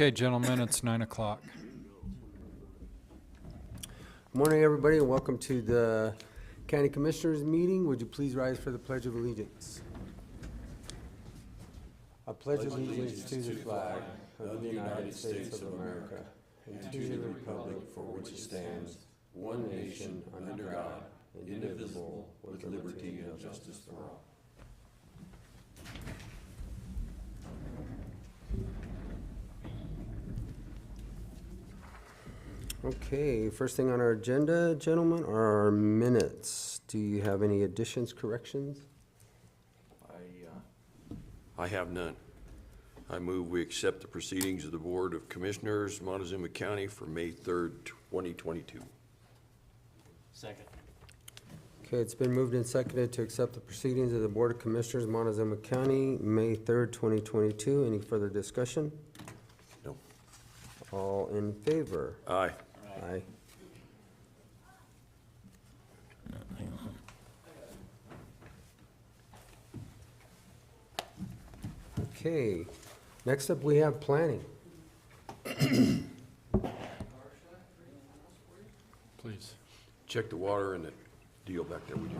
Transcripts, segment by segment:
Okay, gentlemen, it's 9 o'clock. Morning, everybody, and welcome to the County Commissioners meeting. Would you please rise for the Pledge of Allegiance? I pledge allegiance to the flag of the United States of America and to the republic for which it stands, one nation, under God, indivisible, with liberty and justice for all. Okay, first thing on our agenda, gentlemen, are our minutes. Do you have any additions, corrections? I have none. I move we accept the proceedings of the Board of Commissioners, Montezuma County for May 3rd, 2022. Second. Okay, it's been moved and seconded to accept the proceedings of the Board of Commissioners, Montezuma County, May 3rd, 2022. Any further discussion? No. All in favor? Aye. Aye. Okay, next up we have planning. Please. Check the water and the deal back there. Would you?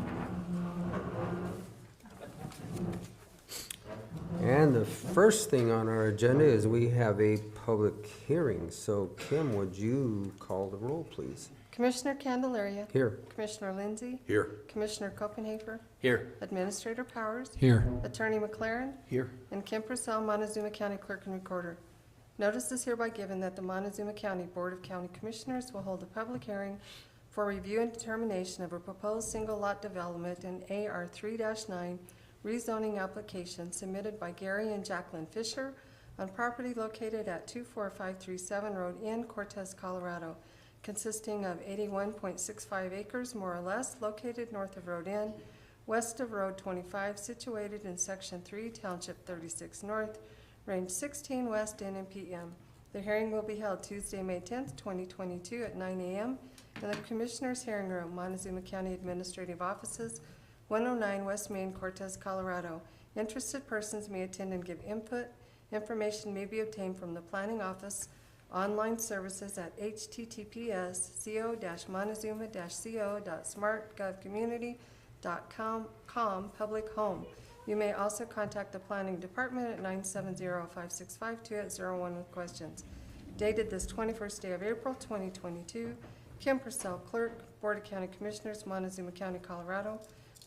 And the first thing on our agenda is we have a public hearing. So Kim, would you call the roll, please? Commissioner Candelaria. Here. Commissioner Lindsay. Here. Commissioner Copenhaver. Here. Administrator Powers. Here. Attorney McLaren. Here. And Kim Purcell, Montezuma County Clerk and Recorder. Notice is hereby given that the Montezuma County Board of County Commissioners will hold a public hearing for review and determination of a proposed single lot development in AR 3-9 rezoning application submitted by Gary and Jaclyn Fisher on property located at 24537 Road in Cortez, Colorado, consisting of 81.65 acres, more or less, located north of Road N, west of Road 25, situated in Section 3, Township 36 North, Range 16 West, N.M.P.M. The hearing will be held Tuesday, May 10th, 2022 at 9 a.m. in the Commissioners' Hearing Room, Montezuma County Administrative Offices, 109 West Main, Cortez, Colorado. Interested persons may attend and give input. Information may be obtained from the Planning Office online services at https://co.smartgovcommunity.com public home. You may also contact the Planning Department at 970-5652-801 with questions. Dated this 21st day of April 2022, Kim Purcell, Clerk, Board of County Commissioners, Montezuma County, Colorado.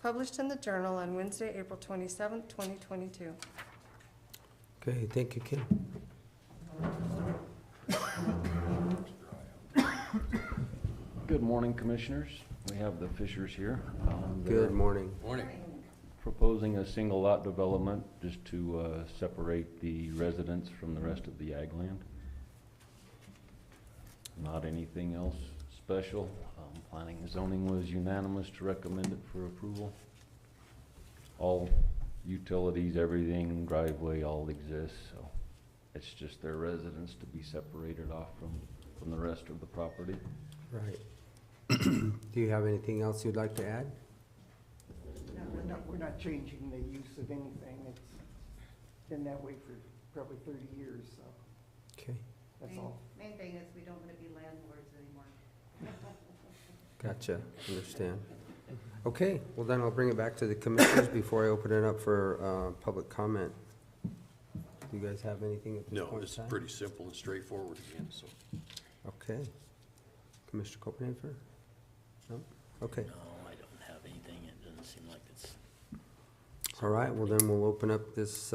Published in the Journal on Wednesday, April 27th, 2022. Okay, thank you, Kim. Good morning, Commissioners. We have the Fishers here. Good morning. Morning. Proposing a single lot development just to separate the residents from the rest of the ag land. Not anything else special. Planning and zoning was unanimous to recommend it for approval. All utilities, everything, driveway, all exists, so it's just their residents to be separated off from the rest of the property. Right. Do you have anything else you'd like to add? No, we're not changing the use of anything. It's been that way for probably 30 years, so Okay, that's all. Main thing is we don't want to be landlords anymore. gotcha, understand. Okay, well then I'll bring it back to the commissioners before I open it up for public comment. Do you guys have anything at this No, point this is in time? pretty simple and straightforward again, so. Okay. Commissioner Copenhaver? No? Okay. No, I don't have anything. It doesn't seem like it's. All right, well then we'll open up this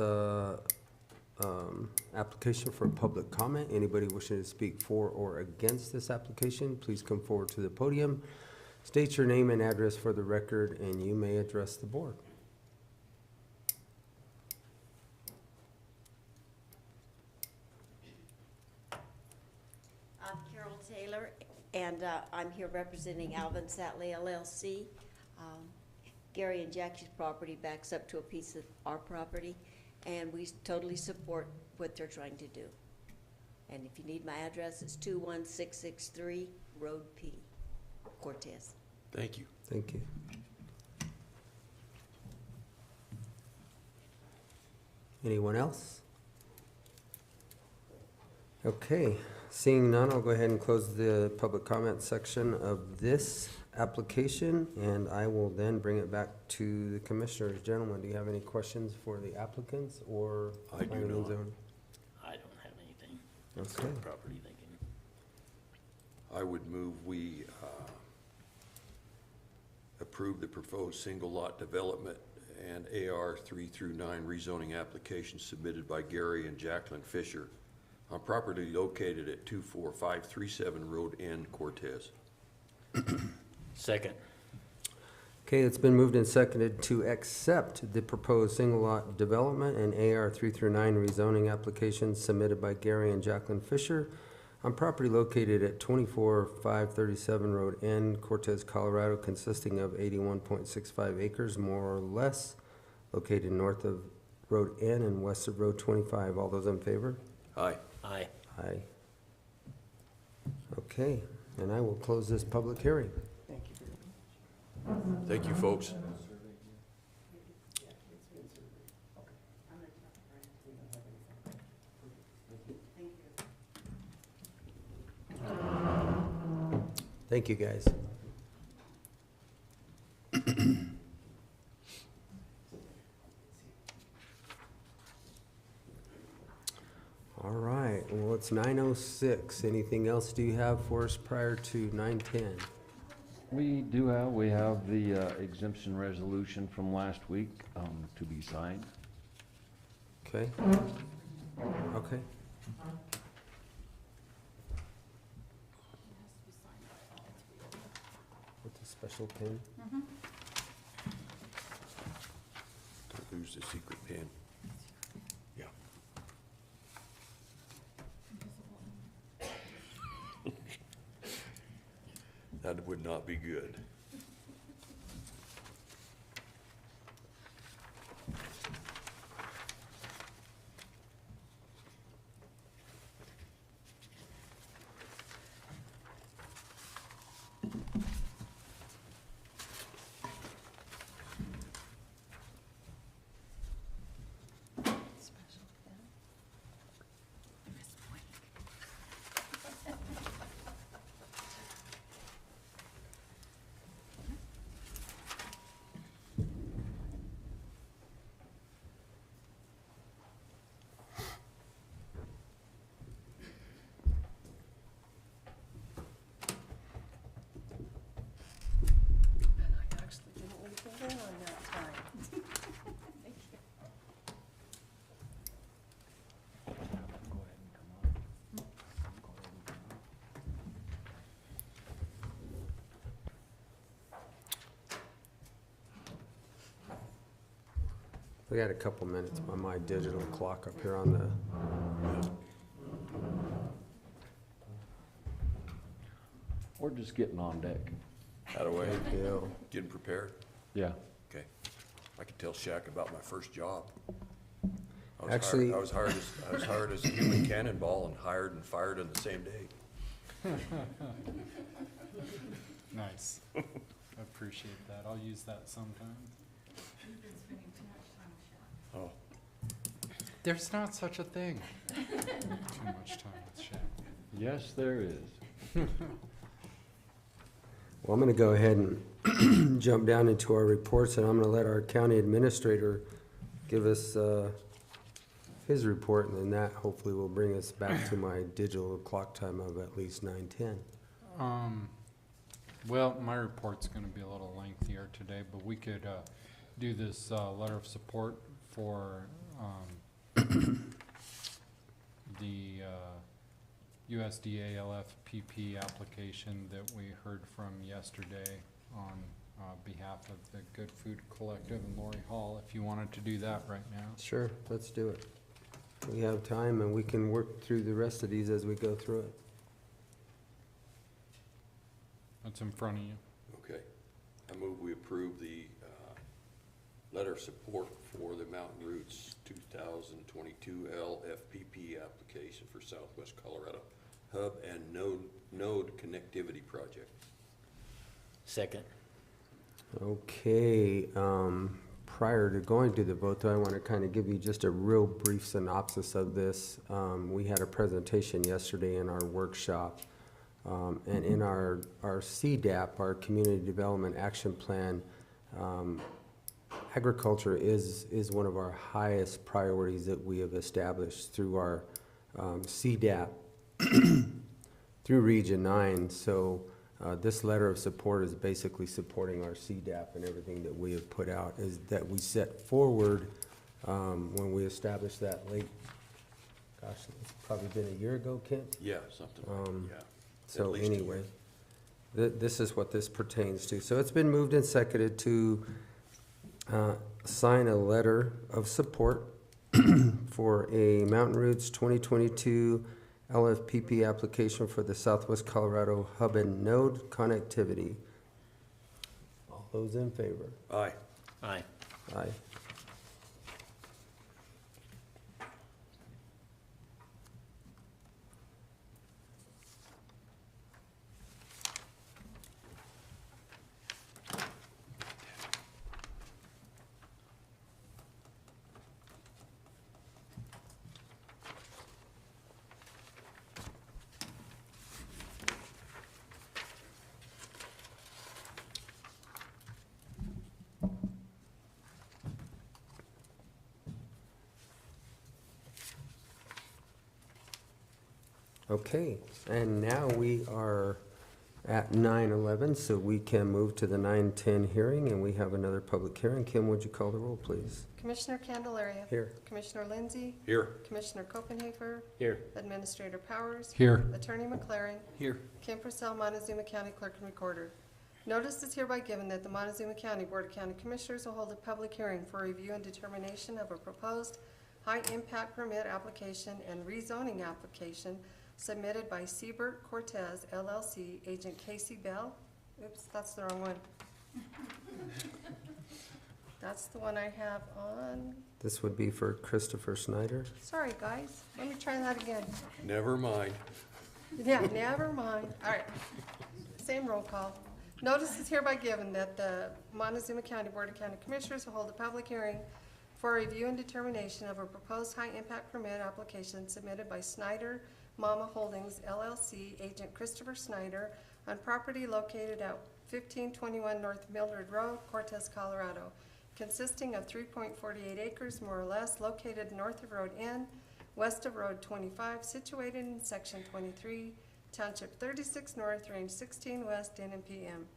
application for public comment. Anybody wishing to speak for or against this application, please come forward to the podium. State your name and address for the record, and you may address the board. I'm Carol Taylor, and I'm here representing Alvin Satley LLC. Gary and Jackie's property backs up to a piece of our property, and we totally support what they're trying to do. And if you need my address, it's 21663 Road P, Cortez. Thank you. Thank you. Anyone else? Okay, seeing none, I'll go ahead and close the public comment section of this application, and I will then bring it back to the commissioners. Gentlemen, do you have any questions for the applicants or? I do planning and not. zoning? I don't have anything. Okay. Property thinking. I would move we approve the proposed single lot development and AR 3 through 9 rezoning application submitted by Gary and Jaclyn Fisher on property located at 24537 Road N, Cortez. Second. Okay, it's been moved and seconded to accept the proposed single lot development and AR 3 through 9 rezoning applications submitted by Gary and Jaclyn Fisher on property located at 24537 Road N, Cortez, Colorado, consisting of 81.65 acres, more or less, located north of Road N and west of Road 25. All those in favor? Aye. Aye. Aye. Okay, and I will close this public hearing. Thank you very much. Thank you, folks. Thank you, guys. All right, well, it's 9:06. Anything else do you have for us prior to 9:10? We have the exemption resolution from last week to be signed. Okay? Okay. With the special pin? Don't lose the secret pin. Yeah. That would not be good. I actually didn't leave the lid on that time. Thank you. We got a couple minutes by my digital clock up here on the, We're just getting on deck. Out of the way. deal. Getting prepared. Yeah. Okay. I could tell Shaq about my first job. Actually- I was hired as a human cannonball and hired and fired in the same day. Nice. I appreciate that. I'll use that sometime. Oh, There's not such a thing. Too much time with Shaq. Yes, there is. Well, I'm gonna go ahead and jump down into our reports, and I'm gonna let our county administrator give us, his report, and then that hopefully will bring us back to my digital clock time of at least 9:10. Well, my report's gonna be a little lengthier today, but we could, do this, letter of support for, the, USDA LFPP application that we heard from yesterday on, behalf of the Good Food Collective and Lori Hall, if you wanted to do that right now. Sure, let's do it. We have time, and we can work through the rest of these as we go through it. That's in front of you. okay. I move we approve the letter of support for the Mountain Roots 2022 LFPP application for Southwest Colorado Hub and Node Connectivity Project. Second. Okay, prior to going to the vote, though, I want to kind of give you just a real brief synopsis of this. We had a presentation yesterday in our workshop, and in our CDAP, our Community Development Action Plan, agriculture is one of our highest priorities that we have established through our CDAP through Region 9. So this letter of support is basically supporting our CDAP and everything that we have put out, is that we set forward when we established that late, gosh, it's probably been a year ago, Kent? Yeah, something, yeah. So At least a anyway, year. this is what this pertains to. So it's been moved and seconded to sign a letter of support for a Mountain Roots 2022 Lfpp application for the Southwest Colorado Hub and Node connectivity. All those in favor? Aye. Aye. Aye. Okay, and now we are at 9:11, so we can move to the 9:10 hearing, and we have another public hearing. Kim, would you call the roll, please? Commissioner Candelaria. Here. Commissioner Lindsey. Here. Commissioner Copenhaver. Here. Administrator Powers. Here. Attorney McLaren. Here. Kim Purcell, Montezuma County Clerk and Recorder. Notice is hereby given that the Montezuma County Board of County Commissioners will hold a public hearing for review and determination of a proposed high-impact permit application and rezoning application submitted by Siebert Cortez LLC, agent Casey Bell. Oops, that's the wrong one. That's the one I have on. This would be for Christopher Snyder. Sorry, guys. Let me try that again. Never mind. Yeah, never mind. All right. Same roll call. Notice is hereby given that the Montezuma County Board of County Commissioners will hold a public hearing for review and determination of a proposed high-impact permit application submitted by Snyder Mama Holdings LLC, agent Christopher Snyder, on property located at 1521 North Mildred Road, Cortez, Colorado, consisting of 3.48 acres, more or less, located north of Road N, west of Road 25, situated in Section 23, Township 36 North, Range 16 West, N.M.P.M.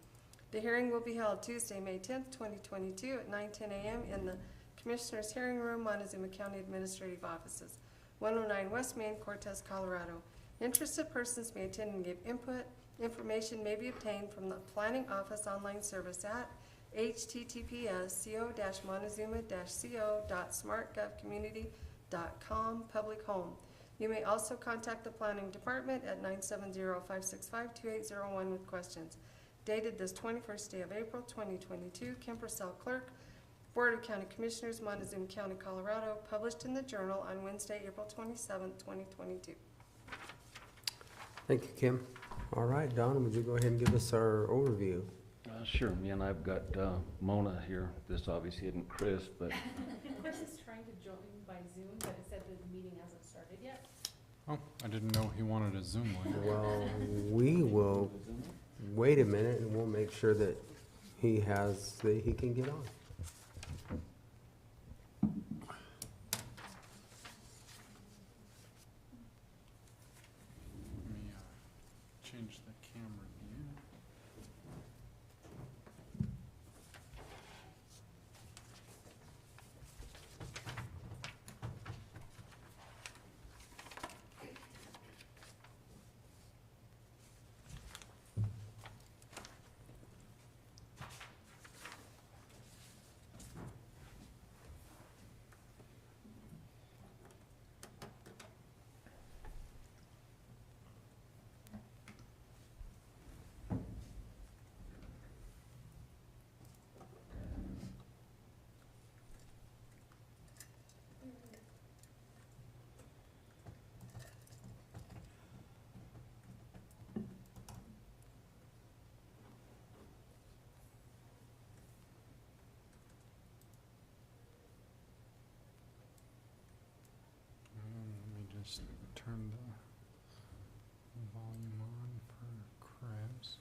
The hearing will be held Tuesday, May 10th, 2022 at 9:10 a.m. in the Commissioners' Hearing Room, Montezuma County Administrative Offices, 109 West Main, Cortez, Colorado. Interested persons may attend and give input. Information may be obtained from the Planning Office online service at https://co-montezuma-co.smartgovcommunity.com public home. You may also contact the Planning Department at 970-565-2801 with questions. Dated this 21st day of April, 2022, Kim Purcell, Clerk, Board of County Commissioners, Montezuma County, Colorado, published in the Journal on Wednesday, April 27th, 2022. Thank you, Kim. All right, Don, would you go ahead and give us our overview? Sure, me and I've got Mona here. This obviously isn't Chris, but Chris is trying to join by Zoom, but it said that the meeting hasn't started yet. Oh, I didn't know he wanted a Zoom link. Well, we will wait a minute and we'll make sure that he can get on. Let me change the camera view. turn the volume on for Chris.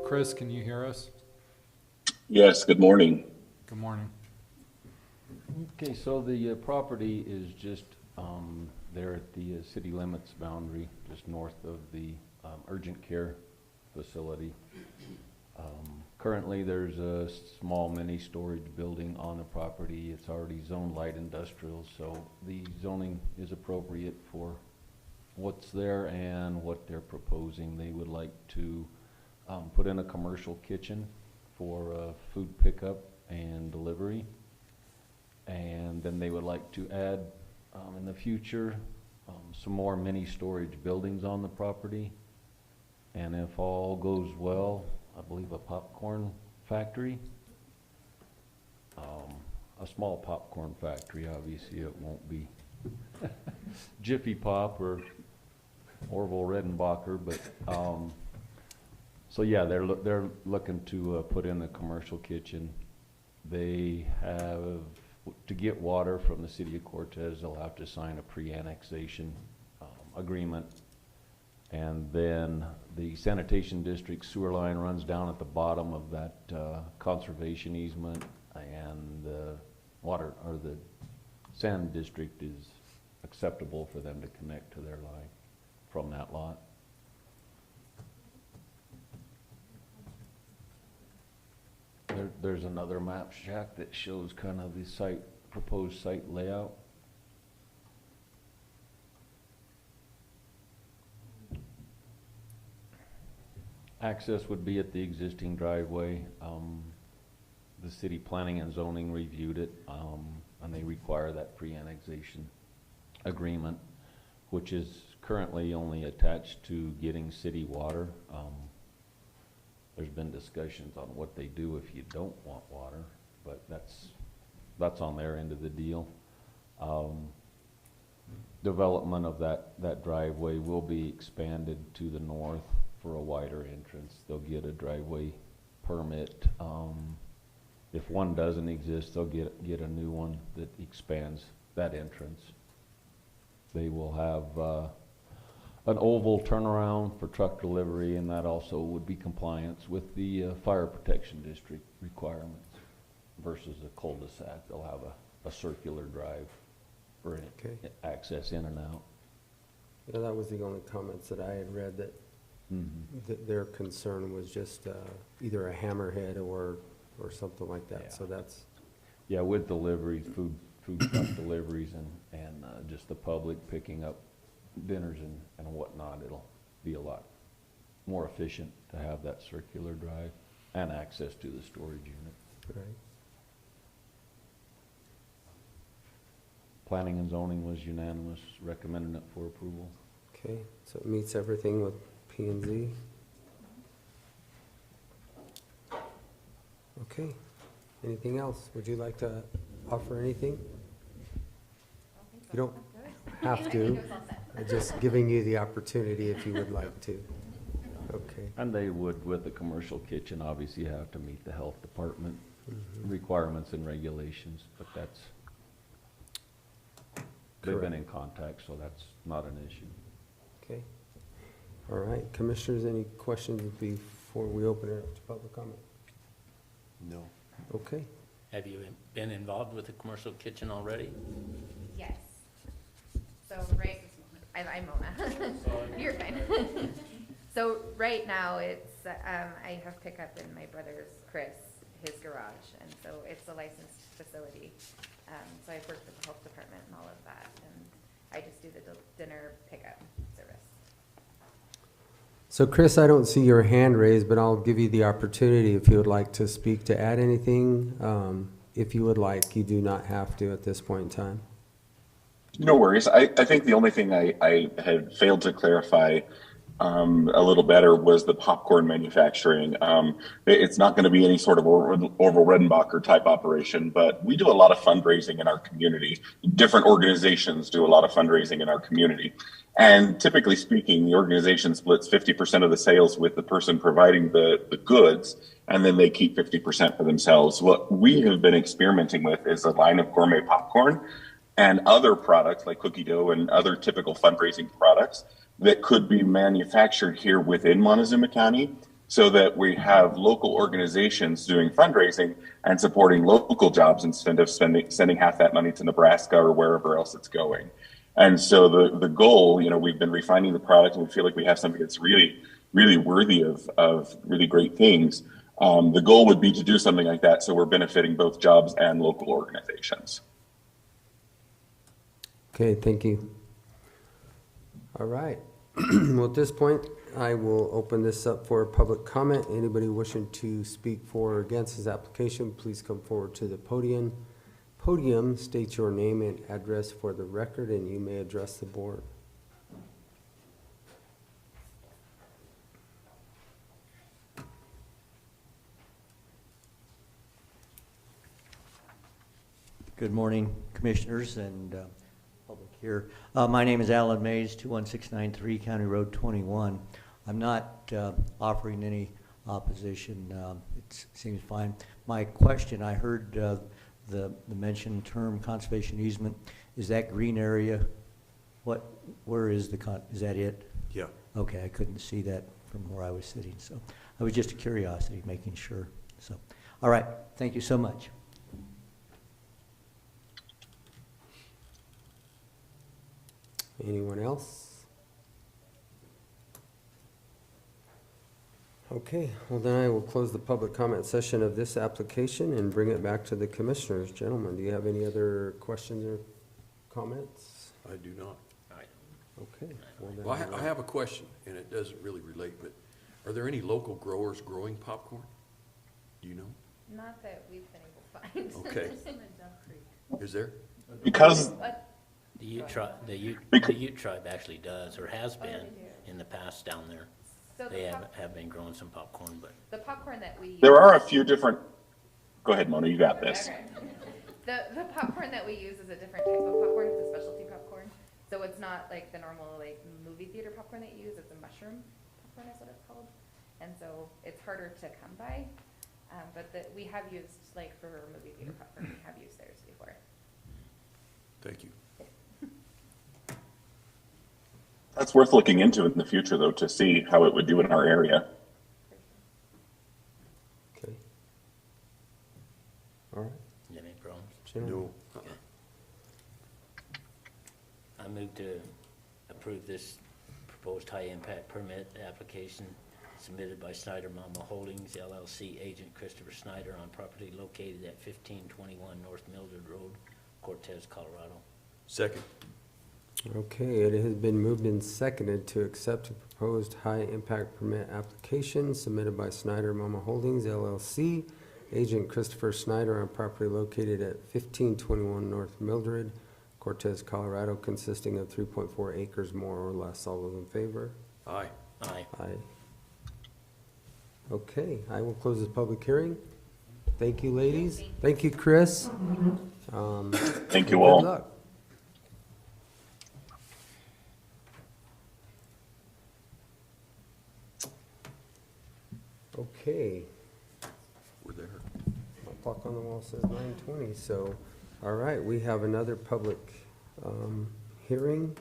Chris, can you hear us? Yes, good morning. Good morning. Okay, so the property is just there at the city limits boundary, just north of the urgent care facility. Currently, there's a small mini storage building on the property. It's already zoned light industrial, so the zoning is appropriate for what's there and what they're proposing. They would like to put in a commercial kitchen for food pickup and delivery. And then they would like to add, in the future, some more mini storage buildings on the property. And if all goes well, I believe a popcorn factory. A small popcorn factory, obviously it won't be Jiffy Pop or Orville Redenbacher, but, so yeah, they're looking to put in a commercial kitchen. They have, to get water from the city of Cortez, they'll have to sign a pre-annexation agreement. And then the sanitation district sewer line runs down at the bottom of that conservation easement, and the water, or the sand district is acceptable for them to connect to their line from that lot. There's another map, Jack, that shows kind of the site, proposed site layout. Access would be at the existing driveway. The city planning and zoning reviewed it, and they require that pre-annexation agreement, which is currently only attached to getting city water. There's been discussions on what they do if you don't want water, but that's on their end of the deal. Development of that driveway will be expanded to the north for a wider entrance. They'll get a driveway permit. If one doesn't exist, they'll get a new one that expands that entrance. They will have an oval turnaround for truck delivery, and that also would be compliance with the fire protection district requirements versus a cul-de-sac. They'll have a circular drive for access in and out. Yeah, that was the only comments that I had read, that their concern was just either a hammerhead or something like that. Yeah. So that's, Yeah, with deliveries, food truck deliveries, and just the public picking up dinners and whatnot, it'll be a lot more efficient to have that circular drive and access to the storage unit. right. Planning and zoning was unanimous, recommending it for approval. Okay, so it meets everything with P&Z. Okay, anything else? Would you like to offer anything? You don't have to. I'm just giving you the opportunity if you would like to. Okay. And they would, with the commercial kitchen, obviously have to meet the health department requirements and regulations, but that's, they've been in contact, so that's not an issue. Okay. All right, commissioners, any questions before we open it up to public comment? No. Okay. Have you been involved with the commercial kitchen already? Yes. So right, I'm Mona. You're fine. So right now it's, I have pickup in my brother's, Chris, his garage, and so it's a licensed facility. So I've worked with the health department and all of that, and I just do the dinner pickup service. So Chris, I don't see your hand raised, but I'll give you the opportunity if you would like to speak, to add anything. If you would like, you do not have to at this point in time. No worries. I think the only thing I had failed to clarify a little better was the popcorn manufacturing. It's not going to be any sort of Orville Redenbacher type operation, but we do a lot of fundraising in our community. Different organizations do a lot of fundraising in our community. And typically speaking, the organization splits 50% of the sales with the person providing the goods, and then they keep 50% for themselves. What we have been experimenting with is a line of gourmet popcorn and other products like cookie dough and other typical fundraising products that could be manufactured here within Montezuma County, so that we have local organizations doing fundraising and supporting local jobs instead of sending half that money to Nebraska or wherever else it's going. And so the goal, you know, we've been refining the product, and we feel like we have something that's really, really worthy of really great things. The goal would be to do something like that, so we're benefiting both jobs and local organizations. Okay, thank you. All right. Well, at this point, I will open this up for public comment. Anybody wishing to speak for or against this application, please come forward to the podium. State your name and address for the record, and you may address the board. Good morning, commissioners and public here. My name is Alan Mays, 21693 County Road 21. I'm not offering any opposition. It seems fine. My question, I heard the mentioned term conservation easement. Is that green area? Where is is that it? Yeah. Okay, I couldn't see that from where I was sitting, so I was just a curiosity, making sure. So, all right, thank you so much. Anyone else? Okay, well then I will close the public comment session of this application and bring it back to the commissioners. Gentlemen, do you have any other questions or comments? I do not. Okay. Well, I have a question, and it doesn't really relate, but are there any local growers growing popcorn? Do you know? Not that we've been able to find. Okay. Is there? Because The Ute tribe actually does, or has been in the past down there. So They have been growing some popcorn, but the popcorn that we use. there are a few different, go ahead, Mona, you got this. Okay. The popcorn that we use is a different type of popcorn. It's a specialty popcorn. So it's not like the normal like movie theater popcorn that you use. It's a mushroom popcorn is what it's called. And so it's harder to come by. But we have used, like for movie theater popcorn, we have used theirs before. Thank you. That's worth looking into in the future, though, to see how it would do in our area. Okay. All right. you have any problems? Gentlemen. No. I move to approve this proposed high-impact permit application submitted by Snyder Mama Holdings LLC, agent Christopher Snyder, on property located at 1521 North Mildred Road, Cortez, Colorado. Second. Okay, it has been moved and seconded to accept the proposed high-impact permit application submitted by Snyder Mama Holdings LLC, agent Christopher Snyder, on property located at 1521 North Mildred, Cortez, Colorado, consisting of 3.4 acres more or less. All those in favor? Aye. Aye. Aye. Okay, I will close this public hearing. Thank you, ladies. Thank you, Chris. Thank you Good all. luck. Okay, We're there. my clock on the wall says 9:20, so, all right, we have another public hearing,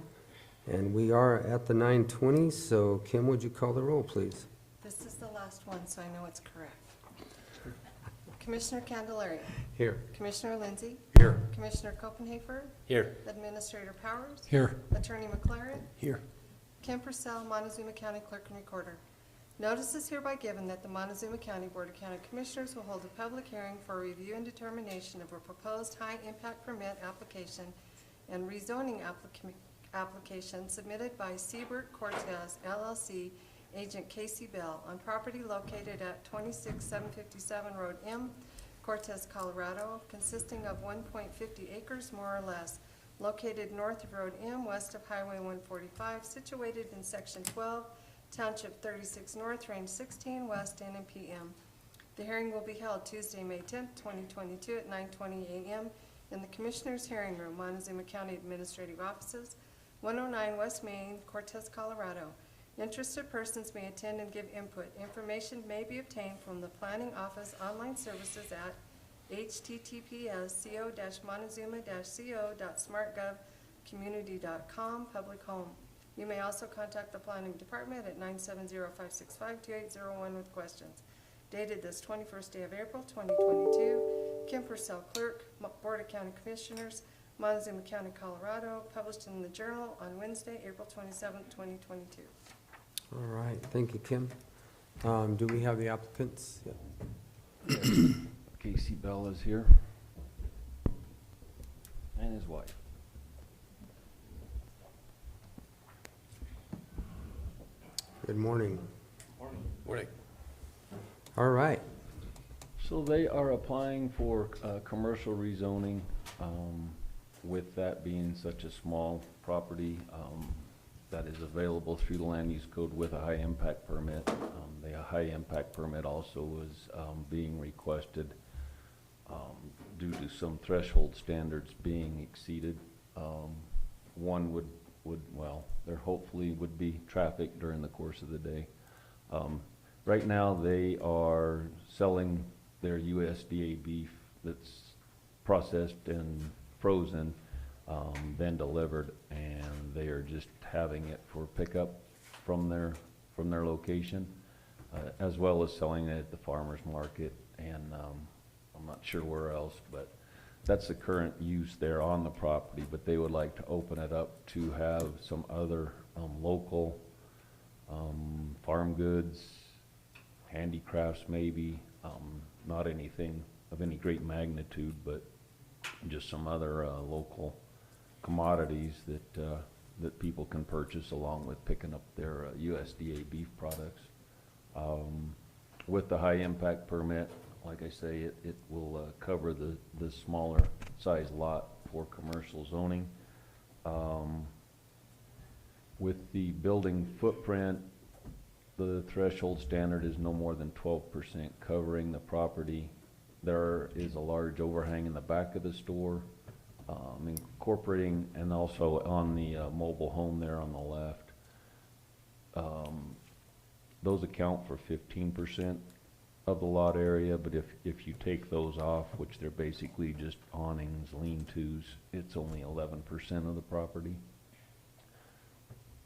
and we are at the 9:20, so Kim, would you call the roll, please? This is the last one, so I know it's correct. Commissioner Candelaria. Here. Commissioner Lindsey. Here. Commissioner Copenhaver. Here. Administrator Powers. Here. Attorney McLaren. Here. Kim Purcell, Montezuma County Clerk and Recorder. Notice is hereby given that the Montezuma County Board of County Commissioners will hold a public hearing for review and determination of a proposed high-impact permit application and rezoning application submitted by Siebert Cortez LLC, agent Casey Bell, on property located at 26757 Road M, Cortez, Colorado, consisting of 1.50 acres more or less, located north of Road M, west of Highway 145, situated in Section 12, Township 36 North, Range 16 West, N.M.P.M. The hearing will be held Tuesday, May 10th, 2022 at 9:20 a.m. in the Commissioners' Hearing Room, Montezuma County Administrative Offices, 109 West Main, Cortez, Colorado. Interested persons may attend and give input. Information may be obtained from the Planning Office online services at https://montezuma-co.smartgovcommunity.com, public home. You may also contact the Planning Department at 970-565-2801 with questions. Dated this 21st day of April, 2022. Kim Purcell, Clerk, Board of County Commissioners, Montezuma County, Colorado. Published in the Journal on Wednesday, April 27th, 2022. All right, thank you, Kim. Do we have the applicants? Yeah. Casey Bell is here. And his wife. Good morning. Morning. All right. So they are applying for commercial rezoning. With that being such a small property that is available through the land use code with a high impact permit. The high impact permit also was being requested due to some threshold standards being exceeded. One would well, there hopefully would be traffic during the course of the day. Right now they are selling their USDA beef that's processed and frozen, then delivered, and they are just having it for pickup from their location, as well as selling it at the farmer's market, and I'm not sure where else, but that's the current use there on the property. But they would like to open it up to have some other local farm goods, handicrafts maybe, not anything of any great magnitude, but just some other local commodities that people can purchase along with picking up their USDA beef products. With the high impact permit, like I say, it will cover the smaller size lot for commercial zoning. With the building footprint, the threshold standard is no more than 12% covering the property. There is a large overhang in the back of the store, incorporating, and also on the mobile home there on the left. Those account for 15% of the lot area, but if you take those off, which they're basically just awnings, lean-tos, it's only 11% of the property.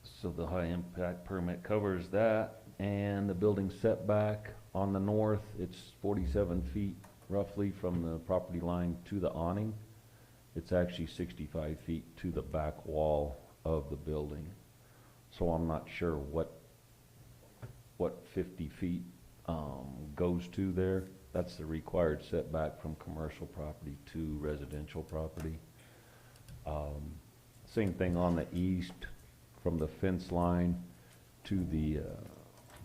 So the high impact permit covers that. And the building setback on the north, it's 47 feet roughly from the property line to the awning. It's actually 65 feet to the back wall of the building. So I'm not sure what 50 feet goes to there. That's the required setback from commercial property to residential property. Same thing on the east, from the fence line to the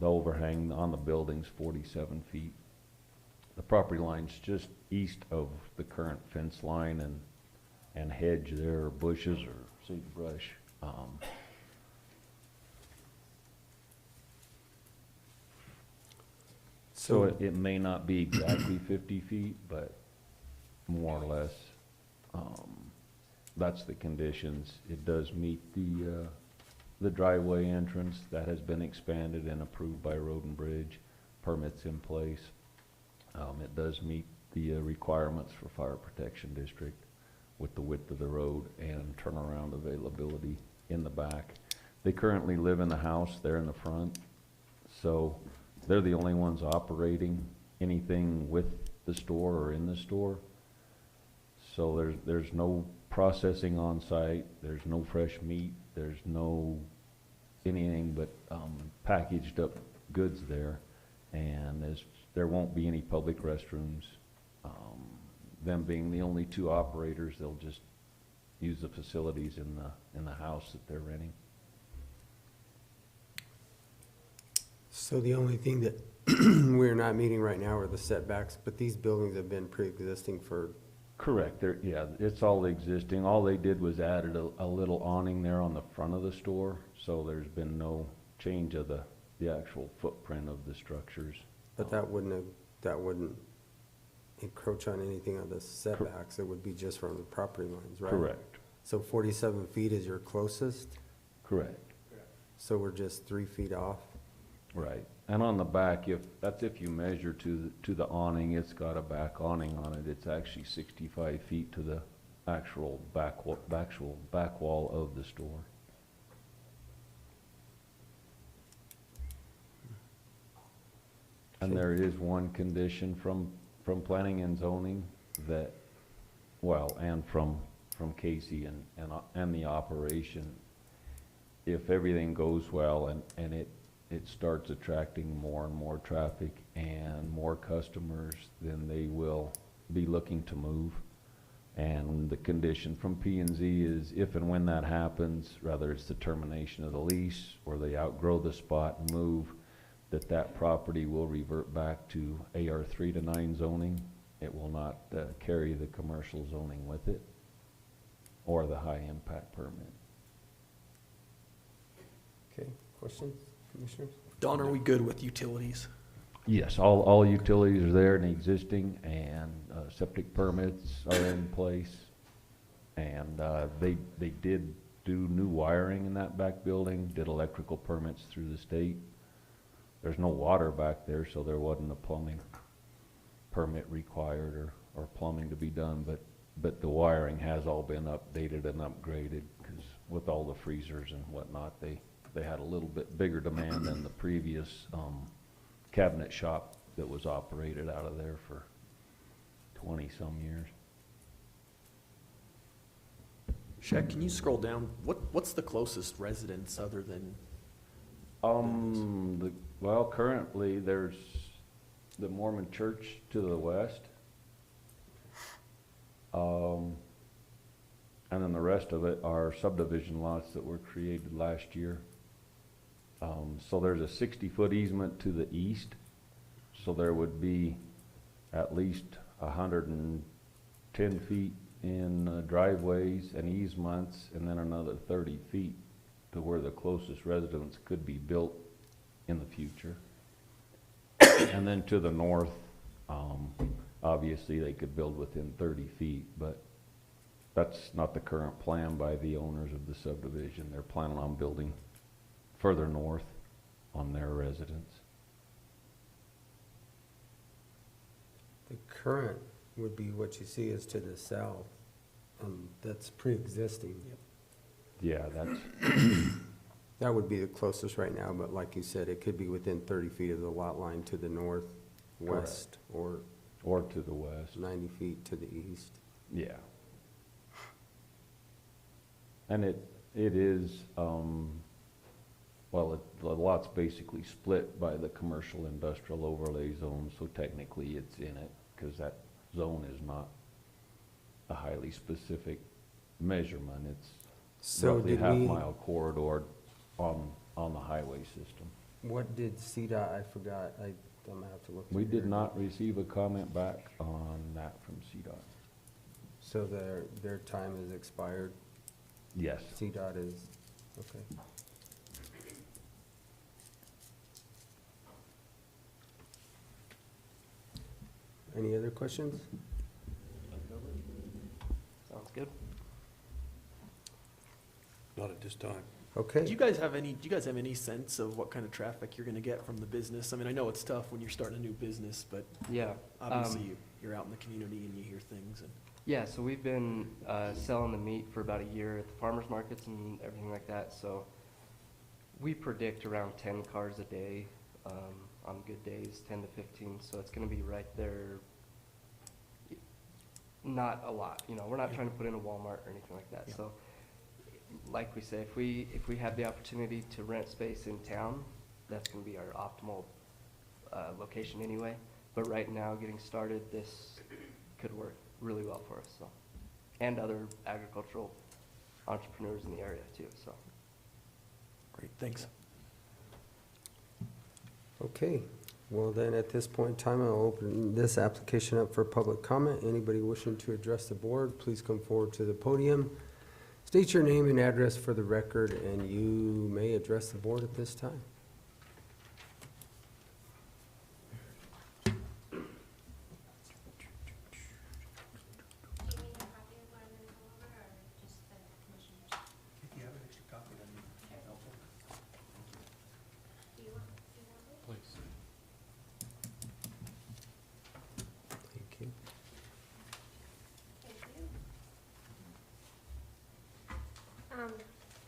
overhang on the building's 47 feet. The property line's just east of the current fence line and hedge there, or bushes or sagebrush. So it may not be exactly 50 feet, but more or less, that's the conditions. It does meet the driveway entrance that has been expanded and approved by Road and Bridge, permits in place. It does meet the requirements for fire protection district with the width of the road and turnaround availability in the back. They currently live in the house there in the front, so they're the only ones operating anything with the store or in the store. So there's no processing on site, there's no fresh meat, there's no anything but packaged up goods there, and there won't be any public restrooms. Them being the only two operators, they'll just use the facilities in the house that they're renting. So the only thing that we're not meeting right now are the setbacks, but these buildings have been pre-existing for... Correct. Yeah, it's all existing. All they did was added a little awning there on the front of the store, so there's been no change of the the actual footprint of the structures. But that wouldn't encroach on anything on the setbacks, it would be just from the property lines, right? Correct, So 47 feet is your closest, correct, so we're just 3 feet off? right. And on the back, if you measure to the awning, it's got a back awning on it. It's actually 65 feet to the actual back wall of the store. And there is one condition from planning and zoning that, well, and from Casey and the operation, if everything goes well and it starts attracting more and more traffic and more customers, then they will be looking to move. And the condition from P&Z is if and when that happens, whether it's the termination of the lease or they outgrow the spot and move, that property will revert back to AR 3-9 zoning. It will not carry the commercial zoning with it or the high impact permit. Okay, questions, commissioners? Don, are we good with utilities? Yes, all utilities are there and existing, and septic permits are in place. And they did do new wiring in that back building, did electrical permits through the state. There's no water back there, so there wasn't a plumbing permit required or plumbing to be done, but the wiring has all been updated and upgraded, because with all the freezers and whatnot, they had a little bit bigger demand than the previous cabinet shop that was operated out of there for 20-some years. Shaq, can you scroll down? What's the closest residence other than? Well, currently there's the Mormon church to the west. And then the rest of it are subdivision lots that were created last year. So there's a 60-foot easement to the east. So there would be at least 110 feet in driveways and easements, and then another 30 feet to where the closest residence could be built in the future. And then to the north, obviously they could build within 30 feet, but that's not the current plan by the owners of the subdivision. They're planning on building further north on their residence. The current would be what you see is to the south, that's pre-existing. Yeah, that's, That would be the closest right now, but like you said, it could be within 30 feet of the lot line to the north, west, or to the west. 90 feet to the east. Yeah. And it is, well, the lot's basically split by the commercial industrial overlay zone, so technically it's in it, because that zone is not a highly specific measurement. It's So roughly did half-mile corridor on the highway system. What did CDOT, I forgot, I'm gonna have to look. We through did here. not receive a comment back on that from CDOT. So their time is expired? Yes. CDOT is, okay. Any other questions? Sounds good. Not at this time. Okay. Do you guys have any sense of what kind of traffic you're gonna get from the business? I mean, I know it's tough when you're starting a new business, but Yeah. obviously you're out in the community and you hear things and. Yeah, so we've been selling the meat for about a year at the farmers markets and everything like that, so we predict around 10 cars a day, on good days, 10 to 15, so it's gonna be right there. Not a lot, you know, we're not trying to put in a Walmart or anything like that, Yeah. so like we say, if we have the opportunity to rent space in town, that's gonna be our optimal location anyway, but right now, getting started, this could work really well for us, so. And other agricultural entrepreneurs in the area too, so. Great, thanks. Okay, well then, at this point in time, I'll open this application up for public comment. Anybody wishing to address the board, please come forward to the podium. State your name and address for the record, and you may address the board at this time.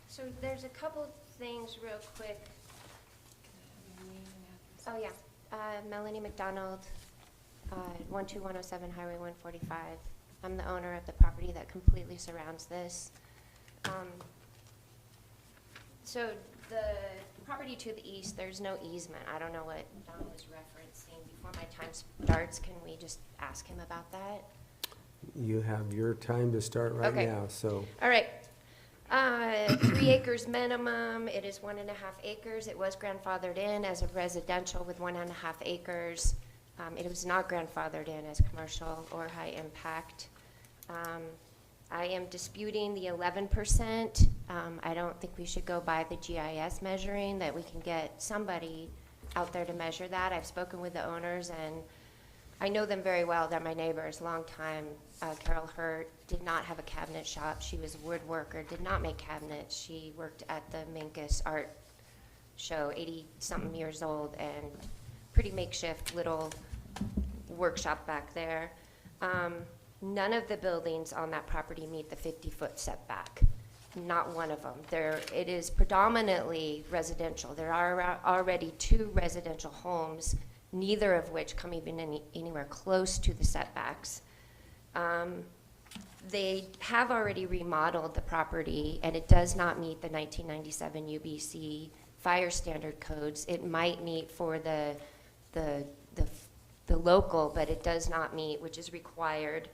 So there's a couple things real quick. Oh, yeah. Melanie McDonald, 12107 Highway 145. I'm the owner of the property that completely surrounds this. So the property to the east, there's no easement. I don't know what Don was referencing. Before my time starts, can we just ask him about that? You have your time to start right Okay. now, so. All right. 3 acres minimum. It is 1.5 acres. It was grandfathered in as a residential with 1.5 acres. It was not grandfathered in as commercial or high impact. I am disputing the 11%. I don't think we should go by the GIS measuring, that we can get somebody out there to measure that. I've spoken with the owners, and I know them very well. They're my neighbors, long time. Carol Hurt did not have a cabinet shop. She was a woodworker, did not make cabinets. She worked at the Minkus Art Show, 80-something years old, and pretty makeshift little workshop back there. None of the buildings on that property meet the 50-foot setback. Not one of them. It is predominantly residential. There are already 2 residential homes, neither of which come even anywhere close to the setbacks. They have already remodeled the property, and it does not meet the 1997 UBC fire standard codes. It might meet for the local, but it does not meet, which is required.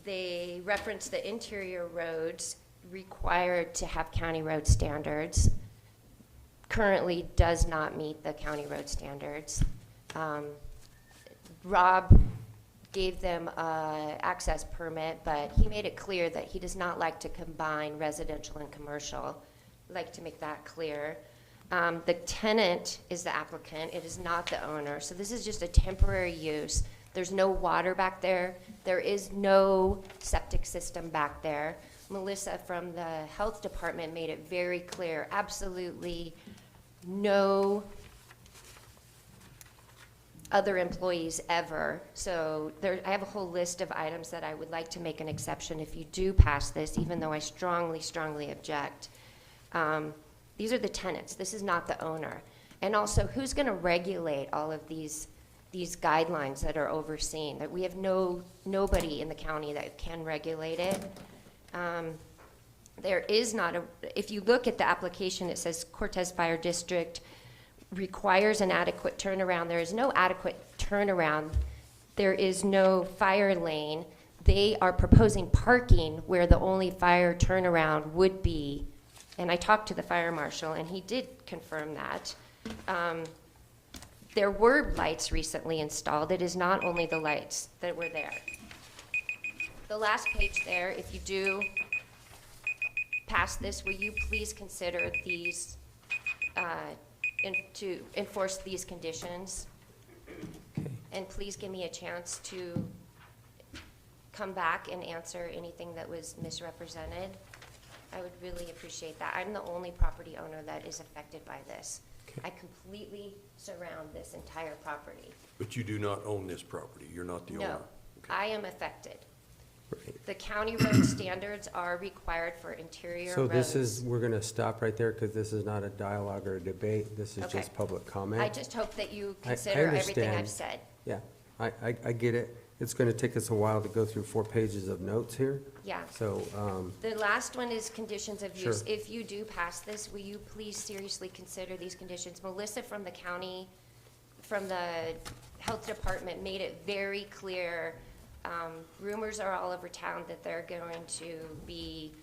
They reference the interior roads required to have county road standards. Currently does not meet the county road standards. Rob gave them an access permit, but he made it clear that he does not like to combine residential and commercial. I'd like to make that clear. The tenant is the applicant. It is not the owner. So this is just a temporary use. There's no water back there. There is no septic system back there. Melissa from the health department made it very clear, absolutely no other employees ever. So I have a whole list of items that I would like to make an exception if you do pass this, even though I strongly, strongly object. These are the tenants. This is not the owner. And also, who's going to regulate all of these guidelines that are overseen? That we have nobody in the county that can regulate it. There is not if you look at the application, it says Cortez Fire District requires an adequate turnaround. There is no adequate turnaround. There is no fire lane. They are proposing parking where the only fire turnaround would be. And I talked to the fire marshal, and he did confirm that. There were lights recently installed. It is not only the lights that were there. The last page there, if you do pass this, will you please consider these, to enforce these conditions? Okay. And please give me a chance to come back and answer anything that was misrepresented. I would really appreciate that. I'm the only property owner that is affected by this. Okay. I completely surround this entire property. But you do not own this property. You're not the owner. No, Okay. I am affected. Right. The county road standards are required for interior So roads. we're gonna stop right there, because this is not a dialogue or a debate. This is Okay. just public comment. I just hope that you I consider everything understand. I've said. Yeah, I get it. It's gonna take us a while to go through 4 pages of notes here. Yeah. So, The last one is conditions of use. Sure. If you do pass this, will you please seriously consider these conditions? Melissa from the county, from the health department made it very clear. Rumors are all over town that they're going to be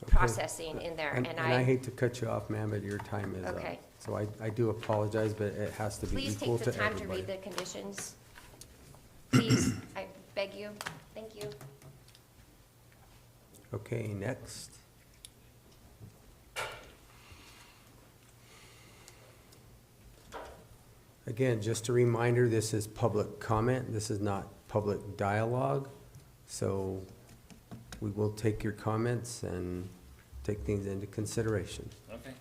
Okay. processing in there, and I hate to cut you off, ma'am, but your time is up. Okay. So I do apologize, but it has to be Please equal take to the time to everybody. read the conditions. Please, I beg you. Thank you. Okay, next. Again, just a reminder, this is public comment. This is not public dialogue. So we will take your comments and take things into consideration. Okay.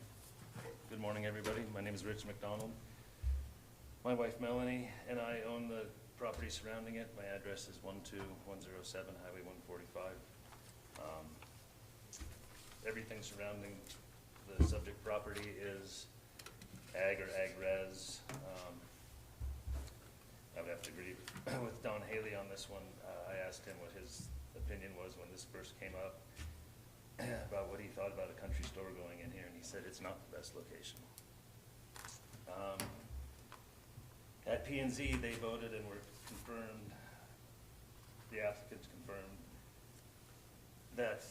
Good morning, everybody. My name is Rich McDonald. My wife Melanie and I own the property surrounding it. My address is 12107 Highway 145. everything surrounding the subject property is ag or ag res. I would have to agree with Don Haley on this one. I asked him what his opinion was when this first came up about what he thought about a country store going in here, and he said it's not the best location. At P&Z, they voted and were confirmed, the applicants confirmed, that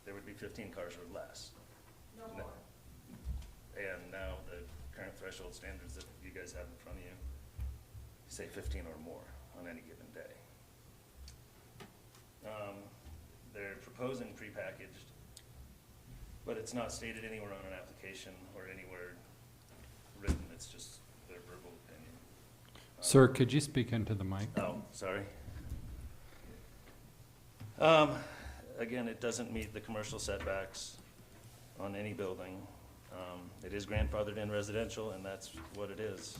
there would be 15 cars or less. No more. And now the current threshold standards that you guys have in front of you say 15 or more on any given day. They're proposing prepackaged, but it's not stated anywhere on an application or anywhere written. It's just their verbal opinion. Sir, could you speak into the mic? Oh, sorry. Again, it doesn't meet the commercial setbacks on any building. It is grandfathered in residential, and that's what it is.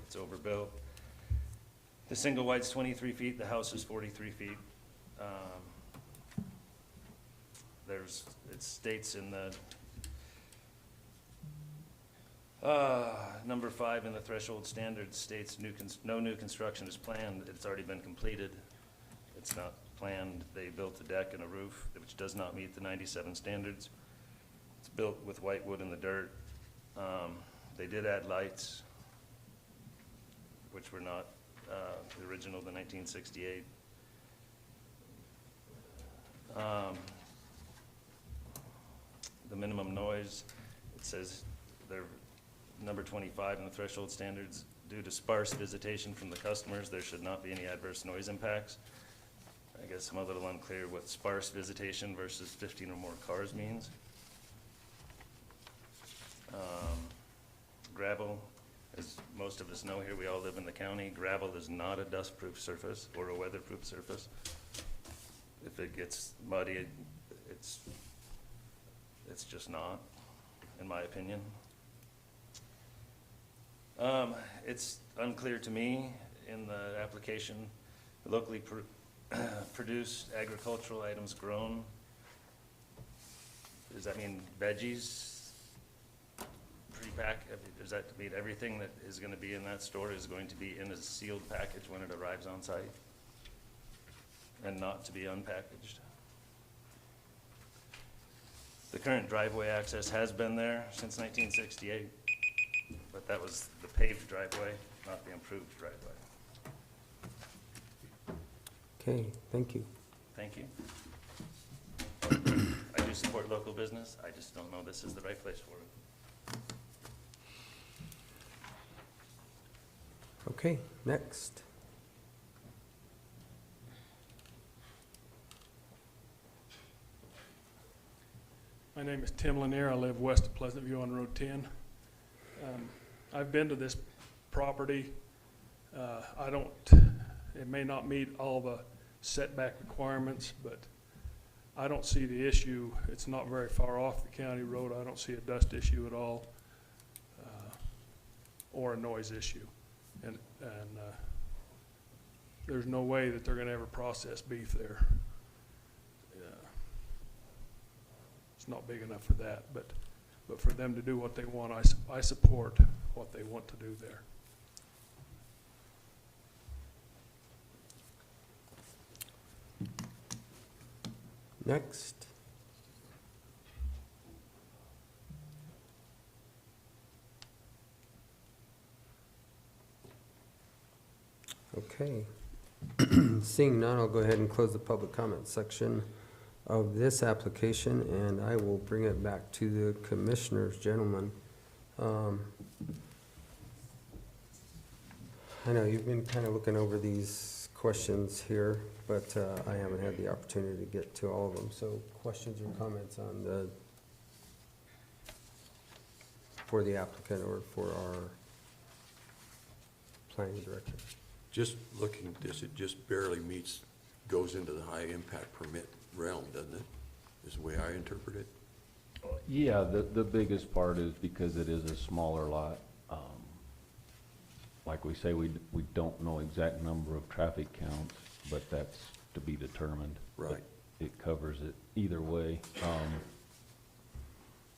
It's overbuilt. The single wide's 23 feet, the house is 43 feet. It states in the number 5 in the threshold standards states no new construction is planned. It's already been completed. It's not planned. They built a deck and a roof, which does not meet the 97 standards. It's built with white wood in the dirt. They did add lights, which were not the original, the 1968. The minimum noise, it says they're number 25 in the threshold standards. Due to sparse visitation from the customers, there should not be any adverse noise impacts. I guess I'm a little unclear what sparse visitation versus 15 or more cars means. Gravel, as most of us know here, we all live in the county. Gravel is not a dust-proof surface or a weather-proof surface. If it gets muddy, it's just not, in my opinion. It's unclear to me in the application, locally produced agricultural items grown. Does that mean veggies? Pre-pack, does that mean everything that is going to be in that store is going to be in a sealed package when it arrives on site and not to be unpackaged? The current driveway access has been there since 1968, but that was the paved driveway, not the improved driveway. Okay, thank you. Thank you. I do support local business. I just don't know this is the right place for it. Okay, next. My name is Tim Lanier. I live west of Pleasant View on Road 10. I've been to this property. It may not meet all the setback requirements, but I don't see the issue. It's not very far off the county road. I don't see a dust issue at all, or a noise issue. And there's no way that they're going to ever process beef there. It's not big enough for that, but for them to do what they want, I support what they want to do there. Next. Okay. Seeing none, I'll go ahead and close the public comment section of this application, and I will bring it back to the commissioners, gentlemen. I know you've been kind of looking over these questions here, but I haven't had the opportunity to get to all of them. So questions or comments on for the applicant or for our planning director? Just looking at this, it just barely goes into the high impact permit realm, doesn't it? Is the way I interpret it. Yeah, the biggest part is because it is a smaller lot. Like we say, we don't know exact number of traffic counts, but that's to be determined. Right. it covers it either way.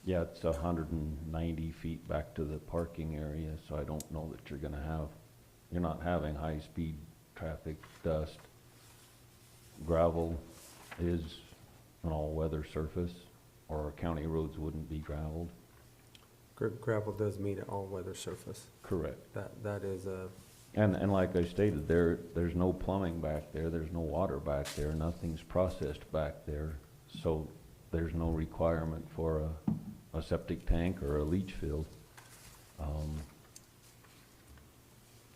Yeah, it's 190 feet back to the parking area, so I don't know that you're not having high-speed traffic, dust. Gravel is an all-weather surface, or county roads wouldn't be gravelled. Gravel does mean an all-weather surface. Correct. That is a, And like I stated, there's no plumbing back there, there's no water back there, nothing's processed back there, so there's no requirement for a septic tank or a leach field.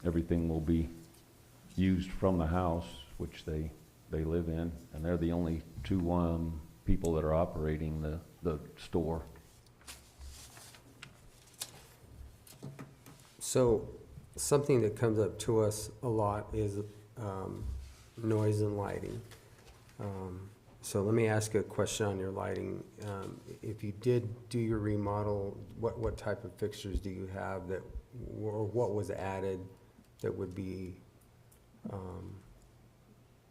Everything will be used from the house, which they live in, and they're the only two people that are operating the store. so something that comes up to us a lot is noise and lighting. So let me ask you a question on your lighting. If you did do your remodel, what type of fixtures do you have that, or what was added that would be?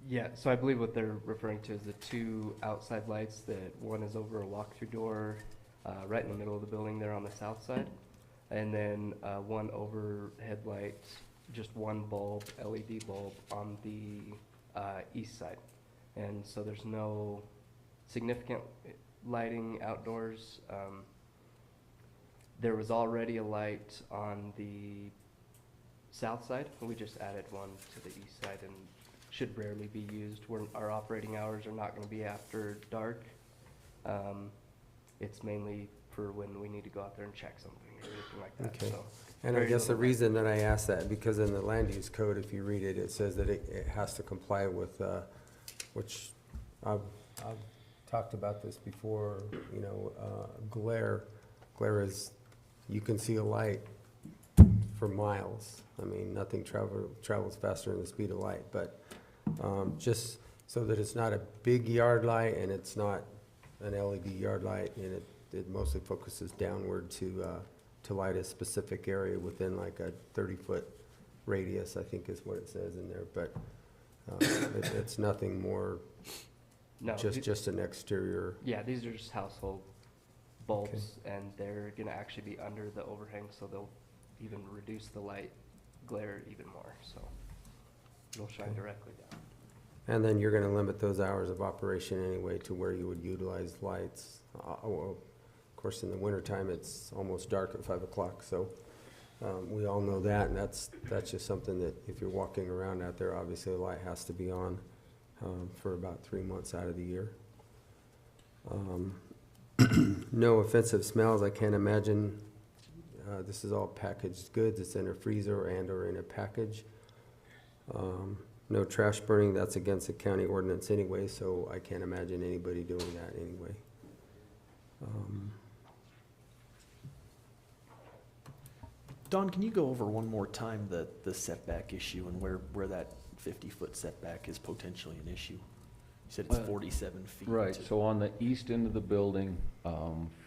Yeah, so I believe what they're referring to is the two outside lights, that one is over a walk-through door, right in the middle of the building there on the south side. And then one overhead light, just one bulb, LED bulb on the east side. And so there's no significant lighting outdoors. There was already a light on the south side, and we just added one to the east side, and should rarely be used. Our operating hours are not going to be after dark. It's mainly for when we need to go out there and check something or anything like that. Okay. So And I guess the reason that I asked that, because in the land use code, if you read it, it says that it has to comply with, which I've talked about this before, you know, glare. Glare is, you can see a light for miles. I mean, nothing travels faster than the speed of light, but just so that it's not a big yard light and it's not an LED yard light, and it mostly focuses downward to light a specific area within like a 30-foot radius, I think is what it says in there, but it's nothing more, no, just an exterior. yeah, these are just household bulbs, and they're gonna actually be under the overhang, so they'll even reduce the light glare even more, so it'll shine directly down. And then you're gonna limit those hours of operation anyway to where you would utilize lights. Well, of course, in the wintertime, it's almost dark at 5 o'clock, so we all know that, and that's just something that if you're walking around out there, obviously a light has to be on for about 3 months out of the year. No offensive smells, I can't imagine. This is all packaged goods, it's in a freezer and or in a package. No trash burning, that's against the county ordinance anyway, so I can't imagine anybody doing that anyway. Don, can you go over one more time the setback issue and where that 50-foot setback is potentially an issue? You said it's 47 feet. Right, so on the east end of the building,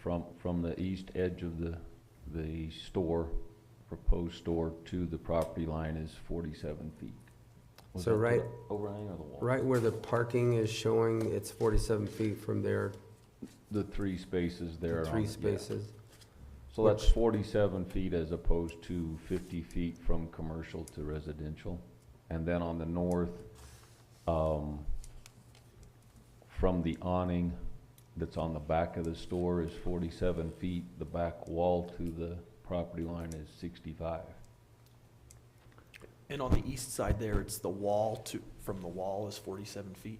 from the east edge of the store, proposed store, to the property line is 47 feet. Was So that right, the overhang or the wall? right where the parking is showing, it's 47 feet from there, The 3 spaces there. the 3 yeah. spaces. So that's 47 feet as opposed to 50 feet from commercial to residential. And then on the north, from the awning that's on the back of the store is 47 feet. The back wall to the property line is 65. And on the east side there, it's the wall from the wall is 47 feet?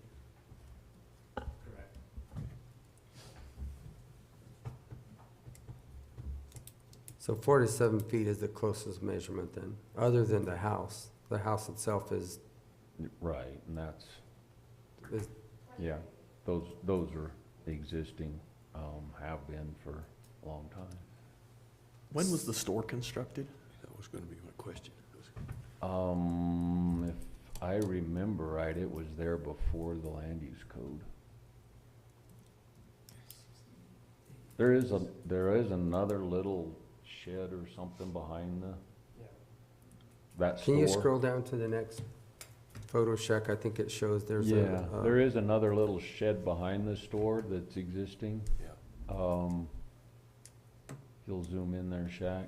So 47 feet is the closest measurement then, other than the house. The house itself is, Right, and that's, is yeah, those are existing, have been for a long time. When was the store constructed? That was gonna be my question. If I remember right, it was there before the land use code. There is another little shed or something behind that store. Can you scroll down to the next photo check, I think it shows there's a. Yeah, there is another little shed behind the store that's existing. Yeah. You'll zoom in there, Shaq.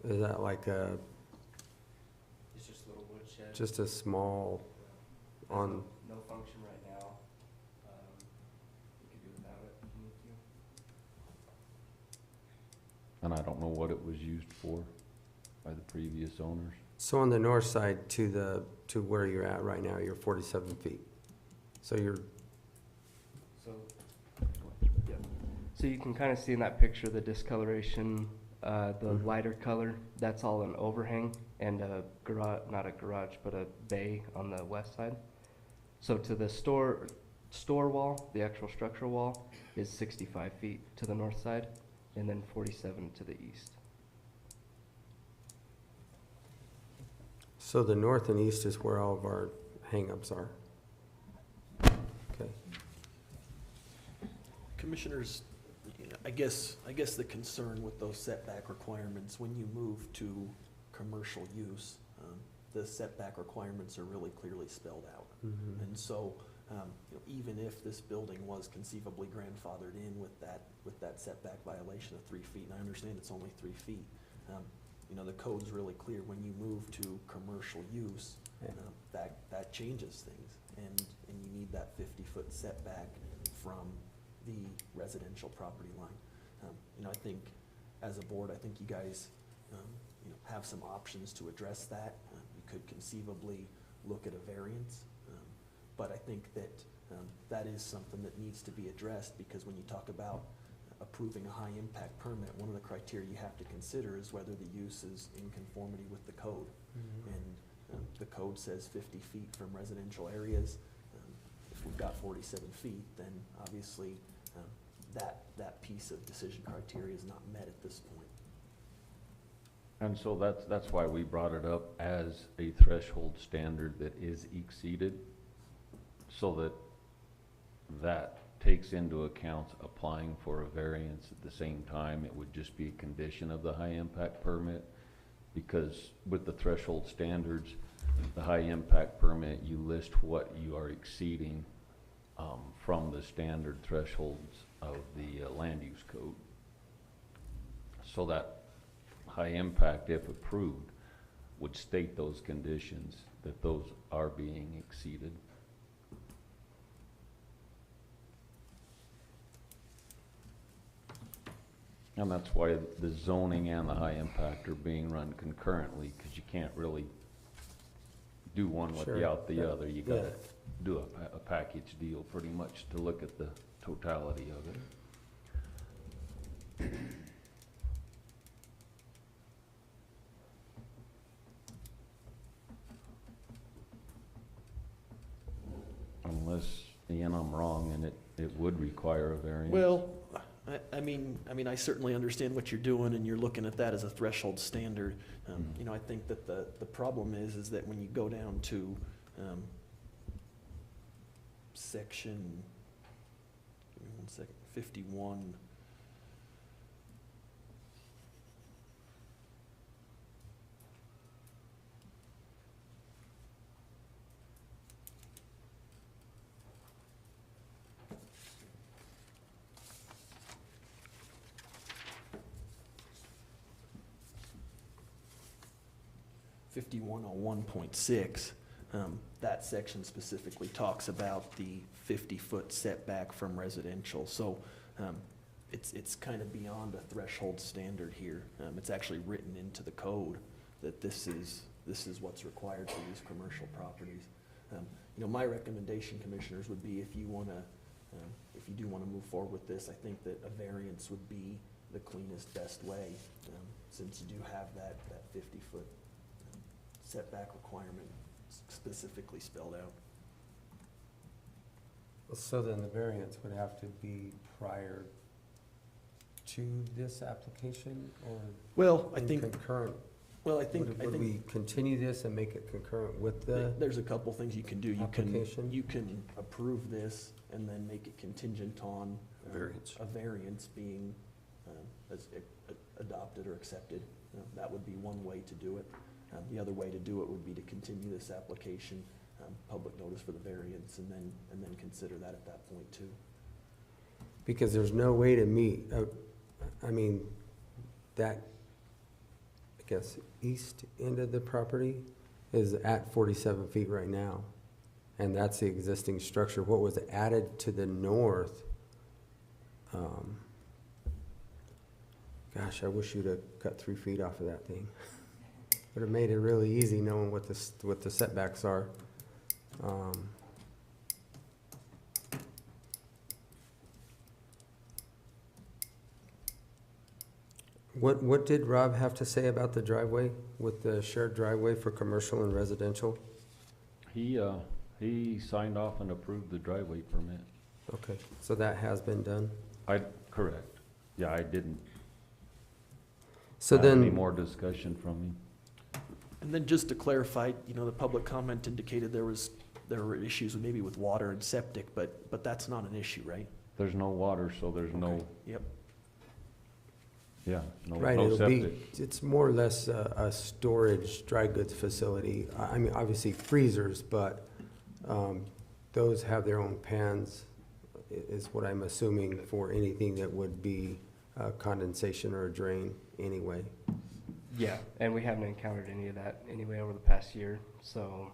Is that like a, It's just a little wood shed. just a small on, No function right now. You could do without it if you need to. And I don't know what it was used for by the previous owners. so on the north side to where you're at right now, you're 47 feet. So you're, So, yeah. So you can kind of see in that picture the discoloration, the lighter color, that's all an overhang and a garage, not a garage, but a bay on the west side. So to the store wall, the actual structural wall is 65 feet to the north side and then 47 to the east. so the north and east is where all of our hangups are. Okay. Commissioners, you know, I guess the concern with those setback requirements, when you move to commercial use, the setback requirements are really clearly spelled out. Mhm. And so, you know, even if this building was conceivably grandfathered in with that setback violation of 3 feet, and I understand it's only 3 feet, you know, the code's really clear. When you move to commercial use, that changes things, and you need that 50-foot setback from the residential property line. You know, I think as a board, I think you guys, you know, have some options to address that. You could conceivably look at a variance, but I think that that is something that needs to be addressed, because when you talk about approving a high impact permit, one of the criteria you have to consider is whether the use is in conformity with the code. And the code says 50 feet from residential areas. If we've got 47 feet, then obviously that piece of decision criteria is not met at this point. And so that's why we brought it up as a threshold standard that is exceeded, so that takes into account applying for a variance at the same time. It would just be a condition of the high impact permit, because with the threshold standards, the high impact permit, you list what you are exceeding from the standard thresholds of the land use code. So that high impact, if approved, would state those conditions, that those are being exceeded. And that's why the zoning and the high impact are being run concurrently, because you can't really do one without the other. You gotta do a package deal pretty much to look at the totality of it. Unless, Ian, I'm wrong and it would require a variance. Well, I mean, I certainly understand what you're doing, and you're looking at that as a threshold standard. You know, I think that the problem is that when you go down to section, give me 1 second, 51. .6, that section specifically talks about the 50-foot setback from residential. So it's kind of beyond a threshold standard here. It's actually written into the code that this is what's required for these commercial properties. You know, my recommendation, commissioners, would be if you do want to move forward with this, I think that a variance would be the cleanest, best way, since you do have that 50-foot setback requirement specifically spelled out. So then the variance would have to be prior to this application, or? Well, I think concurrent? Would we continue this and make it concurrent with the? There's a couple things you can do. Application? You can approve this and then make it contingent on a variance being adopted or accepted. That would be one way to do it. The other way to do it would be to continue this application, public notice for the variance, and then consider that at that point too. Because there's no way to meet, I mean, that, I guess, east end of the property is at 47 feet right now. And that's the existing structure. What was added to the north, gosh, I wish you'd have cut 3 feet off of that thing. Would have made it really easy knowing what the setbacks are. What did Rob have to say about the driveway, with the shared driveway for commercial and residential? He signed off and approved the driveway permit. Okay, so that has been done? Correct. Yeah, I didn't So have any then, more discussion from him. And then just to clarify, the public comment indicated there were issues maybe with water and septic, but that's not an issue, right? There's no water, so there's no, Yep. yeah, no right, no it'll be, septic. it's more or less a storage dry goods facility. I mean, obviously freezers, but those have their own pans, is what I'm assuming, for anything that would be condensation or a drain anyway. Yeah, and we haven't encountered any of that anyway over the past year, so,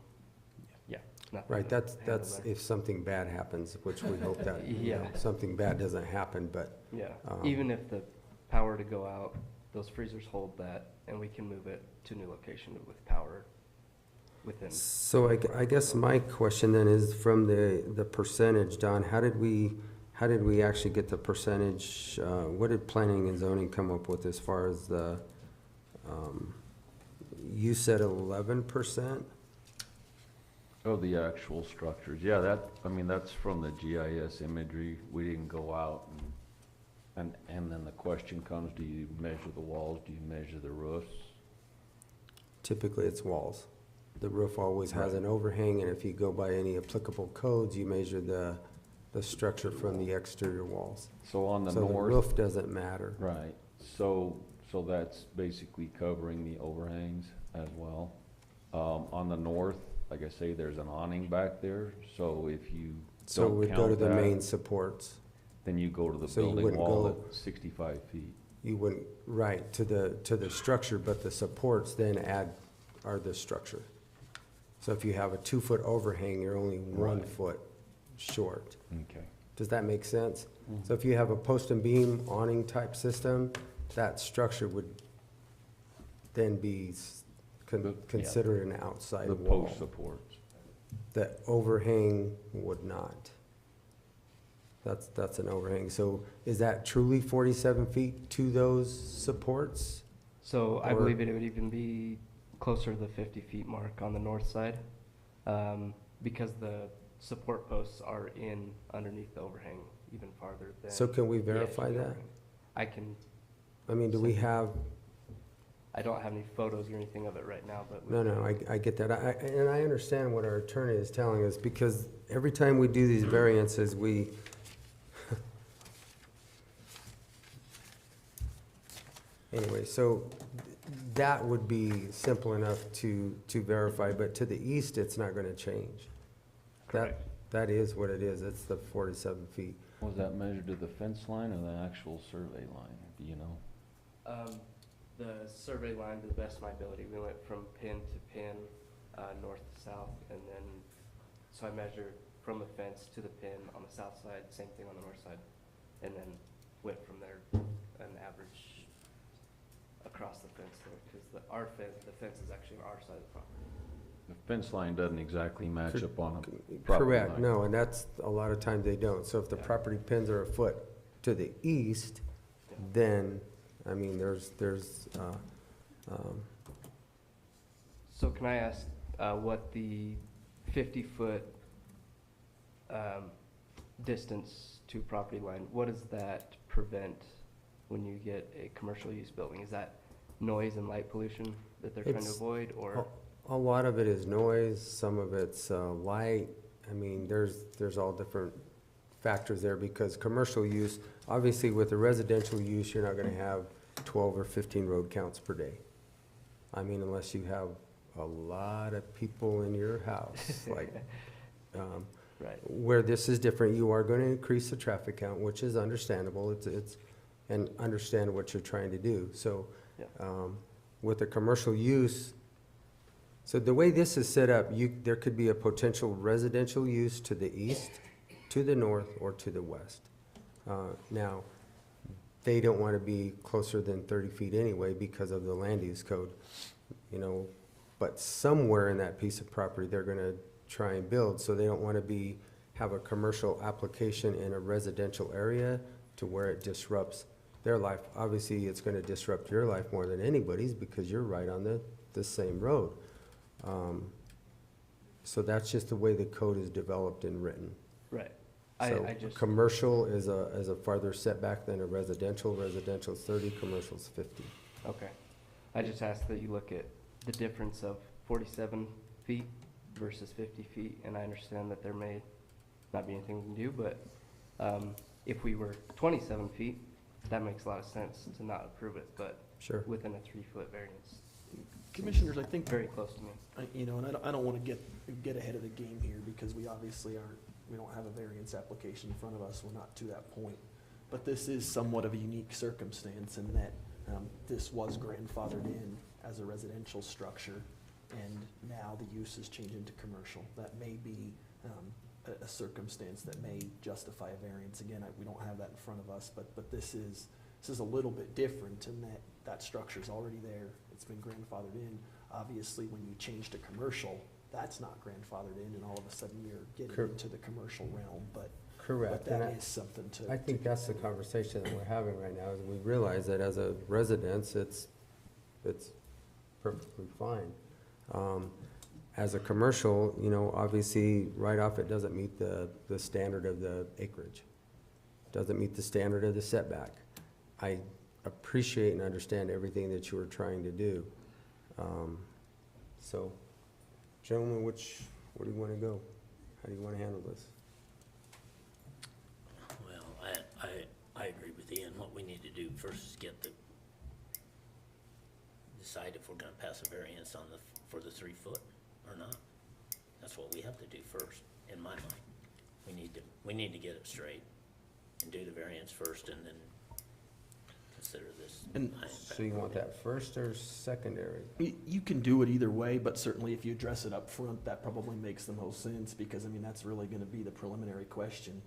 yeah, nothing. Right, to that's handle there. if something bad happens, which we hope that, Yeah. something bad doesn't happen, but. Yeah, even if the power to go out, those freezers hold that, and we can move it to a new location with power within. So I guess my question then is, from the percentage, Don, how did we actually get the percentage? What did planning and zoning come up with as far as the, you said 11%? Oh, the actual structures. Yeah, that's from the GIS imagery. We didn't go out and then the question comes, do you measure the walls? Do you measure the roofs? Typically, it's walls. The roof always has an overhang, and if you go by any applicable codes, you measure the structure from the exterior walls. So on the So the north. roof doesn't matter. Right, so that's basically covering the overhangs as well. On the north, like I say, there's an awning back there, so if you So don't we'd go to count the that, main supports. then you go to the So you building wouldn't wall go- at 65 feet. You wouldn't, right, to the structure, but the supports then are the structure. So if you have a 2-foot overhang, you're only 1 Right. foot short. Okay. Does that make sense? So if you have a post and beam awning type system, that structure would then be considered an outside The wall. post supports. The overhang would not. That's an overhang. So is that truly 47 feet to those supports? So I Or- believe it would even be closer to the 50 feet mark on the north side, because the support posts are in underneath the overhang even farther than. So can we the edge of verify the that? overhang. I can, I mean, do we have, I don't have any photos or anything of it right now, but. we no, can- I get that. And I understand what our attorney is telling us, because every time we do these variances, we, anyway, so that would be simple enough to verify, but to the east, it's not gonna change. Correct. That is what it is. It's the 47 feet. Was that measured to the fence line or the actual survey line? Do you know? The survey line, to the best of my ability, we went from pin to pin, north to south, and then, so I measured from the fence to the pin on the south side, same thing on the north side, and then went from there, an average across the fence there, because the fence is actually on our side of the property. The fence line doesn't exactly match up on a property Correct, line. no, and that's, a lot of times they don't. So if the Yeah. property pins are a foot to the east, Yeah. then, I mean, there's, So can I ask, what the 50-foot, distance to property line, what does that prevent when you get a commercial use building? Is that noise and light pollution that they're trying to It's- avoid, or? a lot of it is noise, some of it's light. I mean, there's all different factors there, because commercial use, obviously with the residential use, you're not gonna have 12 or 15 road counts per day. I mean, unless you have a lot of people in your house, like, Right. where this is different, you are gonna increase the traffic count, which is understandable, and understand what you're trying to do, so, Yeah. with the commercial use, so the way this is set up, there could be a potential residential use to the east, to the north, or to the west. Now, they don't wanna be closer than 30 feet anyway because of the land use code, you know, but somewhere in that piece of property, they're gonna try and build, so they don't wanna have a commercial application in a residential area to where it disrupts their life. Obviously, it's gonna disrupt your life more than anybody's because you're right on the same road. So that's just the way the code is developed and written. Right. So I just, commercial is a farther setback than a residential. Residential's 30, commercial's 50. okay. I just asked that you look at the difference of 47 feet versus 50 feet, and I understand that there may not be anything we can do, but if we were 27 feet, that makes a lot of sense to not approve it, but Sure. within a 3-foot variance. Commissioners, I think, Very close to me. you know, and I don't want to get ahead of the game here because we obviously we don't have a variance application in front of us. We're not to that point. But this is somewhat of a unique circumstance in that this was grandfathered in as a residential structure, and now the use is changed into commercial. That may be a circumstance that may justify a variance. Again, we don't have that in front of us, but this is a little bit different in that that structure's already there. It's been grandfathered in. Obviously, when you change to commercial, that's not grandfathered in, and all of a sudden you're getting into the commercial realm, but Correct. that And is something to. I think that's the conversation that we're having right now, is we realize that as a residence, it's perfectly fine. As a commercial, you know, obviously, right off, it doesn't meet the standard of the acreage. Doesn't meet the standard of the setback. I appreciate and understand everything that you were trying to do. So, gentlemen, where do you want to go? How do you want to handle this? Well, I agree with Ian. What we need to do first is decide if we're gonna pass a variance for the 3-foot or not. That's what we have to do first, in my mind. We need to get it straight and do the variance first and then consider this. And So you want that first or secondary? You can do it either way, but certainly if you address it up front, that probably makes the most sense, because, I mean, that's really gonna be the preliminary question.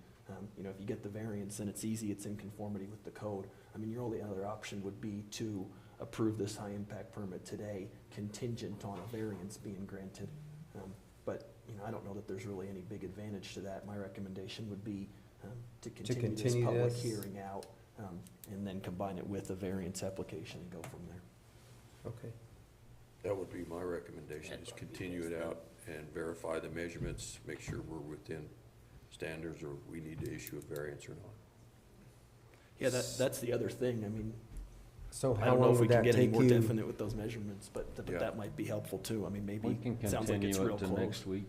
You know, if you get the variance, then it's easy, it's in conformity with the code. I mean, your only other option would be to approve this high-impact permit today, contingent on a variance being granted. But, you know, I don't know that there's really any big advantage to that. My recommendation would be to continue this public hearing out, and then combine it with a variance application and go from there. Okay. That would be my recommendation, is continue it out and verify the measurements, make sure we're within standards, or we need to issue a variance or not. Yeah, that's the other thing. I mean, So I how don't know long if we would can that get any take more you? definite with those measurements, but Yeah. that might be helpful too. I mean, maybe, We can it sounds like continue it's it real to close. next week.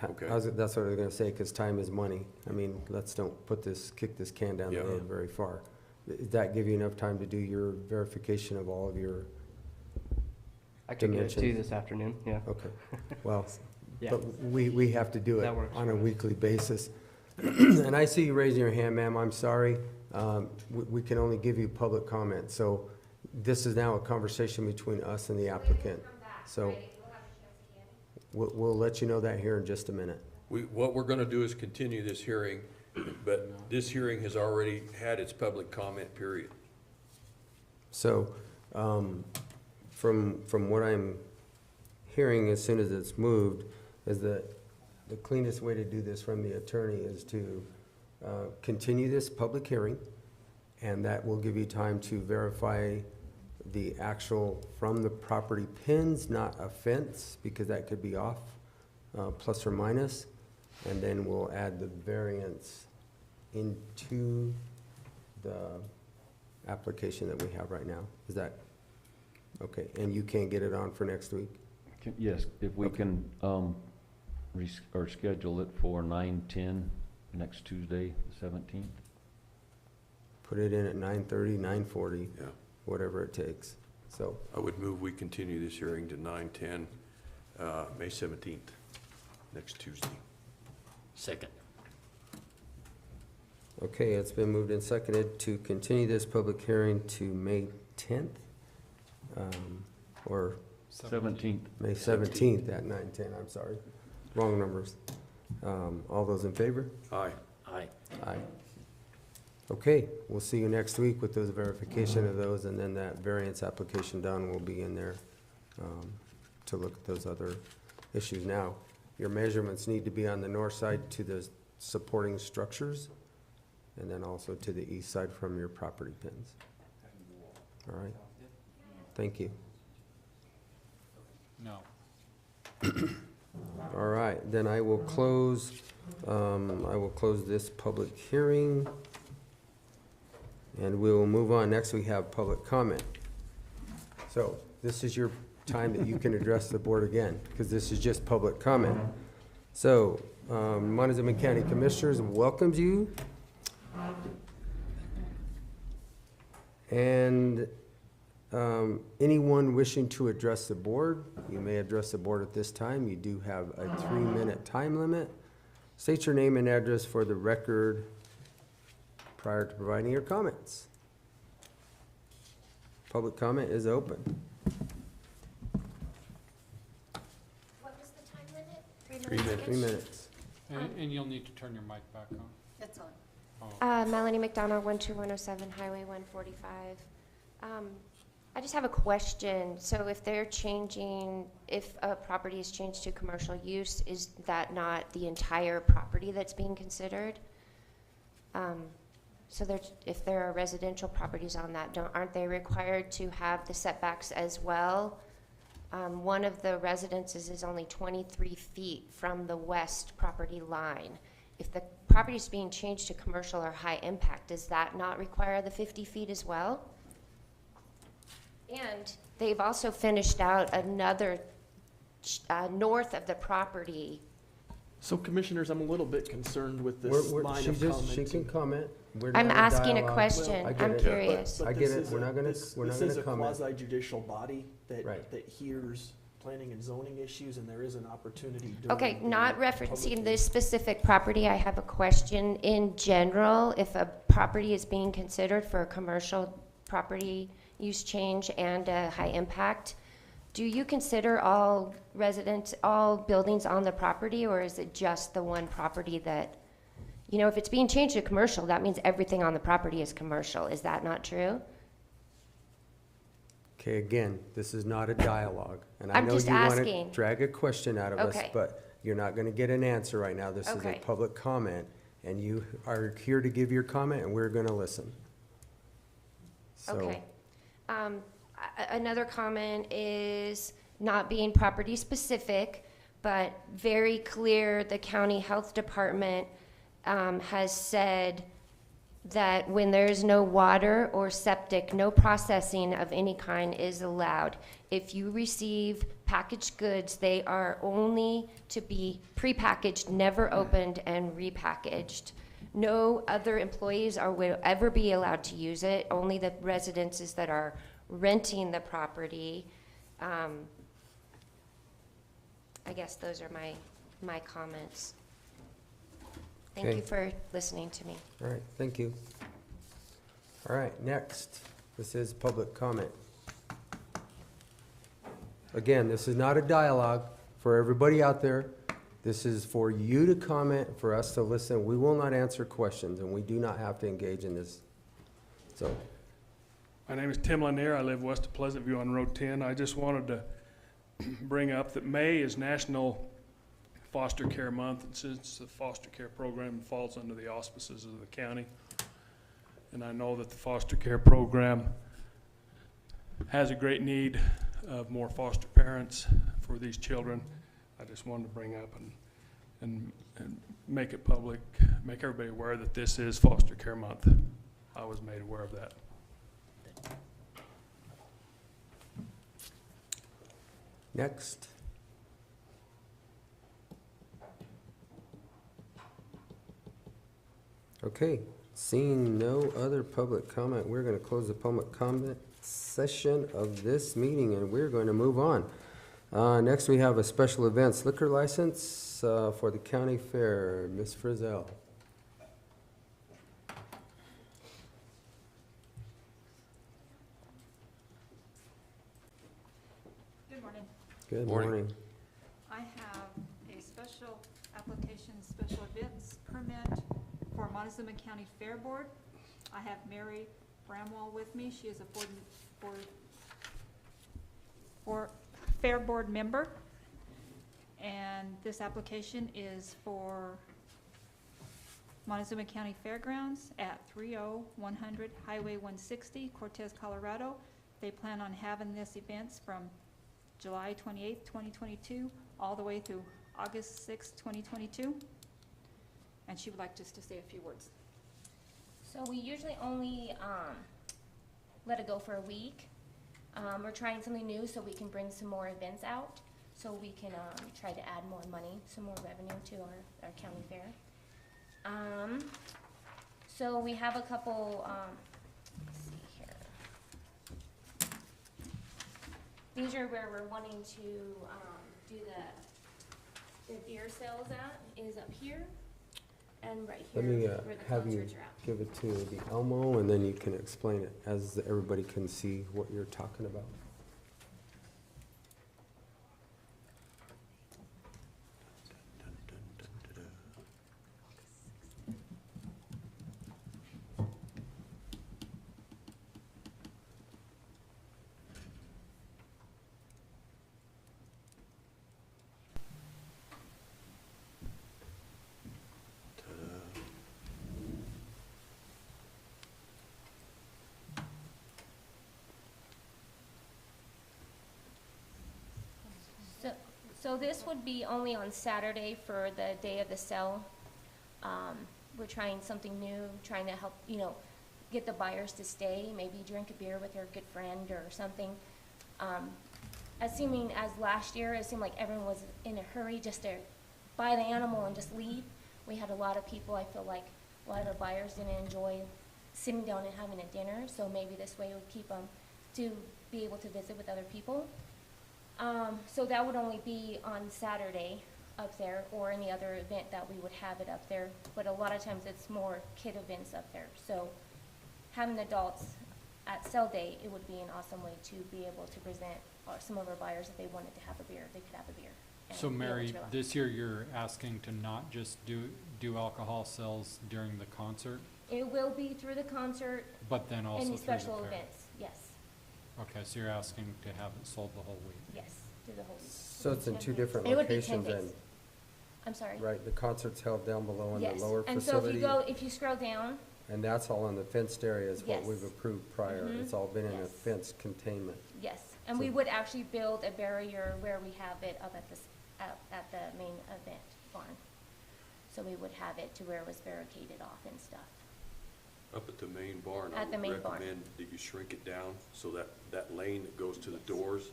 Okay. That's what I was gonna say, because time is money. I mean, let's don't kick this can down the Yeah. road very far. Does that give you enough time to do your verification of all of your, I could get it to you Dimensions. this afternoon, yeah. okay, well, Yeah. but we have to do it That works on for a us. weekly basis. And I see you raising your hand, ma'am, I'm sorry. We can only give you public comment, so this is now a conversation between us and the applicant. So we'll let you know that here in just a minute. What we're gonna do is continue this hearing, but this hearing has already had its public comment period. So, from what I'm hearing, as soon as it's moved, is that the cleanest way to do this from the attorney is to continue this public hearing, and that will give you time to verify the actual from the property pins, not a fence, because that could be off, plus or minus, and then we'll add the variance into the application that we have right now. Is that, okay, and you can't get it on for next week? Yes, if we Okay. can, or schedule it for 9:10 next Tuesday, the 17th. Put it in at 9:30, 9:40, Yeah. whatever it takes. So, I would move we continue this hearing to 9/10, May 17th, next Tuesday. Second. okay, it's been moved and seconded to continue this public hearing to May 10th, or 17th. May 17th at 9:10, I'm sorry. Wrong numbers. All those in favor? Aye. Aye. Aye. Okay, we'll see you next week with those verification of those, and then that variance application done will be in there to look at those other issues. Now, your measurements need to be on the north side to the supporting structures, and then also to the east side from your property pins. All right? Thank you. No. All right, then I will close this public hearing. And we will move on. Next, we have public comment. So this is your time that you can address the board again, because this is just public comment. So, Montezuma County Commissioners welcomes you. And anyone wishing to address the board, you may address the board at this time. You do have a 3-minute time limit. State your name and address for the record prior to providing your comments. Public comment is open. What was the time limit? 3 minutes. 3 minutes. And you'll need to turn your mic back on. It's on. Oh. Melanie McDonald, 12107 Highway 145. I just have a question. So if they're changing, if a property is changed to commercial use, is that not the entire property that's being considered? So if there are residential properties on that, aren't they required to have the setbacks as well? One of the residences is only 23 feet from the west property line. If the property is being changed to commercial or high impact, does that not require the 50 feet as well? And they've also finished out another north of the property. So commissioners, I'm a little bit concerned with this line of She can comment. We're I'm not asking a dialogue. question. I get I'm it. curious. I get it. We're not gonna comment. This is a quasi-judicial body that hears planning and zoning issues, and there is an opportunity. Okay, not public referencing this specific property, I have a question. In general, if a property is being considered for a commercial property use change and a high impact, do you consider all buildings on the property, or is it just the one property that, if it's being changed to commercial, that means everything on the property is commercial. Is that not true? Okay, again, this is not a dialogue. And I I'm know just you want to asking. drag a question out of us, Okay. but you're not going to get an answer right now. This is a Okay. public comment, and you are here to give your comment, and we're going to listen. So, Okay. Another comment is not being property specific, but very clear, the county health department has said that when there's no water or septic, no processing of any kind is allowed. If you receive packaged goods, they are only to be prepackaged, never opened, and repackaged. No other employees will ever be allowed to use it, only the residences that are renting the property. I guess those are my comments. Thank Okay. you for listening to me. all right, thank you. All right, next, this is public comment. Again, this is not a dialogue for everybody out there. This is for you to comment, for us to listen. We will not answer questions, and we do not have to engage in this. So, My name is Tim Lanier. I live west of Pleasant View on Road 10. I just wanted to bring up that May is National Foster Care Month, and since the foster care program falls under the auspices of the county, and I know that the foster care program has a great need of more foster parents for these children, I just wanted to bring up and make it public, make everybody aware that this is Foster Care Month. I was made aware of that. next. Okay, seeing no other public comment, we're going to close the public comment session of this meeting, and we're going to move on. Next, we have a special events liquor license for the county fair. Ms. Frizzell. Good morning. Good morning. I have a special application, special events permit for Montezuma County Fair Board. I have Mary Bramwell with me. She is a Fair Board member. And this application is for Montezuma County Fairgrounds at 30100 Highway 160, Cortez, Colorado. They plan on having this events from July 28th, 2022, all the way through August 6th, 2022. And she would like just to say a few words. So we usually only let it go for a week. We're trying something new so we can bring some more events out, so we can try to add more money, some more revenue to our county fair. So we have a couple, let's see here. These are where we're wanting to do the beer sales at, is up here and right here. Let me where the have you concerts are at. give it to the Elmo, and then you can explain it as everybody can see what you're talking about. So this would be only on Saturday for the day of the sale. We're trying something new, trying to help, get the buyers to stay, maybe drink a beer with their good friend or something. Assuming as last year, it seemed like everyone was in a hurry just to buy the animal and just leave. We had a lot of people, I feel like a lot of our buyers didn't enjoy sitting down and having a dinner, so maybe this way it would keep them to be able to visit with other people. So that would only be on Saturday up there, or any other event that we would have it up there. But a lot of times it's more kid events up there. So having adults at sale day, it would be an awesome way to be able to present some of our buyers, if they wanted to have a beer, they could have a beer. and So be able Mary, to relax. this year you're asking to not just do alcohol sales during the concert, It will be through the concert but then also and through the the special fair? events, yes, Okay, so you're asking to have it sold the whole week? yes, through the whole week. So it's in 2 different It would be 10 locations then, days. I'm sorry? right? The concert's held down below in the Yes, lower and so facility? if you scroll down, And that's all in the fenced area is what Yes. we've approved prior. Mhm. It's all been in a Yes. fenced containment. yes, and So- we would actually build a barrier where we have it up at at the main event barn. So we would have it to where it was barricaded off and stuff. Up at the main barn, I At the would main barn. recommend that you shrink it down so that that lane that goes to the doors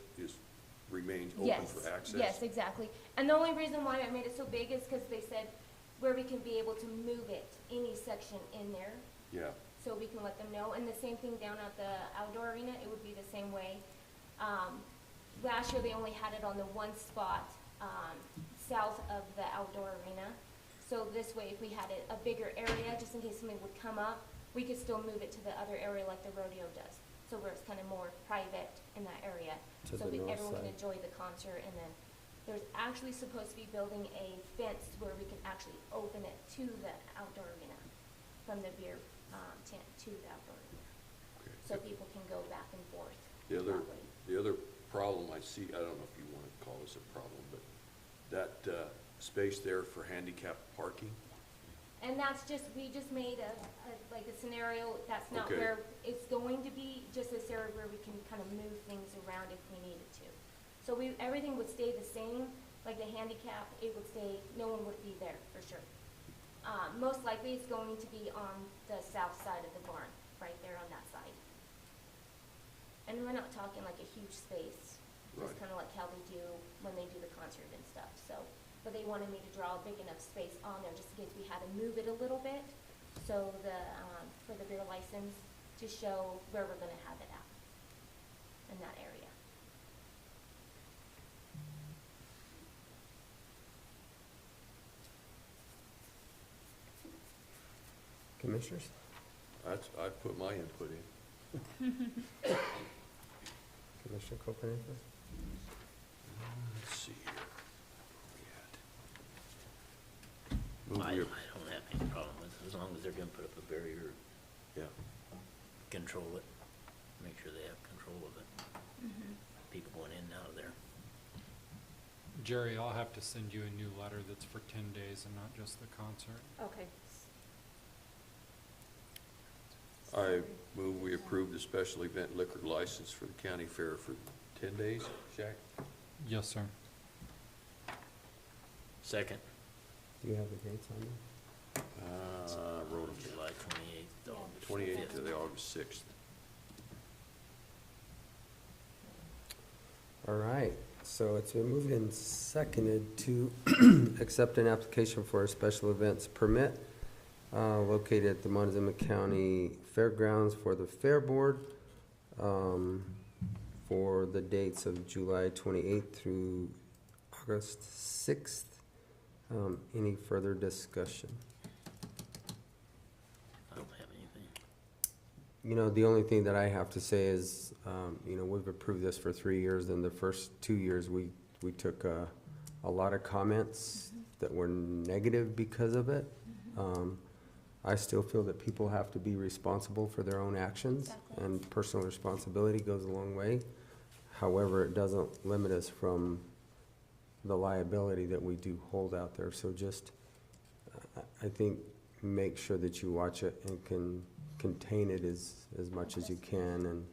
remains open Yes, for access. yes, exactly. And the only reason why I made it so big is because they said where we can be able to move it, any section in there, Yeah, so we can let them know. And the same thing down at the outdoor arena, it would be the same way. Last year, they only had it on the one spot, south of the outdoor arena. So this way, if we had a bigger area, just in case something would come up, we could still move it to the other area like the rodeo does. So where it's kind of more private in that area. To So the north everyone can side. enjoy the concert. And then there's actually supposed to be building a fence where we can actually open it to the outdoor arena, from the beer tent to the outdoor arena. okay. So people can go back and forth The that way. other problem I see, I don't know if you want to call this a problem, but that space there for handicap parking, And that's just, we just made like a scenario, that's not Okay. where it's going to be, just this area where we can kind of move things around if we needed to. So everything would stay the same, like the handicap, it would stay, no one would be there, for sure. Most likely it's going to be on the south side of the barn, right there on that side. And we're not talking like a huge space, just Right. kind of like how they do when they do the concert and stuff, so. But they wanted me to draw a big enough space on there, just in case we had to move it a little bit, so for the beer license, to show where we're gonna have it at. in that area. Commissioners? I put my input in. Commissioner Copeland? Let's see here. I don't have any problem with it, as long as they're gonna put up a barrier. Yeah. Control it, make sure they have control of it. People going in and out of there. Jerry, I'll have to send you a new letter that's for 10 days and not just the concert. Okay. I move we approve the special event liquor license for the county fair for 10 days. Jack? Yes, sir. Second. Do you have the dates on there? Wrote them. July 28th, to August 28th 5th. to the August 6th. All right, so it's been moved and seconded to accept an application for a special events permit located at the Montezuma County Fairgrounds for the Fair Board for the dates of July 28th through August 6th. Any further discussion? I don't have anything. You know, the only thing that I have to say is, you know, we've approved this for 3 years, and the first 2 years, we took a lot of comments that were negative because of it. I still feel that people have to be responsible for their own actions, Exactly. and personal responsibility goes a long way. However, it doesn't limit us from the liability that we do hold out there. So just, I think, make sure that you watch it and can contain it as much as you can, and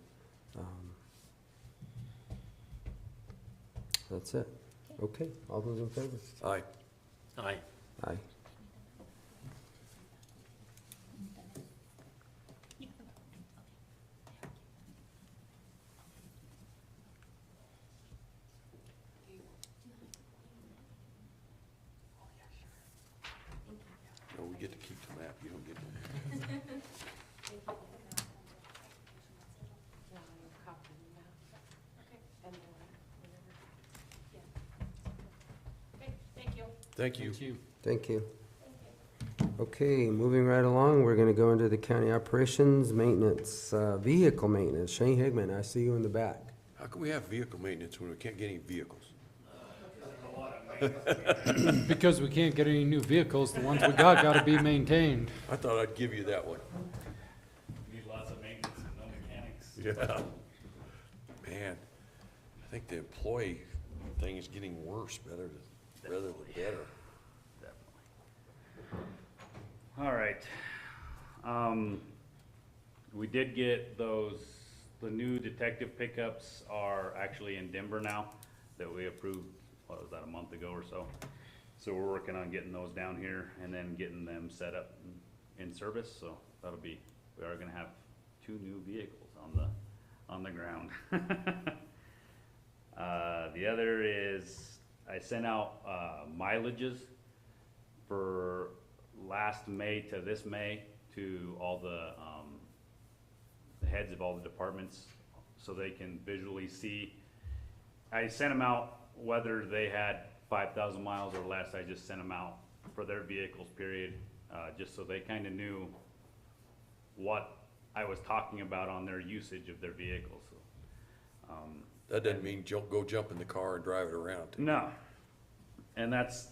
that's it. Okay, all those in favor? Aye. Aye. Aye. No, we get to keep the map. You don't get to. Okay, thank you. Thank you. Thank you. Thank you. Okay, moving right along, we're gonna go into the county operations, maintenance, vehicle maintenance. Shane Higman, I see you in the back. How can we have vehicle maintenance when we can't get any vehicles? Because we can't get any new vehicles, the ones we got gotta be maintained. I thought I'd give you that one. Need lots of maintenance and no mechanics. Yeah. Man, I think the employee thing is getting worse rather than better. All right. We did get those, the new detective pickups are actually in Denver now that we approved, what was that, a month ago or so? So we're working on getting those down here and then getting them set up in service, so that'll be, we are gonna have 2 new vehicles on the ground. The other is, I sent out, mileages for last May to this May to all the heads of all the departments so they can visually see. I sent them out whether they had 5,000 miles or less. I just sent them out for their vehicles, period, just so they kind of knew what I was talking about on their usage of their vehicles. So, That doesn't mean go jump in the car and drive it around. no. And that's,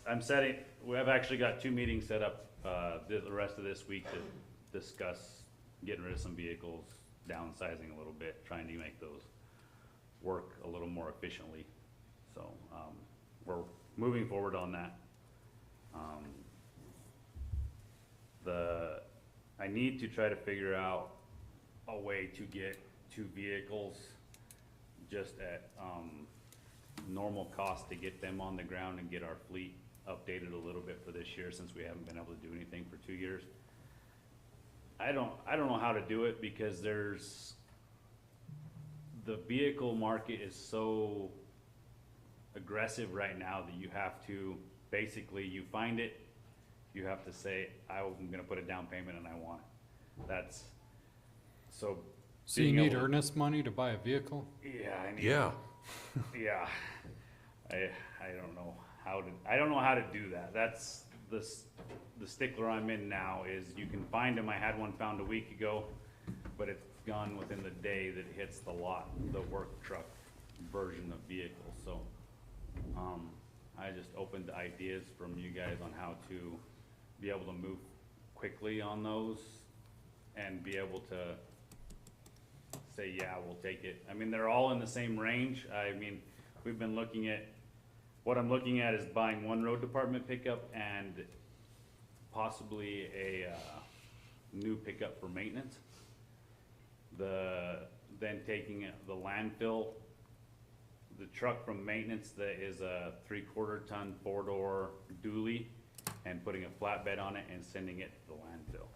we have actually got 2 meetings set up the rest of this week to discuss getting rid of some vehicles, downsizing a little bit, trying to make those work a little more efficiently. So we're moving forward on that. I need to try to figure out a way to get 2 vehicles just at normal cost to get them on the ground and get our fleet updated a little bit for this year, since we haven't been able to do anything for 2 years. I don't know how to do it because the vehicle market is so aggressive right now that you have to, basically, you find it, you have to say, I'm gonna put a down payment and I want it. So So you being need able to- earnest money to buy a vehicle? Yeah, I need. Yeah. Yeah. I don't know how to do that. That's the stickler I'm in now is you can find them. I had one found a week ago, but it's gone within the day that it hits the lot, the work truck version of vehicle. So, I just opened ideas from you guys on how to be able to move quickly on those and be able to say, yeah, we'll take it. I mean, they're all in the same range. I mean, we've been looking at, what I'm looking at is buying one road department pickup and possibly a new pickup for maintenance. Then taking the landfill, the truck from maintenance that is a 3/4 ton 4-door dually and putting a flatbed on it and sending it to the landfill.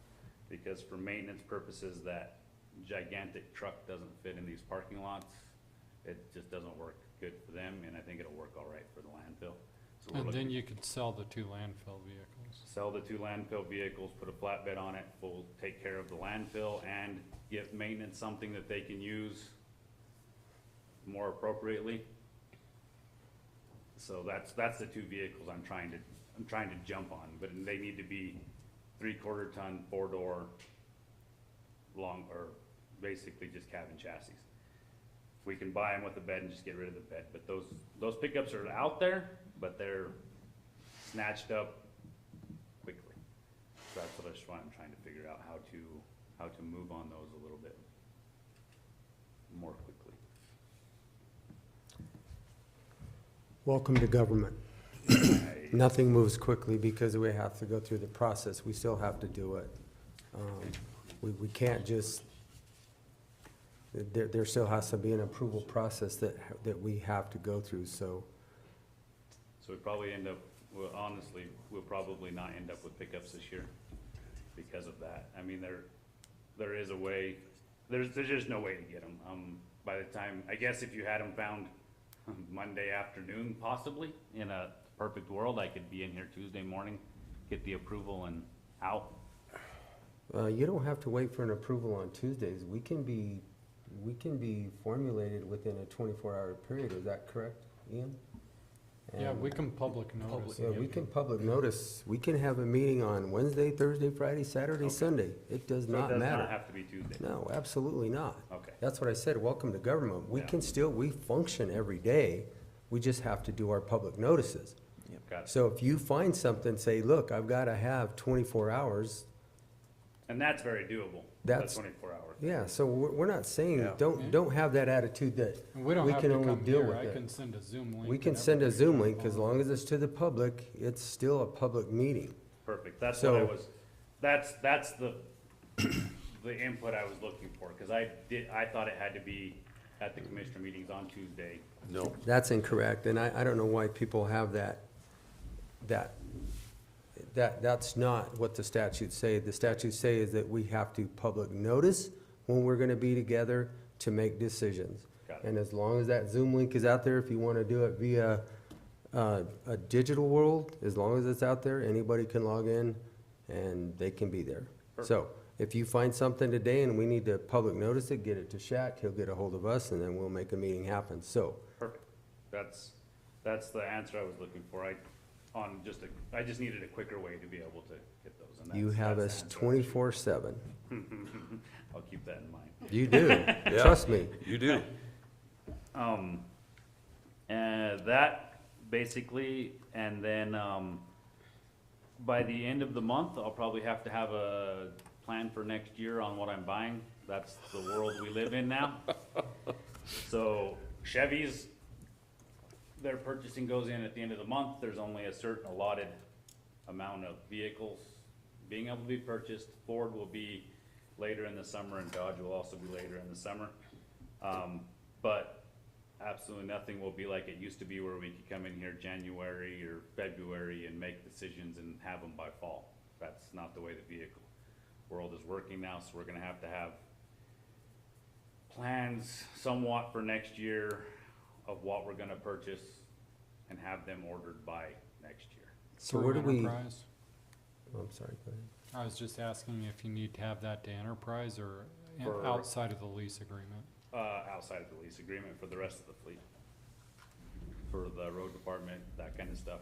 Because for maintenance purposes, that gigantic truck doesn't fit in these parking lots. It just doesn't work good for them, and I think it'll work all right for the landfill. So we're And looking then you could sell the 2 landfill vehicles. sell the 2 landfill vehicles, put a flatbed on it, we'll take care of the landfill and give maintenance something that they can use more appropriately. So that's the 2 vehicles I'm trying to jump on, but they need to be 3/4 ton 4-door long, or basically just cabin chassis. We can buy them with a bed and just get rid of the bed, but those pickups are out there, but they're snatched up quickly. So that's what I'm trying to figure out, how to move on those a little bit more quickly. Welcome to government. Nothing moves quickly because we have to go through the process. We still have to do it. We can't just, there still has to be an approval process that we have to go through, so. So we probably end up, well, honestly, we'll probably not end up with pickups this year because of that. I mean, there is a way, there's just no way to get them. By the time, I guess if you had them found Monday afternoon, possibly, in a perfect world, I could be in here Tuesday morning, get the approval and out. You don't have to wait for an approval on Tuesdays. We can be formulated within a 24-hour period. Is that correct, Ian? Yeah, we can public notice. Yeah, we can public notice. We can have a meeting on Wednesday, Thursday, Friday, Saturday, Sunday. It does not matter. So it does not have to be Tuesday? No, absolutely not. Okay. That's what I said, welcome to government. We Yeah. can still, we function every day. We just have to do our public notices. Got it. So if you find something, say, look, I've got to have 24 hours. And that's very doable, That's 24 hours. Yeah, so we're not saying, Yeah. don't have that attitude that And we don't we have can to only come deal here. with I it. can send a Zoom link. We can and send a everybody Zoom can link, jump as on. long as it's to the public, it's still a public meeting. Perfect, that's So- what I was, that's the input I was looking for, because I thought it had to be at the commissioner meetings on Tuesday. No. That's incorrect, and I don't know why people have that's not what the statutes say. The statutes say is that we have to public notice when we're gonna be together to make decisions. Got it. And as long as that Zoom link is out there, if you wanna do it via a digital world, as long as it's out there, anybody can log in and they can be there. So, if you find something today and we need to public notice it, get it to Shaq, he'll get a hold of us, and then we'll make a meeting happen, so. Perfect, that's the answer I was looking for. I just needed a quicker way to be able to get those. And You have that's us the answer. 24/7. I'll keep that in mind. You do, trust me. You do. And that basically, and then, by the end of the month, I'll probably have to have a plan for next year on what I'm buying. That's the world we live in now. So Chevys, their purchasing goes in at the end of the month. There's only a certain allotted amount of vehicles being able to be purchased. Ford will be later in the summer, and Dodge will also be later in the summer. But absolutely nothing will be like it used to be, where we could come in here January or February and make decisions and have them by fall. That's not the way the vehicle world is working now, so we're gonna have to have plans somewhat for next year of what we're gonna purchase and have them ordered by next year. So For where do we? Enterprise? Oh, I'm sorry, go ahead. I was just asking if you need to have that to Enterprise, or For- Outside of the lease agreement. Outside of the lease agreement for the rest of the fleet. For the road department, that kind of stuff,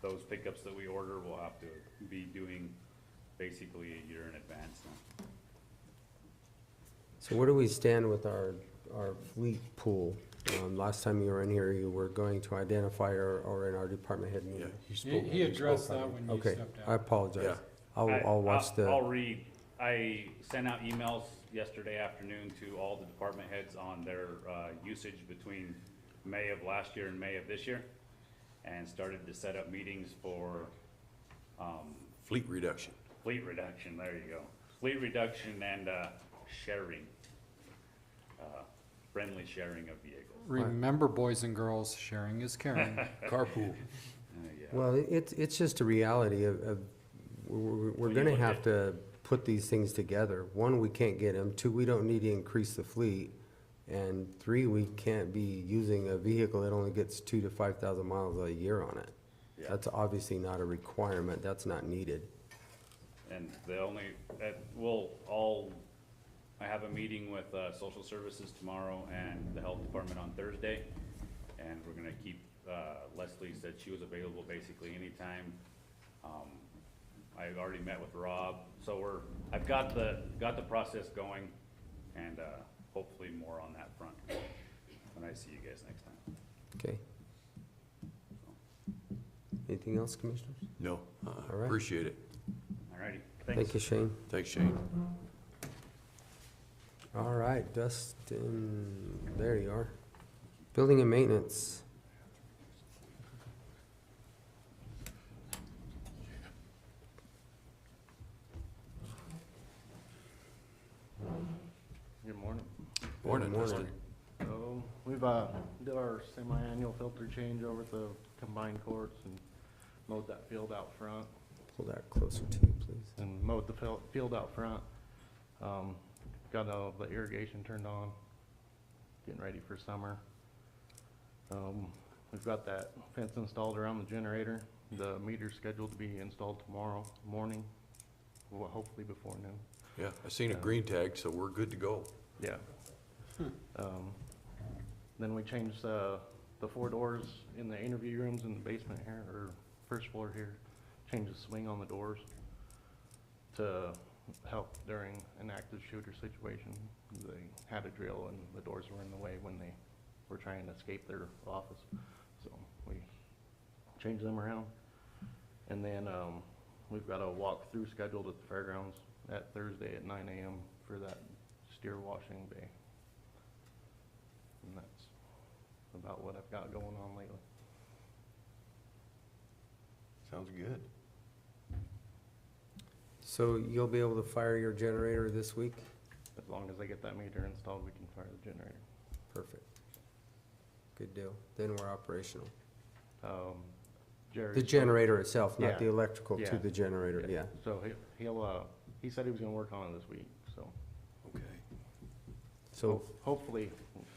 those pickups that we order, we'll have to be doing basically a year in advance now. So where do we stand with our fleet pool? Last time you were in here, you were going to identify or in our department head meeting. He addressed that when you stepped Okay, I out. apologize. I'll watch the. I'll read. I sent out emails yesterday afternoon to all the department heads on their usage between May of last year and May of this year, and started to set up meetings for Fleet reduction. fleet reduction. There you go. Fleet reduction and sharing, friendly sharing of vehicles. Remember, boys and girls, sharing is caring. Carpool. Yeah. Well, it's just a reality of we're gonna have to put these things together. One, we can't get them. Two, we don't need to increase the fleet. And three, we can't be using a vehicle that only gets 2,000 to 5,000 miles a year on it. Yeah. That's obviously not a requirement. That's not needed. And the only, I have a meeting with social services tomorrow and the health department on Thursday. And we're gonna keep, Leslie said she was available basically anytime. I already met with Rob, so I've got the process going, and hopefully more on that front when I see you guys next time. Okay. Anything else, commissioners? No, All right. appreciate it. Alrighty, Thank thanks. you, Shane. Thanks, Shane. All right, Dustin, there you are. Building and maintenance. Good morning. Morning, Dustin. So, we've, did our semi-annual filter change over at the combined courts and mowed that field out front. Pull that closer to you, please. And mowed the field out front. Got all the irrigation turned on, getting ready for summer. We've got that fence installed around the generator. The meter's scheduled to be installed tomorrow morning, well, hopefully before noon. Yeah, I seen a green tag, so we're good to go. Yeah. Then we changed the 4 doors in the interview rooms in the basement here, or first floor here. Changed the swing on the doors to help during an active shooter situation. They had a drill and the doors were in the way when they were trying to escape their office. So we changed them around. And then we've got a walk-through scheduled at the Fairgrounds at Thursday at 9 a.m. for that steer washing bay. And that's about what I've got going on lately. Sounds good. So you'll be able to fire your generator this week? As long as I get that meter installed, we can fire the generator. Perfect. Good deal. Then we're operational. Jerry's The generator itself, not Yeah. the electrical Yeah. to the generator, yeah. So he said he was gonna work on it this week, so. Okay. So Hopefully,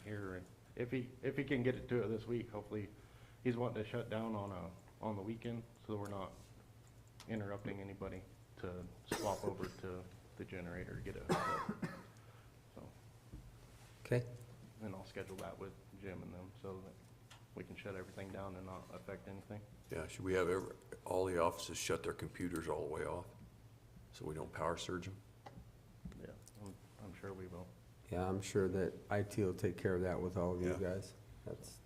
here, if he can get it to it this week, hopefully, he's wanting to shut down on the weekend, so we're not interrupting anybody to swap over to the generator to get it hooked up. So, okay, and I'll schedule that with Jim and them, so that we can shut everything down and not affect anything. Yeah, should we have all the offices shut their computers all the way off, so we don't power surge them? Yeah, I'm sure we will. yeah, I'm sure that IT will take care of that with all of you Yeah. guys. That's,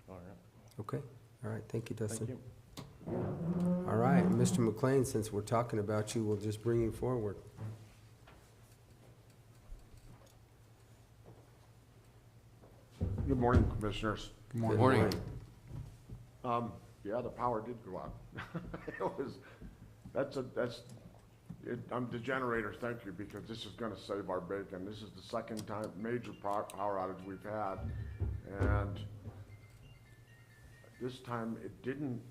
All right. okay, all right, thank you, Dustin. Thank you. All right, Mr. McLean, since we're talking about you, we'll just bring you forward. Good morning, Commissioners. Good morning. Morning. Yeah, the power did go out. It was, the generators, thank you, because this is gonna save our bacon. This is the second time, major power outage we've had. And this time, it didn't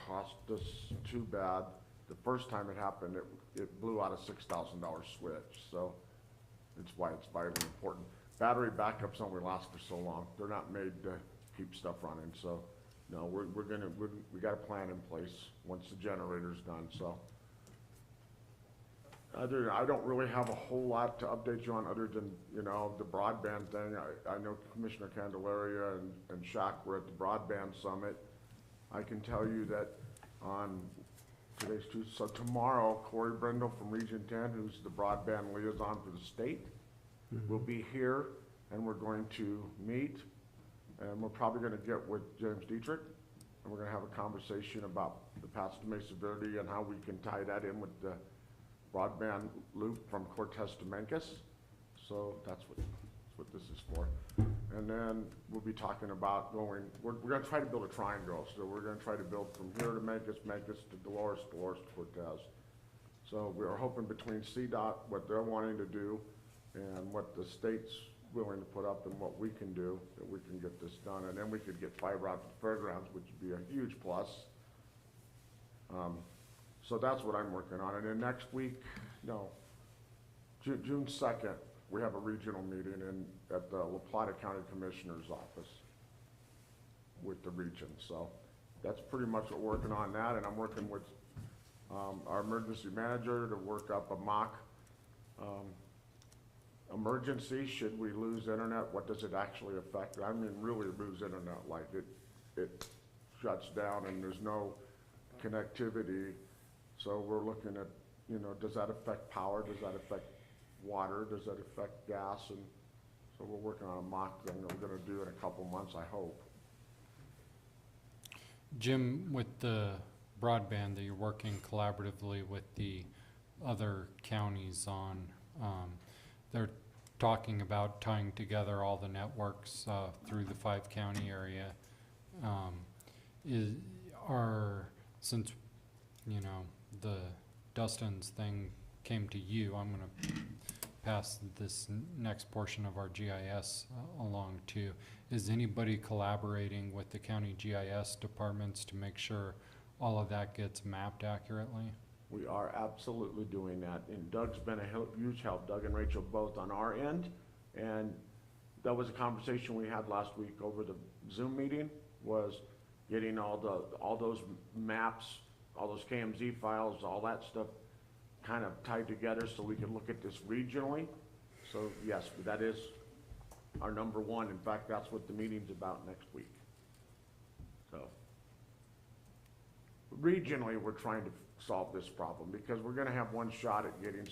cost us too bad. The first time it happened, it blew out a $6,000 switch, so it's why it's vitally important. Battery backups only last for so long. They're not made to keep stuff running, so, no, we got a plan in place once the generator's done, so. I don't really have a whole lot to update you on other than, you know, the broadband thing. I know Commissioner Candelaria and Shaq were at the broadband summit. I can tell you that on today's Tuesday, so tomorrow, Corey Brindle from Region 10, who's the broadband liaison for the state, will be here, and we're going to meet, and we're probably gonna get with James Dietrich, and we're gonna have a conversation about the paths to Mesa Verde and how we can tie that in with the broadband loop from Cortez to Mencos. So that's what this is for. And then we'll be talking about going, we're gonna try to build a triangle. So we're gonna try to build from here to Mencos, Mencos to Dolores, Dolores to Cortez. So we're hoping between CDOT, what they're wanting to do, and what the state's willing to put up and what we can do, that we can get this done. And then we could get fiber out to the fairgrounds, which would be a huge plus. So that's what I'm working on. And then next week, no, June 2nd, we have a regional meeting at the La Plata County Commissioner's office with the region. So that's pretty much what we're working on that. And I'm working with our emergency manager to work up a mock emergency. Should we lose internet, what does it actually affect? I mean, really lose internet, like it shuts down and there's no connectivity. So we're looking at, you know, does that affect power? Does that affect water? Does that affect gas? And so we're working on a mock thing that we're gonna do in a couple months, I hope. Jim, with the broadband that you're working collaboratively with the other counties on, they're talking about tying together all the networks through the 5-county area. Since, you know, the Dustin's thing came to you, I'm gonna pass this next portion of our GIS along to. Is anybody collaborating with the county GIS departments to make sure all of that gets mapped accurately? We are absolutely doing that, and Doug's been a huge help, Doug and Rachel both on our end, and that was a conversation we had last week over the Zoom meeting, was getting all those maps, all those KMZ files, all that stuff kind of tied together so we can look at this regionally. So yes, that is our number one. In fact, that's what the meeting's about next week. So regionally, we're trying to solve this problem because we're gonna have one shot at getting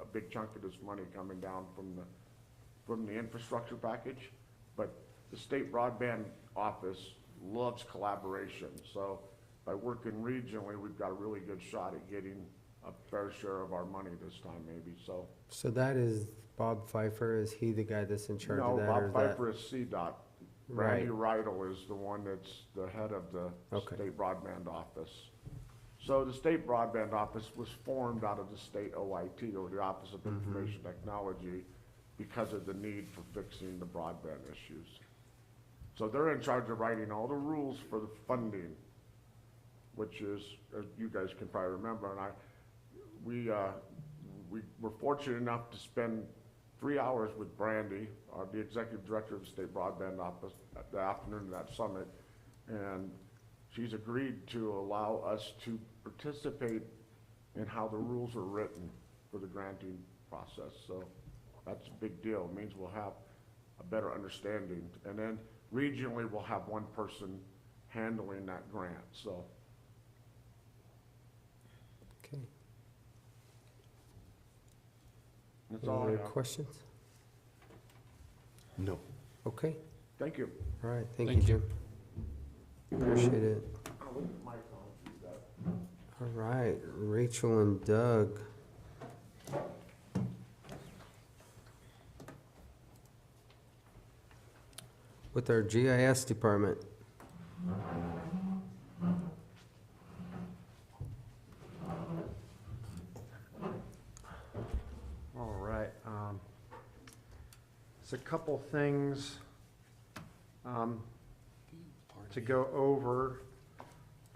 a big chunk of this money coming down from the infrastructure package. But the state broadband office loves collaboration. So by working regionally, we've got a really good shot at getting a fair share of our money this time, maybe. So that is Bob Pfeiffer. Is he the guy that's in charge of that? No, or Bob Pfeiffer is CDOT. Right. Randy Rydell is the one that's the head of the state broadband office. So the state broadband office was formed out of the state OIT, or the Office of Information Technology, because of the need for fixing the broadband issues. So they're in charge of writing all the rules for the funding, which is, as you guys can probably remember, and we were fortunate enough to spend 3 hours with Brandy, the executive director of the state broadband office, at the afternoon of that summit, and she's agreed to allow us to participate in how the rules are written for the granting process. So that's a big deal. It means we'll have a better understanding. And then regionally, we'll have one person handling that grant. So. Okay. That's all I Any have. questions? No. Okay. Thank you. All right. Thank you, Jim. Appreciate it. I'll leave the mic on if you do that. All right, Rachel and Doug. With our GIS department. All right. It's a couple things to go over.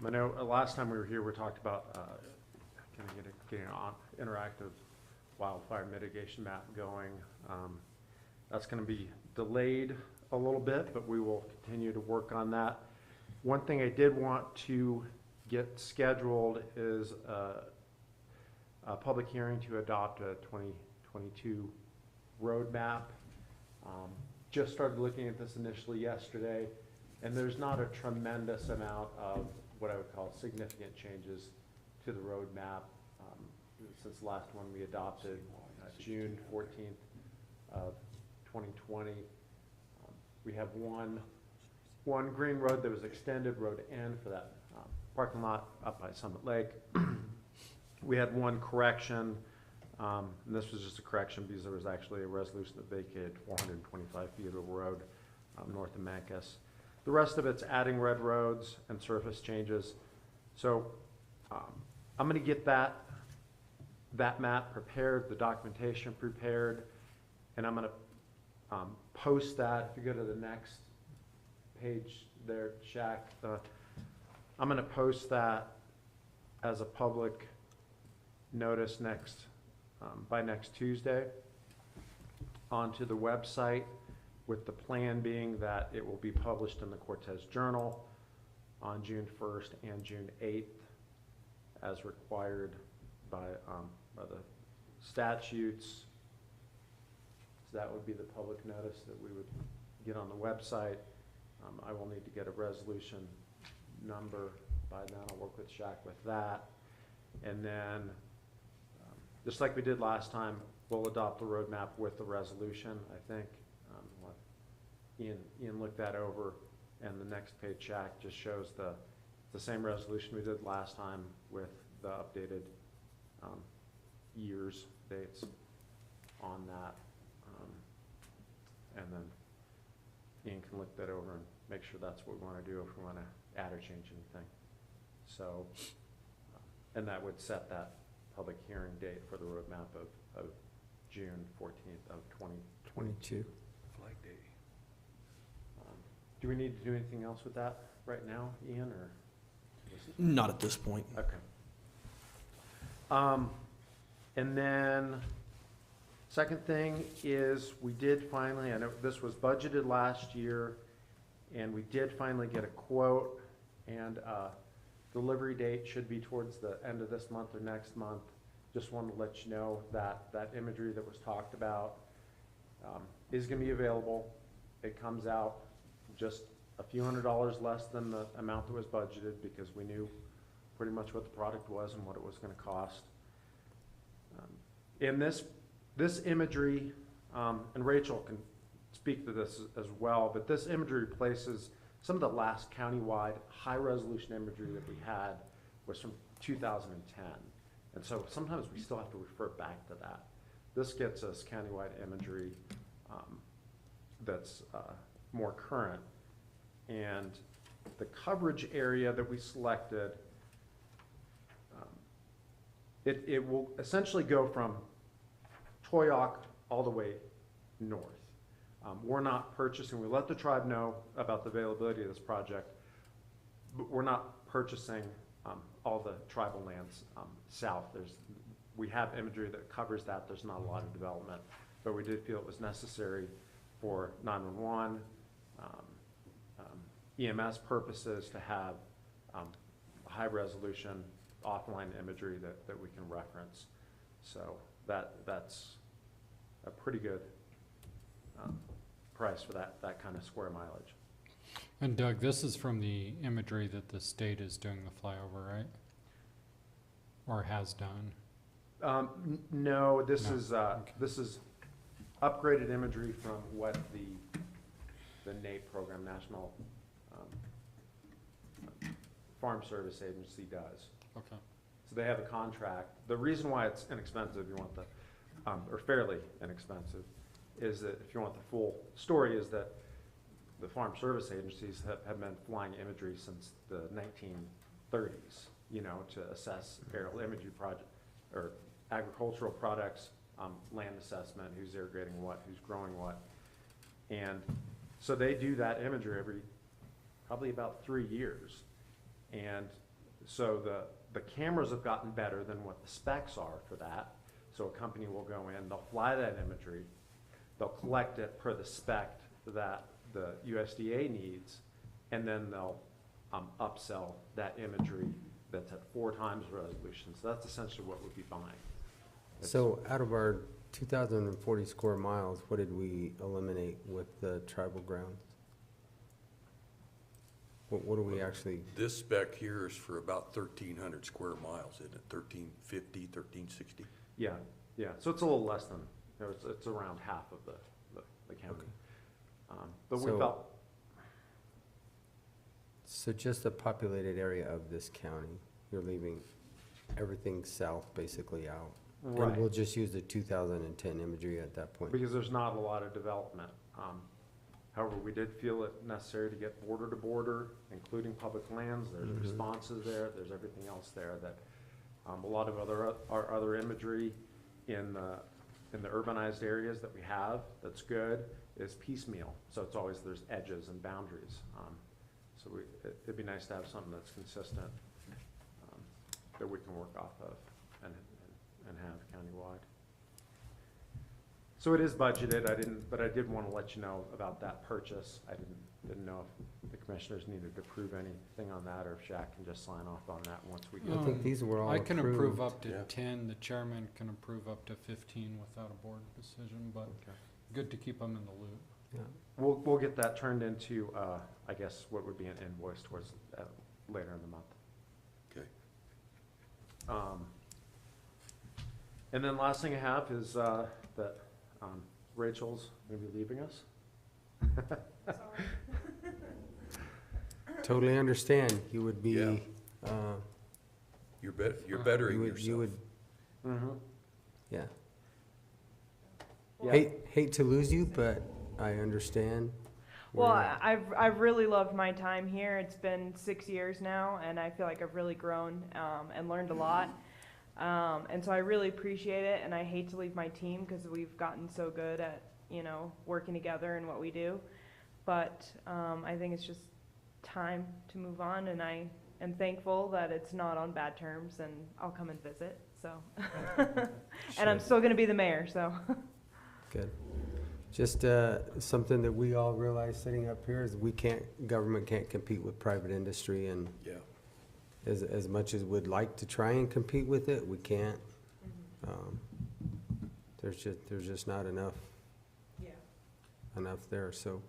I know last time we were here, we talked about getting an interactive wildfire mitigation map going. That's going to be delayed a little bit, but we will continue to work on that. One thing I did want to get scheduled is a public hearing to adopt a 2022 roadmap. Just started looking at this initially yesterday, and there's not a tremendous amount of what I would call significant changes to the roadmap since the last one we adopted June 14th of 2020. We have one green road that was extended, Road N, for that parking lot up by Summit Lake. We had one correction, and this was just a correction because there was actually a resolution that vacated 425 feet of road north of Mancus. The rest of it's adding red roads and surface changes. So I'm going to get that map prepared, the documentation prepared, and I'm going to post that. If you go to the next page there, Shaq, I'm going to post that as a public notice by next Tuesday onto the website, with the plan being that it will be published in the Cortez Journal on June 1st and June 8th as required by the statutes. So that would be the public notice that we would get on the website. I will need to get a resolution number by then. I'll work with Shaq with that. And then, just like we did last time, we'll adopt the roadmap with the resolution, I think. Ian looked that over, and the next page, Shaq, just shows the same resolution we did last time with the updated years, dates on that. And then Ian can look that over and make sure that's what we want to do if we want to add or change anything. So, and that would set that public hearing date for the roadmap of June 14th of 2022. Flag Day. Do we need to do anything else with that right now, Ian, or? Not at this point. Okay. And then, second thing is we did finally, I know this was budgeted last year, and we did finally get a quote, and delivery date should be towards the end of this month or next month. Just wanted to let you know that that imagery that was talked about is going to be available. It comes out just a few $100s less than the amount that was budgeted, because we knew pretty much what the product was and what it was going to cost. In this imagery, and Rachel can speak to this as well, but this imagery replaces some of the last countywide high-resolution imagery that we had was from 2010. And so sometimes we still have to refer back to that. This gets us countywide imagery that's more current. And the coverage area that we selected, it will essentially go from Toyoak all the way north. We're not purchasing, we let the tribe know about the availability of this project, but we're not purchasing all the tribal lands south. We have imagery that covers that. There's not a lot of development, but we did feel it was necessary for 911, EMS purposes to have high resolution offline imagery that we can reference. So that's a pretty good price for that kind of square mileage. And Doug, this is from the imagery that the state is doing the flyover, right? Or has done? No, this is upgraded imagery from what the N.M.P program, National Farm Service Agency, does. Okay. So they have a contract. The reason why it's inexpensive, you want the, or fairly inexpensive, is that if you want the full story, is that the farm service agencies have been flying imagery since the 1930s, you know, to assess aerial imagery project or agricultural products, land assessment, who's irrigating what, who's growing what. And so they do that imagery every probably about 3 years. And so the cameras have gotten better than what the specs are for that. So a company will go in, they'll fly that imagery, they'll collect it per the spec that the USDA needs, and then they'll upsell that imagery that's at 4 times resolution. So that's essentially what we'd be buying. So out of our 2,040 square miles, what did we eliminate with the tribal grounds? What do we actually, This spec here is for about 1,300 square miles, isn't it? 1,350, 1,360? Yeah, yeah, so it's a little less than, you know, it's around half of the county. But we So- felt, so just the populated area of this county, you're leaving everything south basically out? Right. And we'll just use the 2010 imagery at that point? because there's not a lot of development. However, we did feel it necessary to get border to border, including public lands. There's Mhm. responses there, there's everything else there that, a lot of our other imagery in the urbanized areas that we have that's good is piecemeal. So it's always, there's edges and boundaries. So it'd be nice to have something that's consistent, that we can work off of and have countywide. So it is budgeted, but I did want to let you know about that purchase. I didn't know if the commissioners needed to approve anything on that, or if Jack can just sign off on that once we get. I think these were all I can approve approved. up to Yeah. 10, the chairman can approve up to 15 without a board decision, but Okay. good to keep them in the loop. Yeah. We'll get that turned into, I guess, what would be an invoice towards, later in the month. Okay. And then last thing I have is, that, Rachel's gonna be leaving us. Totally understand. You would be, Yeah. uh, You're bettering you yourself. would, Mm-hmm. yeah. Yeah. Hate to lose you, but I understand. Well, where- I've really loved my time here. It's been 6 years now, and I feel like I've really grown and learned a lot. And so I really appreciate it, and I hate to leave my team because we've gotten so good at, you know, working together and what we do. But I think it's just time to move on, and I am thankful that it's not on bad terms, and I'll come and visit. So, and I'm still going to be the mayor. So, Good. Just something that we all realize sitting up here is government can't compete with private industry, and Yeah. as much as we'd like to try and compete with it, we can't. There's just not enough there. So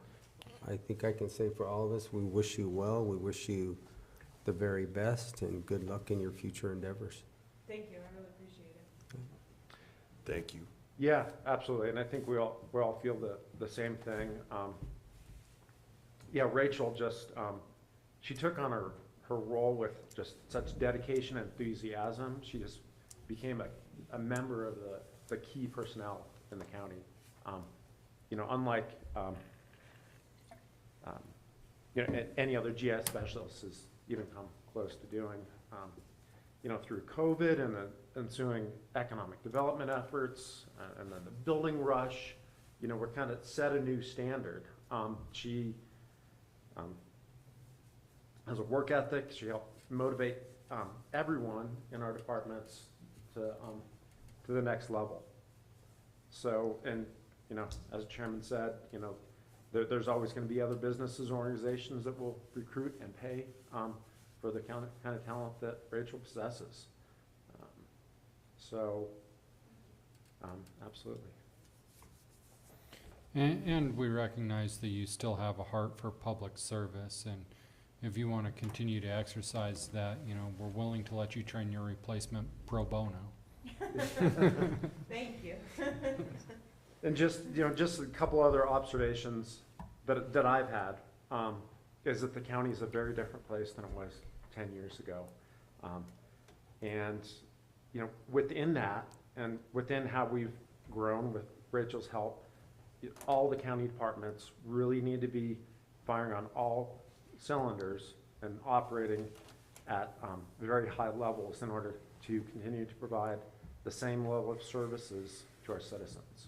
I think I can say for all of us, we wish you well. We wish you the very best and good luck in your future endeavors. thank you. I really appreciate it. Thank you. Yeah, absolutely, and I think we all feel the same thing. Yeah, Rachel just, she took on her role with just such dedication and enthusiasm. She just became a member of the key personnel in the county. You know, unlike, you know, any other GIS specialist has even come close to doing. You know, through COVID and the ensuing economic development efforts, and then the building rush, you know, we're kind of set a new standard. She has a work ethic. She helped motivate everyone in our departments to the next level. So, and, you know, as the chairman said, you know, there's always going to be other businesses or organizations that will recruit and pay for the kind of talent that Rachel possesses. Absolutely. And we recognize that you still have a heart for public service, and if you want to continue to exercise that, you know, we're willing to let you train your replacement pro bono. Thank you. And just, you know, just a couple other observations that I've had, is that the county is a very different place than it was 10 years ago. And, you know, within that, and within how we've grown with Rachel's help, all the county departments really need to be firing on all cylinders and operating at very high levels in order to continue to provide the same level of services to our citizens.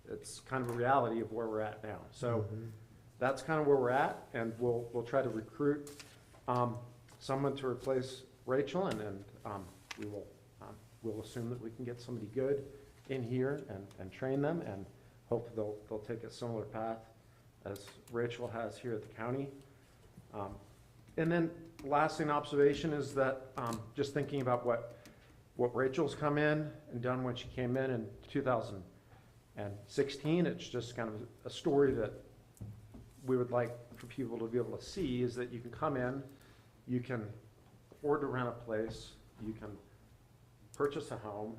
It's kind of a reality of where we're at now. So that's kind of where we're at, and we'll try to recruit someone to replace Rachel, and we'll assume that we can get somebody good in here and train them, and hope they'll take a similar path as Rachel has here at the county. And then lasting observation is that just thinking about what what Rachel's come in and done when she came in 2016. It's just kind of a story that we would like for people to be able to see, is that you can come in, you can afford to rent a place, you can purchase a home,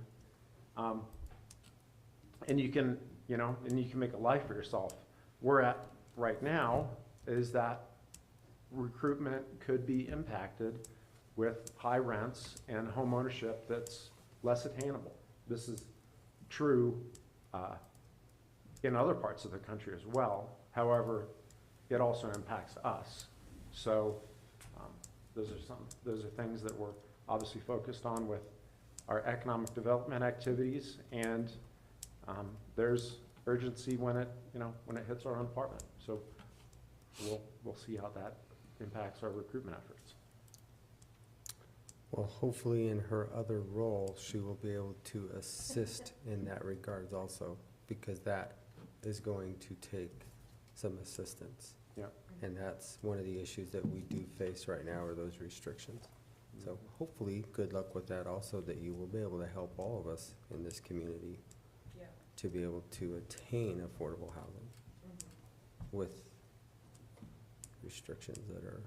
and you can, and you can make a life for yourself. We're at right now is that recruitment could be impacted with high rents and home ownership that's less attainable. This is true in other parts of the country as well. However, it also impacts us. So those are things that we're obviously focused on with our economic development activities, and there's urgency when it hits our own department. So we'll see how that impacts our recruitment efforts. Well, hopefully in her other role, she will be able to assist in that regards also, because that is going to take some assistance. Yeah. And that's one of the issues that we do face right now, are those restrictions. So hopefully, good luck with that also, that you will be able to help all of us in this community to be able to attain affordable housing with restrictions that are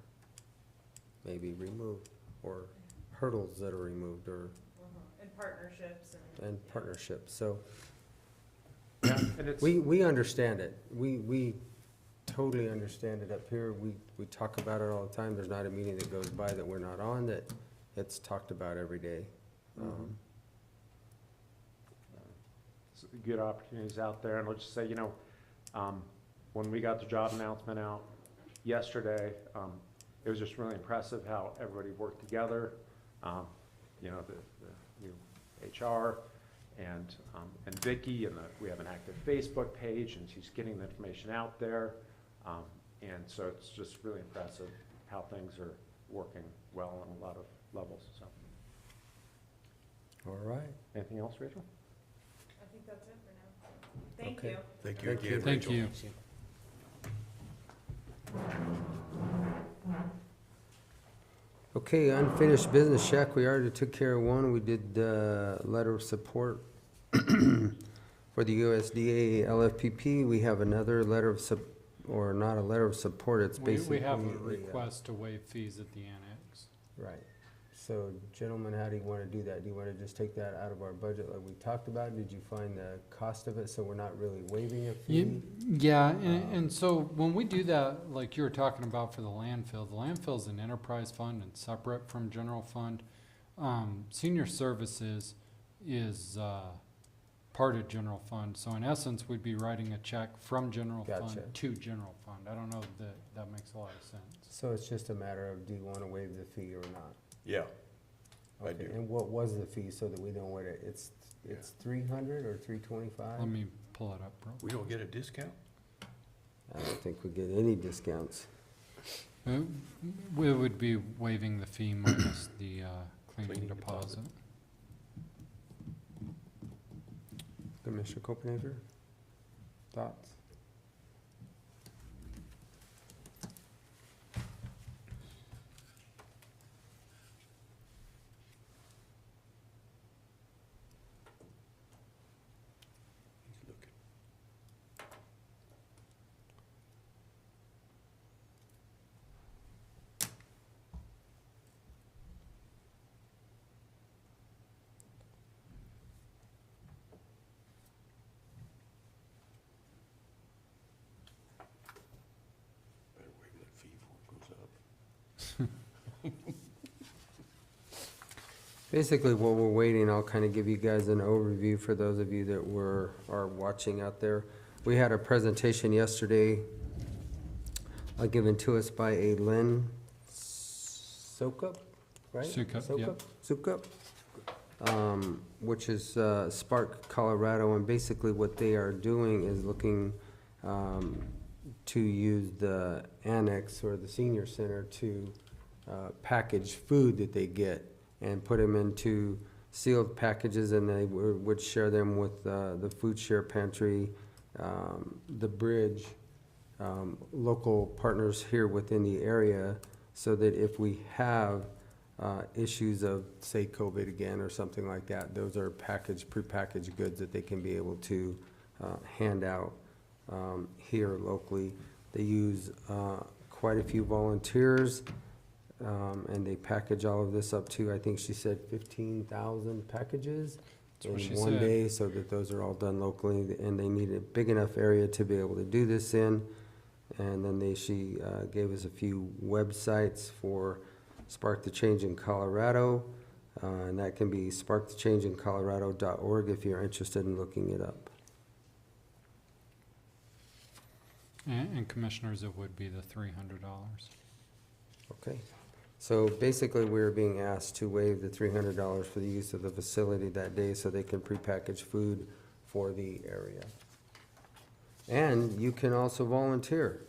maybe removed, or hurdles that are removed, or And partnerships and partnerships. So yeah, and it's, we understand it. We totally understand it up here. We talk about it all the time. There's not a meeting that goes by that we're not on that it's talked about every day. good opportunities out there. And I'll just say, when we got the job announcement out yesterday, it was just really impressive how everybody worked together. The new HR and Vicky, and we have an active Facebook page, and she's getting the information out there. And so it's just really impressive how things are working well on a lot of levels. So. All right. Anything else, Rachel? I think that's it for now. Thank Okay. you. Thank you again, Thank Rachel. you. Okay, unfinished business, Shaq. We already took care of one. We did letter of support for the USDA Lfpp. We have another letter of or not a letter of support. It's basically We have a request to waive fees at the annex. Right. So, gentlemen, how do you want to do that? Do you want to just take that out of our budget like we talked about? Did you find the cost of it, so we're not really waiving a fee? Yeah, and so when we do that, like you were talking about for the landfill's an enterprise fund and separate from general fund. Senior services is part of general fund. So in essence, we'd be writing a check from general fund to general fund. I don't know that that makes a lot of sense. So it's just a matter of, do you want to waive the fee or not? Yeah, I Okay, do. and what was the fee, so that we know what it's 300 or 325? Let me pull it up, bro. We don't get a discount? I don't think we get any discounts. We would be waiving the fee minus the cleaning deposit. Commissioner Copenager, thoughts? He's looking. Better waive that fee before it goes up. Basically, while we're waiting, I'll kind of give you guys an overview for those of you that are watching out there. We had a presentation yesterday, given to us by a Lynn Sokup, right? Sukup, yep. Sukup, which is Spark, Colorado, and basically what they are doing is looking to use the annex or the senior center to package food that they get and put them into sealed packages, and they would share them with the food share pantry, the bridge, local partners here within the area, so that if we have issues of, say, COVID again or something like that. Those are prepackaged goods that they can be able to hand out here locally. They use quite a few volunteers, and they package all of this up to, I think she said 15,000 packages That's what she in one said. day, so that those are all done locally, and they need a big enough area to be able to do this in. And then she gave us a few websites for Spark the Change in Colorado, and that can be sparkthechangeincolorado.org if you're interested in looking it up. And commissioners, it would be the $300. Okay, so basically we're being asked to waive the $300 for the use of the facility that day so they can prepackage food for the area. And you can also volunteer.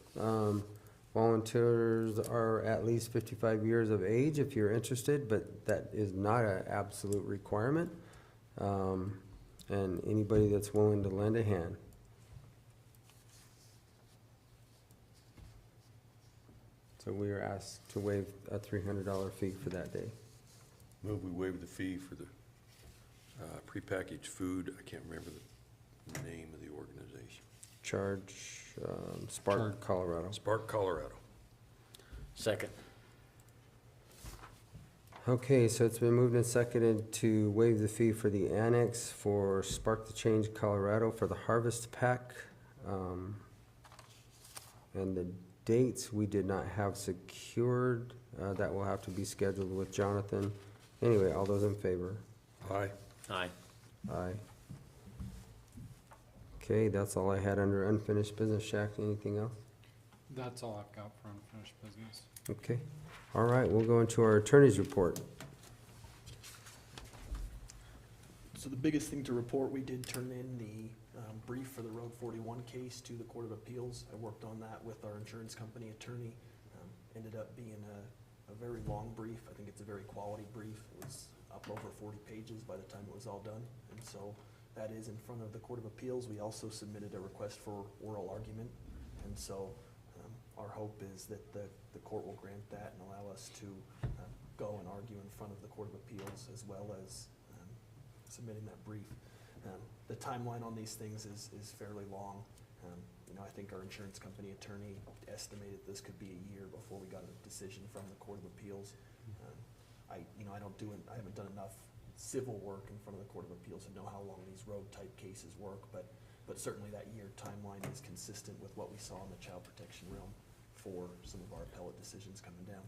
Volunteers are at least 55 years of age if you're interested, but that is not an absolute requirement. And anybody that's willing to lend a hand. So we are asked to waive a $300 fee for that day. Move we waive the fee for the prepackaged food. I can't remember the name of the organization. Spark Colorado. Spark Colorado. Second. Okay, so it's been moved and seconded to waive the fee for the Annex for Spark the Change Colorado for the Harvest Pack. And the dates we did not have secured. That will have to be scheduled with Jonathan. Anyway, all those in favor? Aye. Aye. Aye. Okay, that's all I had under unfinished business. Shaq, anything else? That's all I've got for unfinished business. Okay, all right, we'll go into our attorney's report. So the biggest thing to report, we did turn in the brief for the Road 41 case to the Court of Appeals. I worked on that with our insurance company attorney. Ended up being a very long brief. I think it's a very quality brief. It was up over 40 pages by the time it was all done. And so that is in front of the Court of Appeals. We also submitted a request for oral argument. And so our hope is that the court will grant that and allow us to go and argue in front of the Court of Appeals as well as submitting that brief. The timeline on these things is fairly long. I think our insurance company attorney estimated this could be a year before we got a decision from the Court of Appeals. I haven't done enough civil work in front of the Court of Appeals to know how long these road type cases work, but certainly that year timeline is consistent with what we saw in the child protection realm for some of our appellate decisions coming down.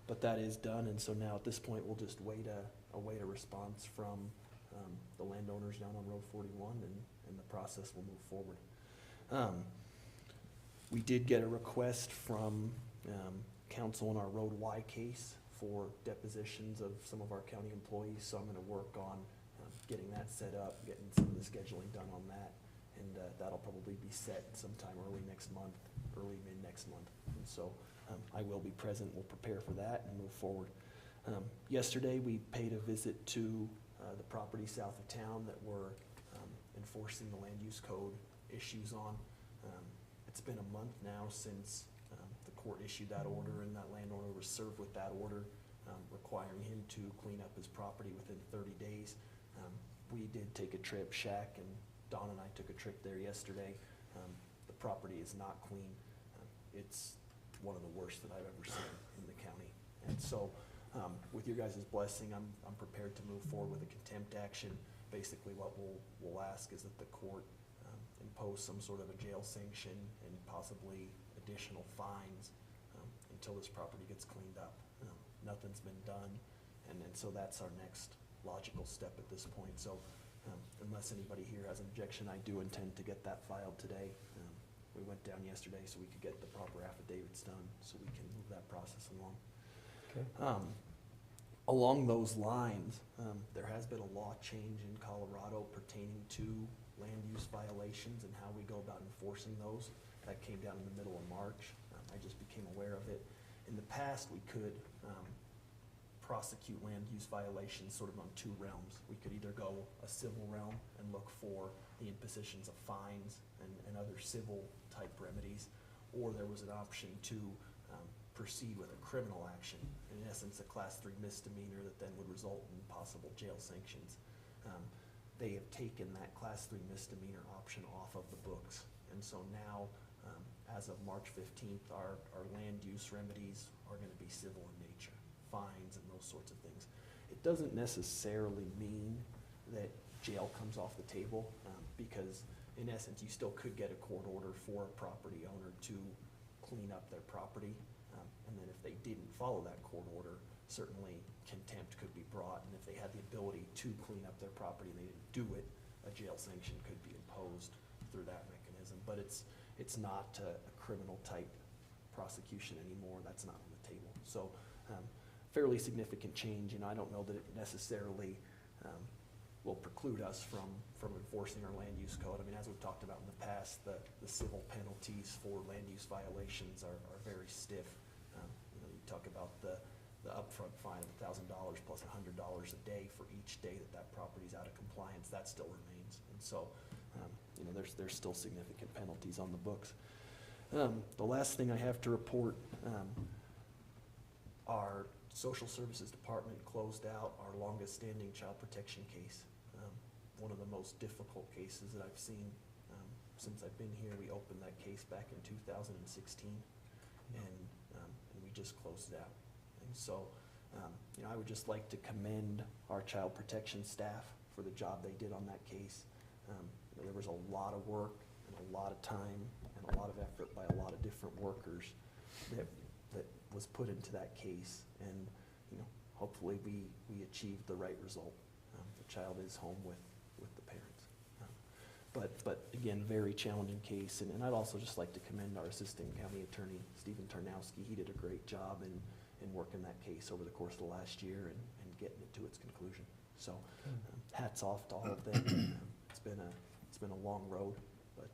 But that is done, and so now at this point we'll just await a response from the landowners down on Road 41, and the process will move forward. We did get a request from council in our Road Y case for depositions of some of our county employees, so I'm going to work on getting that set up, getting some of the scheduling done on that, and that'll probably be set sometime early next month, early mid next month. And so I will be present. We'll prepare for that and move forward. Yesterday we paid a visit to the property south of town that we're enforcing the land use code issues on. It's been a month now since the court issued that order, and that landowner was served with that order requiring him to clean up his property within 30 days. We did take a trip, Shaq and Don and I took a trip there yesterday. The property is not clean. It's one of the worst that I've ever seen in the county. And so with your guys' blessing, I'm prepared to move forward with a contempt action. Basically what we'll ask is that the court impose some sort of a jail sanction and possibly additional fines until this property gets cleaned up. Nothing's been done, and so that's our next logical step at this point. So unless anybody here has an objection, I do intend to get that filed today. We went down yesterday so we could get the proper affidavits done so we can move that process along. Okay. Along those lines, there has been a law change in Colorado pertaining to land use violations and how we go about enforcing those. That came down in the middle of March. I just became aware of it. In the past, we could prosecute land use violations sort of on two realms. We could either go a civil realm and look for the impositions of fines and other civil type remedies, or there was an option to proceed with a criminal action, in essence, a Class 3 misdemeanor that then would result in possible jail sanctions. They have taken that Class 3 misdemeanor option off of the books. And so now, as of March 15th, our land use remedies are going to be civil in nature, fines and those sorts of things. It doesn't necessarily mean that jail comes off the table, because in essence, you still could get a court order for a property owner to clean up their property. And then if they didn't follow that court order, certainly contempt could be brought. And if they had the ability to clean up their property and they didn't do it, a jail sanction could be imposed through that mechanism. But it's not a criminal type prosecution anymore. That's not on the table. So fairly significant change, and I don't know that it necessarily will preclude us from enforcing our land use code. I mean, as we've talked about in the past, the civil penalties for land use violations are very stiff. You talk about the upfront fine of $1,000 plus $100 a day for each day that property's out of compliance. That still remains, and so there's still significant penalties on the books. The last thing I have to report, our Social Services Department closed out our longest standing child protection case. One of the most difficult cases that I've seen since I've been here. We opened that case back in 2016, and we just closed it out. And so, I would just like to commend our child protection staff for the job they did on that case. There was a lot of work and a lot of time and a lot of effort by a lot of different workers that was put into that case, and hopefully we achieved the right result. The child is home with the parents. But again, very challenging case, and I'd also just like to commend our Assistant County Attorney, Stephen Tarnowski. He did a great job in working that case over the course of the last year and getting it to its conclusion. So hats off to all of them. It's been a long road, but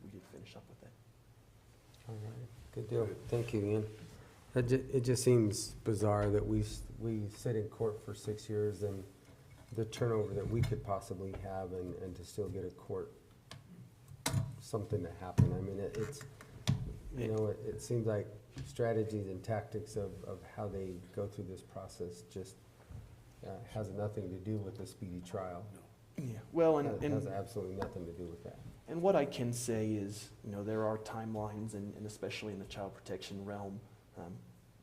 we did finish up with it. All right, good deal. Thank you, Ian. It just seems bizarre that we sit in court for 6 years and the turnover that we could possibly have and to still get a court, something to happen. I mean, it seems like strategies and tactics of how they go through this process just has nothing to do with the speedy trial. Yeah, well, and has absolutely nothing to do with that. And what I can say is, there are timelines, and especially in the child protection realm,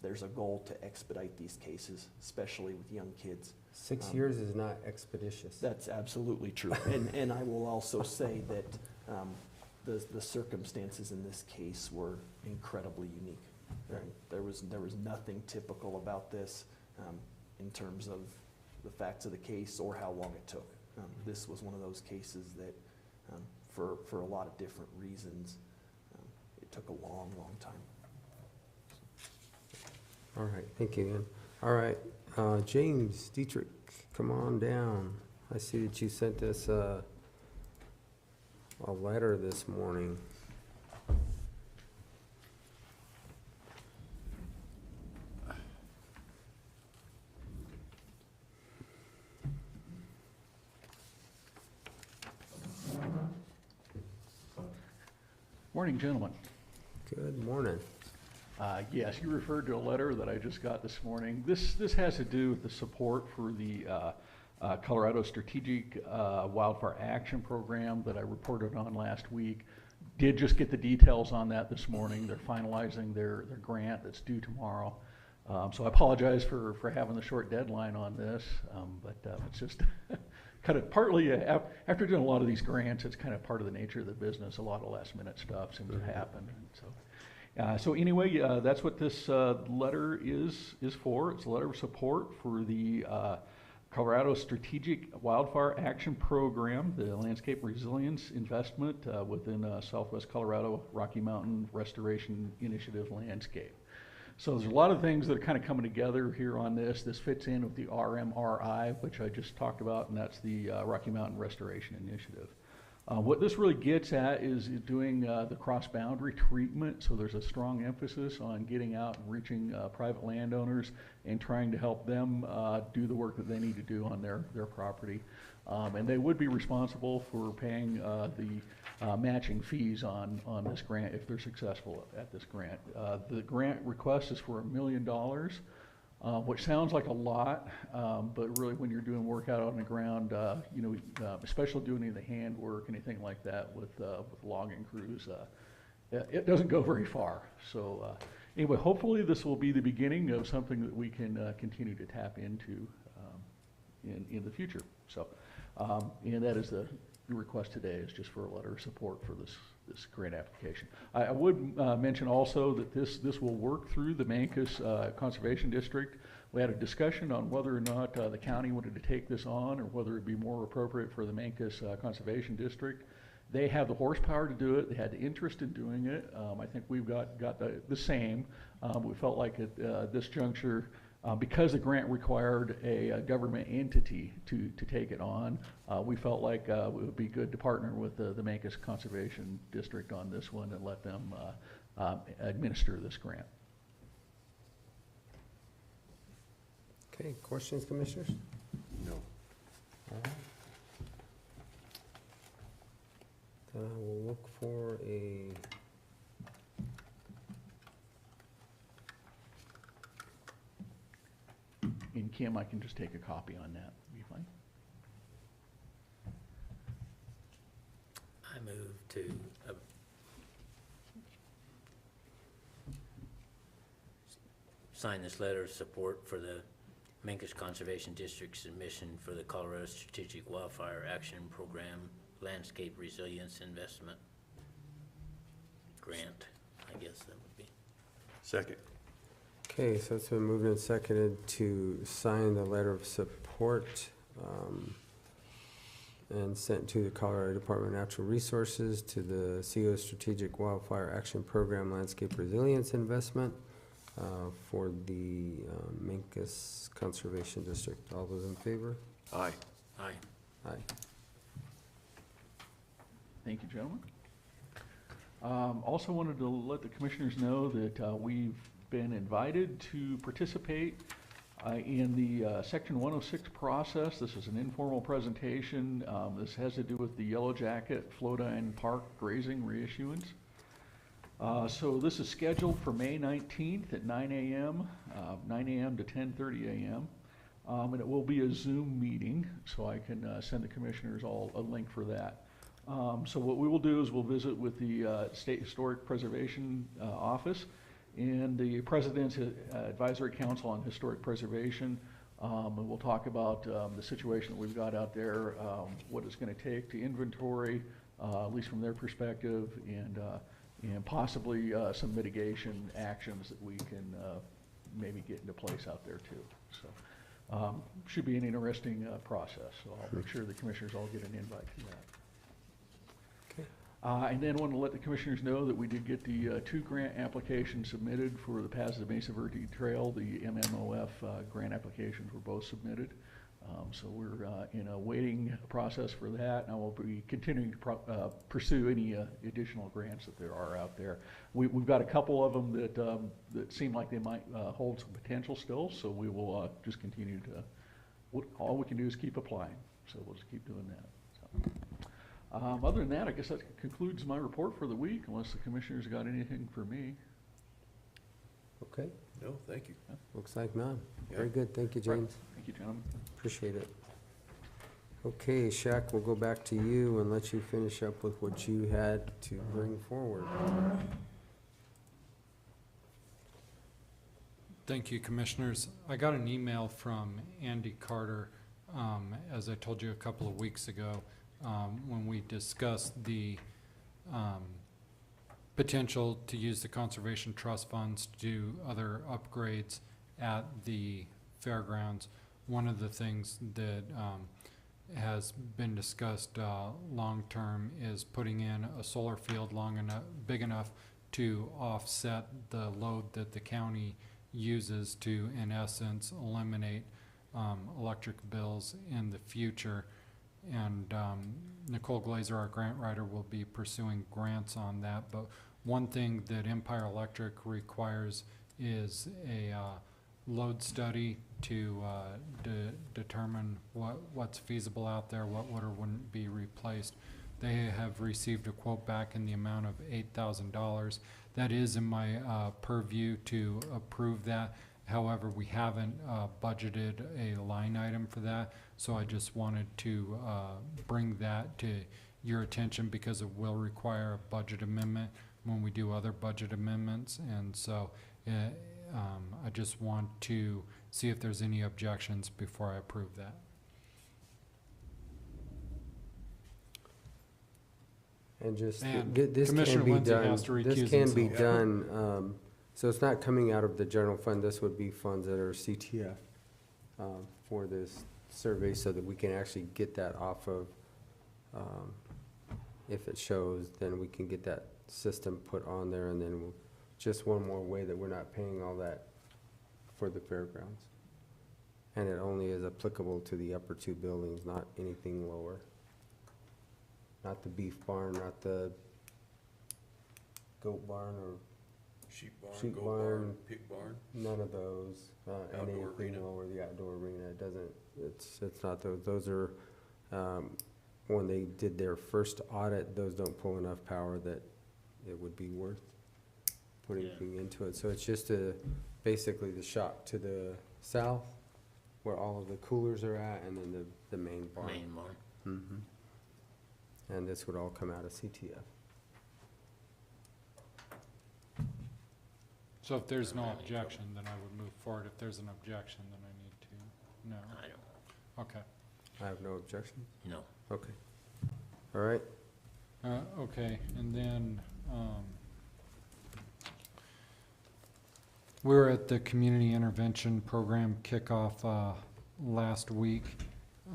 there's a goal to expedite these cases, especially with young kids. 6 years is not expeditious. That's absolutely true. And I will also say that the circumstances in this case were incredibly unique. Right. There was nothing typical about this in terms of the facts of the case or how long it took. This was one of those cases that, for a lot of different reasons, it took a long, long time. All right, thank you, Ian. All right, James Dietrich, come on down. I see that you sent us a letter this morning. Morning, gentlemen. Good morning. Yes, you referred to a letter that I just got this morning. This has to do with the support for the Colorado Strategic Wildfire Action Program that I reported on last week. Did just get the details on that this morning. They're finalizing their grant that's due tomorrow. So I apologize for having the short deadline on this, but it's just kind of partly, after doing a lot of these grants, it's kind of part of the nature of the business. A lot of last minute stuff seems to happen. And so anyway, that's what this letter is for. It's a letter of support for the Colorado Strategic Wildfire Action Program, the landscape resilience investment within Southwest Colorado Rocky Mountain Restoration Initiative landscape. So there's a lot of things that are kind of coming together here on this. This fits in with the RMRI, which I just talked about, and that's the Rocky Mountain Restoration Initiative. What this really gets at is doing the cross-boundary treatment. So there's a strong emphasis on getting out and reaching private landowners and trying to help them do the work that they need to do on their property. And they would be responsible for paying the matching fees on this grant if they're successful at this grant. The grant request is for $1 million, which sounds like a lot, but really when you're doing work out on the ground, you know, especially doing any of the hand work, anything like that with logging crews, it doesn't go very far. So anyway, hopefully this will be the beginning of something that we can continue to tap into in the future. So, and that is the request today, is just for a letter of support for this grant application. I would mention also that this will work through the Mancos Conservation District. We had a discussion on whether or not the county wanted to take this on, or whether it'd be more appropriate for the Mancos Conservation District. They have the horsepower to do it. They had the interest in doing it. I think we've got the same. We felt like at this juncture, because the grant required a government entity to take it on, we felt like it would be good to partner with the Mancos Conservation District on this one and let them administer this grant. Okay, questions, commissioners? No. All right. Then I will look for a And Kim, I can just take a copy on that. Be fine. I move to sign this letter of support for the Mancos Conservation District submission for the Colorado Strategic Wildfire Action Program Landscape Resilience Investment Grant, I guess that would be. Second. Okay, so it's been moved and seconded to sign the letter of support and sent to the Colorado Department of Natural Resources, to the CO Strategic Wildfire Action Program Landscape Resilience Investment for the Mancos Conservation District. All those in favor? Aye. Aye. Aye. Thank you, gentlemen. Also wanted to let the commissioners know that we've been invited to participate in the Section 106 process. This is an informal presentation. This has to do with the Yellow Jacket Flodine Park grazing reissuance. So this is scheduled for May 19th at 9 a.m. To 10:30 a.m. And it will be a Zoom meeting, so I can send the commissioners all a link for that. So what we will do is we'll visit with the State Historic Preservation Office and the President's Advisory Council on Historic Preservation. And we'll talk about the situation that we've got out there, what it's going to take to inventory, at least from their perspective, and possibly some mitigation actions that we can maybe get into place out there too. So should be an interesting process. So I'll make sure the commissioners all get an invite to that. And then want to let the commissioners know that we did get the 2 grant applications submitted for the Paths of the Mesa Verde Trail. The MMOF grant applications were both submitted. So we're in a waiting process for that, and I will be continuing to pursue any additional grants that there are out there. We've got a couple of them that seem like they might hold some potential still, so we will just continue to, all we can do is keep applying, so we'll just keep doing that. So. Other than that, I guess that concludes my report for the week, unless the commissioners got anything for me. Okay. No, thank you. Looks like none. Yeah. Very good. Thank you, James. Thank you, gentlemen. Appreciate it. Okay, Shaq, we'll go back to you and let you finish up with what you had to bring forward. Thank you, commissioners. I got an email from Andy Carter, as I told you a couple of weeks ago, when we discussed the potential to use the Conservation Trust funds to do other upgrades at the fairgrounds. One of the things that has been discussed long-term is putting in a solar field big enough to offset the load that the county uses to, in essence, eliminate electric bills in the future. And Nicole Glazer, our grant writer, will be pursuing grants on that. But one thing that Empire Electric requires is a load study to determine what's feasible out there, what would or wouldn't be replaced. They have received a quote back in the amount of $8,000. That is in my purview to approve that. However, we haven't budgeted a line item for that, so I just wanted to bring that to your attention because it will require a budget amendment when we do other budget amendments, and so I just want to see if there's any objections before I approve that. And just, And this Commissioner can be Lindsay done, has to this recuse can be himself. done, so it's not coming out of the general fund, this would be funds that are CTF for this survey so that we can actually get that off of, if it shows, then we can get that system put on there, and then we'll, just one more way that we're not paying all that for the fairgrounds. And it only is applicable to the upper two buildings, not anything lower. Not the beef barn, not the goat barn or Sheep barn, sheep goat barn, barn, pig barn. none of those. And Outdoor anything arena. lower, the outdoor arena, it doesn't, it's not those. Those are, when they did their first audit, those don't pull enough power that it would be worth putting anything into it. So it's just basically the shop to the south where all of the coolers are at, and then the main barn. Main barn. Mm-hmm. And this would all come out of CTF. So if there's no objection, then I would move forward. If there's an objection, then I need to, no. I don't, I have no objection? no. Okay. All right. Okay, and then, we were at the Community Intervention Program kickoff, last week,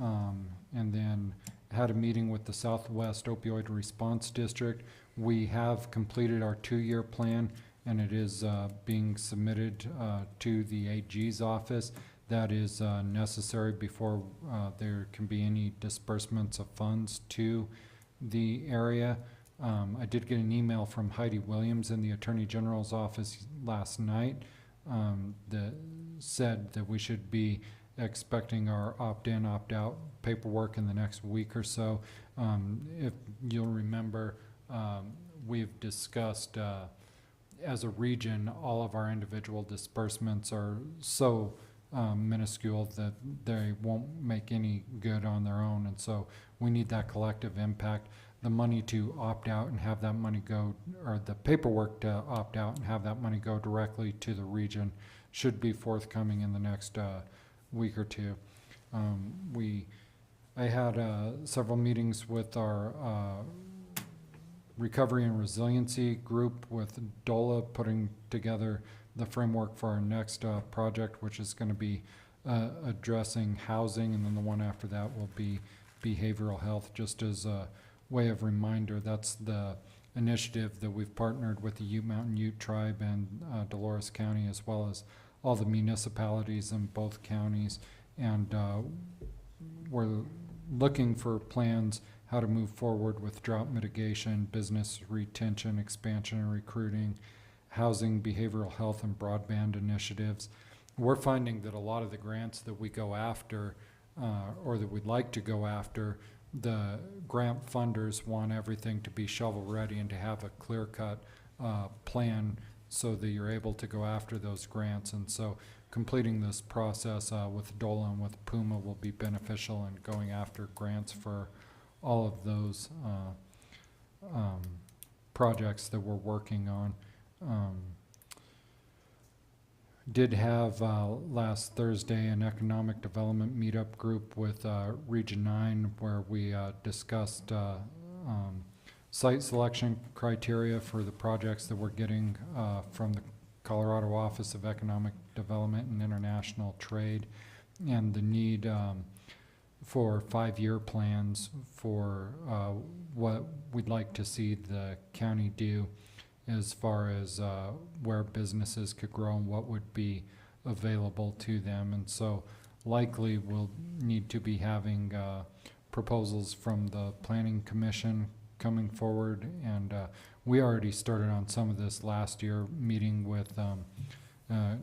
and then had a meeting with the Southwest Opioid Response District. We have completed our 2-year plan, and it is, being submitted, to the AG's office. That is, necessary before, there can be any disbursements of funds to the area. I did get an email from Heidi Williams in the Attorney General's office last night that said that we should be expecting our opt-in, opt-out paperwork in the next week or so. If you'll remember, we've discussed as a region, all of our individual disbursements are so minuscule that they won't make any good on their own, and so we need that collective impact. The money to opt out and have that money go, or the paperwork to opt out and have that money go directly to the region should be forthcoming in the next week or two. I had several meetings with our Recovery and Resiliency group with DOLA putting together the framework for our next project, which is going to be addressing housing, and then the one after that will be behavioral health. Just as a way of reminder, that's the initiative that we've partnered with the Ute Mountain Ute Tribe and Dolores County, as well as all the municipalities in both counties, and we're looking for plans how to move forward with drought mitigation, business retention, expansion and recruiting, housing, behavioral health, and broadband initiatives. We're finding that a lot of the grants that we go after, or that we'd like to go after, the grant funders want everything to be shovel-ready and to have a clear-cut plan so that you're able to go after those grants. And so completing this process with DOLA and with PUMA will be beneficial in going after grants for all of those projects that we're working on. Did have last Thursday an economic development meetup group with Region 9 where we discussed site selection criteria for the projects that we're getting from the Colorado Office of Economic Development and International Trade, and the need for 5-year plans for what we'd like to see the county do as far as where businesses could grow and what would be available to them. And so likely we'll need to be having proposals from the Planning Commission coming forward, and we already started on some of this last year, meeting with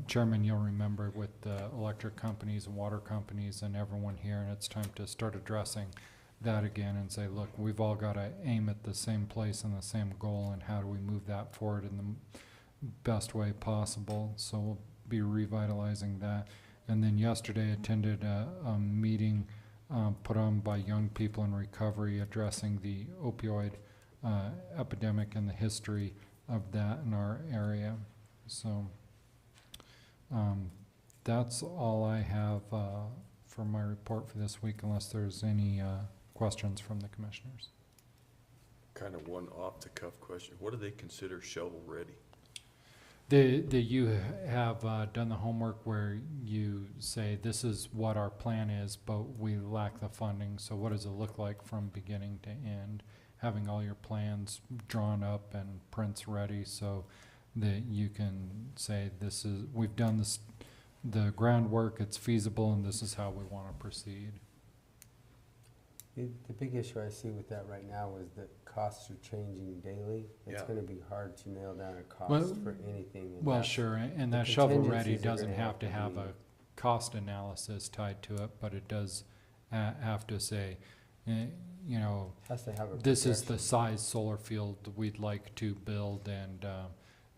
Chairman, you'll remember with the electric companies and water companies and everyone here, and it's time to start addressing that again and say, look, we've all got to aim at the same place and the same goal, and how do we move that forward in the best way possible. So we'll be revitalizing that. And then yesterday attended a meeting put on by Young People in Recovery addressing the opioid epidemic and the history of that in our area. So that's all I have for my report for this week, unless there's any questions from the commissioners. Kind of one off-the-cuff question. What do they consider shovel-ready? You have done the homework where you say this is what our plan is, but we lack the funding. So what does it look like from beginning to end? Having all your plans drawn up and prints ready so that you can say this is, we've done this, the groundwork, it's feasible, and this is how we want to proceed. The big issue I see with that right now is that costs are changing daily. It's gonna be hard to nail down a cost for anything. And Well, sure, and that shovel-ready doesn't have to have a cost analysis tied to it, but it does have to say, you know, Has to have a this is the projection. size solar field we'd like to build, and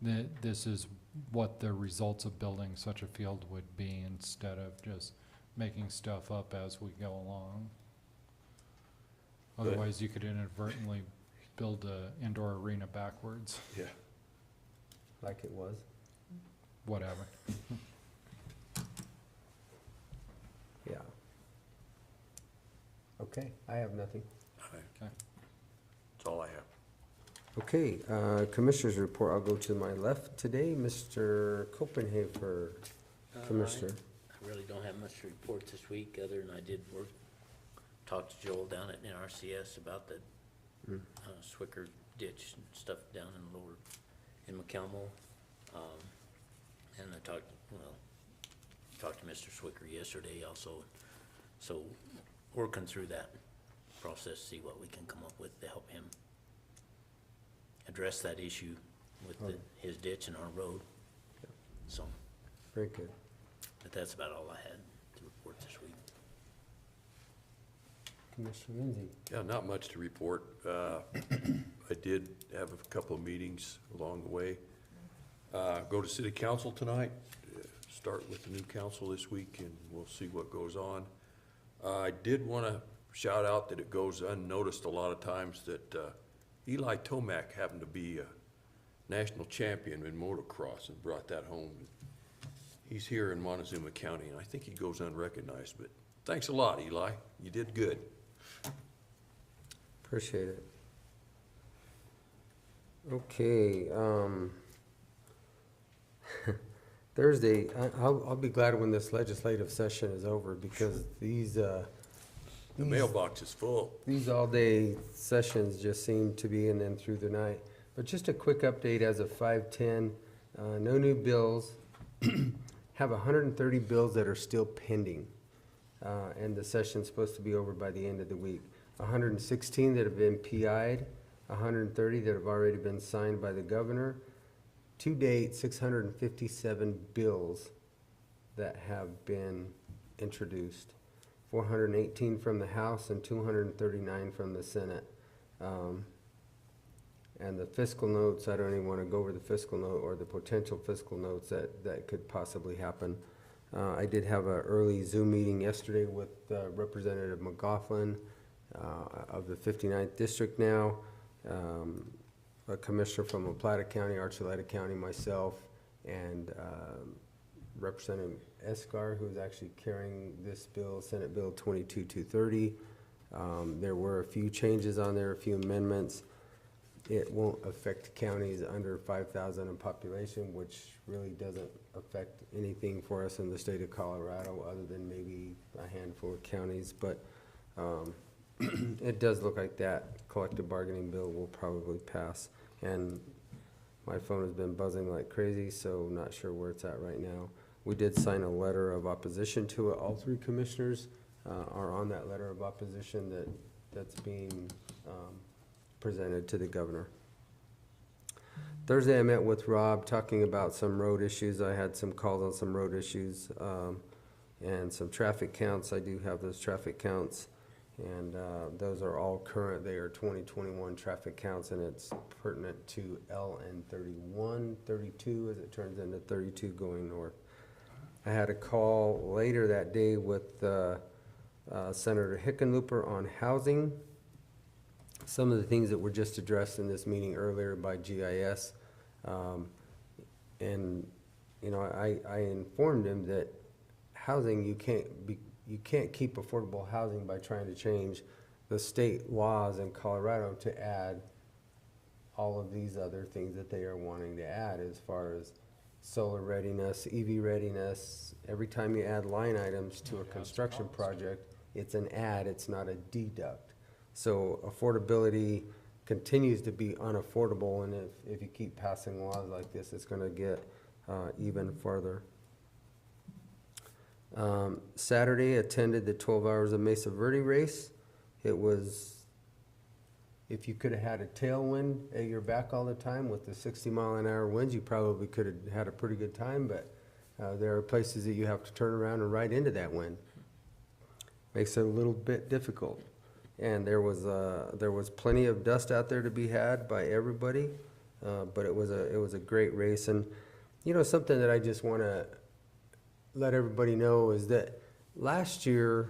this is what the results of building such a field would be, instead of just making stuff up as we go along. Otherwise, you could inadvertently build an indoor arena backwards. Yeah. Like it was. Whatever. Yeah. Okay, I have nothing. Okay. That's all I have. Okay, Commissioner's report, I'll go to my left today, Mr. Copenhaver, Commissioner. I really don't have much to report this week, other than I did talk to Joel down at NRCS about the Swicker ditch and stuff down in lower, in McCalmo. And I talked to Mr. Swicker yesterday also. So working through that process, see what we can come up with to help him address that issue with his ditch and our road. So. Very good. But that's about all I had to report this week. Commissioner Lindsay. Yeah, not much to report. I did have a couple of meetings along the way. Go to city council tonight, start with the new council this week, and we'll see what goes on. I did want to shout out that it goes unnoticed a lot of times that Eli Tomac happened to be a national champion in motocross and brought that home. He's here in Montezuma County, and I think he goes unrecognized, but thanks a lot, Eli. You did good. Appreciate it. Okay, Thursday, I'll be glad when this legislative session is over, because the mailbox is full. These all-day sessions just seem to be in them through the night. But just a quick update as of 5/10, no new bills. Have 130 bills that are still pending, and the session's supposed to be over by the end of the week. 116 that have been PI'd, 130 that have already been signed by the governor. To date, 657 bills that have been introduced. 418 from the House and 239 from the Senate. And the fiscal notes, I don't even want to go over the fiscal note or the potential fiscal notes that could possibly happen. I did have an early Zoom meeting yesterday with Representative McLaughlin of the 59th District now, a commissioner from La Plata County, Archuleta County, myself, and Representative Escar, who's actually carrying this bill, Senate Bill 22230. There were a few changes on there, a few amendments. It won't affect counties under 5,000 in population, which really doesn't affect anything for us in the state of Colorado, other than maybe a handful of counties. But it does look like that collective bargaining bill will probably pass. And my phone has been buzzing like crazy, so not sure where it's at right now. We did sign a letter of opposition to it. All three commissioners are on that letter of opposition that's being presented to the governor. Thursday I met with Rob talking about some road issues. I had some calls on some road issues, and some traffic counts. I do have those traffic counts, and those are all current. They are 2021 traffic counts, and it's pertinent to LN 31, 32 as it turns into 32 going north. I had a call later that day with Senator Hickenlooper on housing. Some of the things that were just addressed in this meeting earlier by GIS. And, you know, I informed him that housing, you can't keep affordable housing by trying to change the state laws in Colorado to add all of these other things that they are wanting to add as far as solar readiness, EV readiness. Every time you add line items to a construction project, it's an add, it's not a deduct. So affordability continues to be unaffordable, and if you keep passing laws like this, it's gonna get even farther. Saturday, attended the 12 Hours of Mesa Verde race. It was, if you could have had a tailwind at your back all the time with the 60-mile-an-hour winds, you probably could have had a pretty good time, but there are places that you have to turn around and ride into that wind. Makes it a little bit difficult. And there was plenty of dust out there to be had by everybody, but it was a great race. And you know, something that I just want to let everybody know is that last year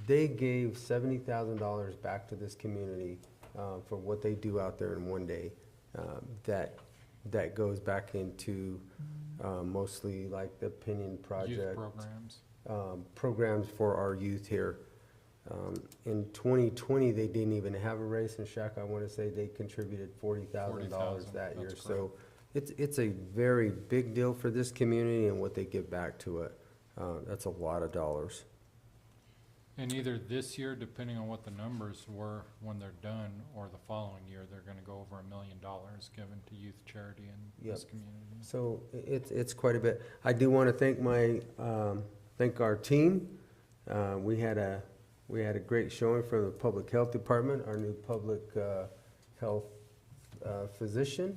they gave $70,000 back to this community for what they do out there in one day. That goes back into mostly like the Pinion Project, Youth programs. Programs for our youth here. In 2020, they didn't even have a race in Shack. I want to say they contributed $40,000 that year. So it's a very big deal for this community and what they give back to it. That's a lot of dollars. And either this year, depending on what the numbers were when they're done, or the following year, they're gonna go over $1 million given to youth charity in this community. So it's quite a bit. I do want to thank thank our team. We had a great showing from the Public Health Department, our new public health physician.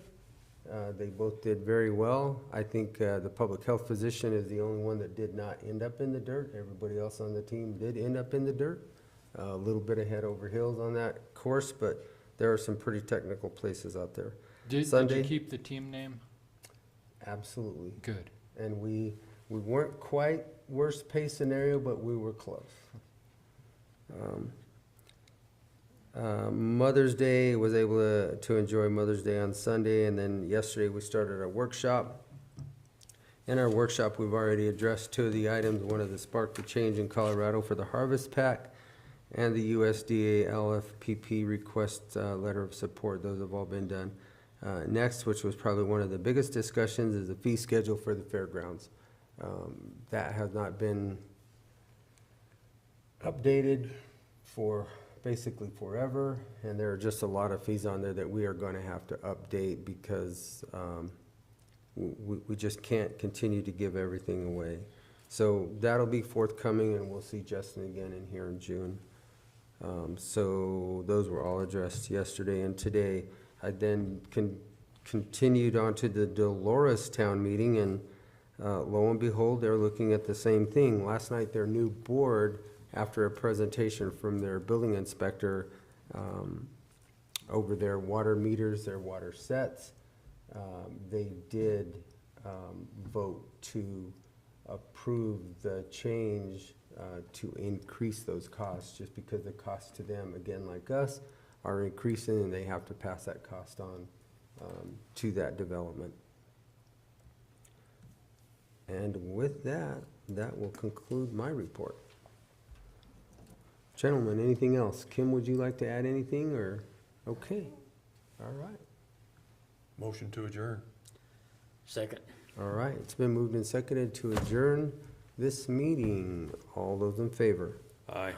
They both did very well. I think the public health physician is the only one that did not end up in the dirt. Everybody else on the team did end up in the dirt. A little bit of head over heels on that course, but there are some pretty technical places out there. Did you keep the team name? Absolutely. Good. And we weren't quite worst case scenario, but we were close. Mother's Day, was able to enjoy Mother's Day on Sunday, and then yesterday we started a workshop. In our workshop, we've already addressed two of the items. One of the Spark the Change in Colorado for the Harvest Pack, and the USDA Lfpp request letter of support. Those have all been done. Next, which was probably one of the biggest discussions, is the fee schedule for the fairgrounds. That has not been updated for basically forever, and there are just a lot of fees on there that we are going to have to update because we just can't continue to give everything away. So that'll be forthcoming, and we'll see Justin again in here in June. So those were all addressed yesterday and today. I then continued on to the Dolores Town meeting, and lo and behold, they're looking at the same thing. Last night, their new board, after a presentation from their building inspector over their water meters, their water sets, they did vote to approve the change to increase those costs, just because the costs to them, again, like us, are increasing, and they have to pass that cost on to that development. And with that, that will conclude my report. Gentlemen, anything else? Kim, would you like to add anything, or? Okay, all right. Motion to adjourn. Second. All right, it's been moved and seconded to adjourn this meeting. All those in favor? Aye.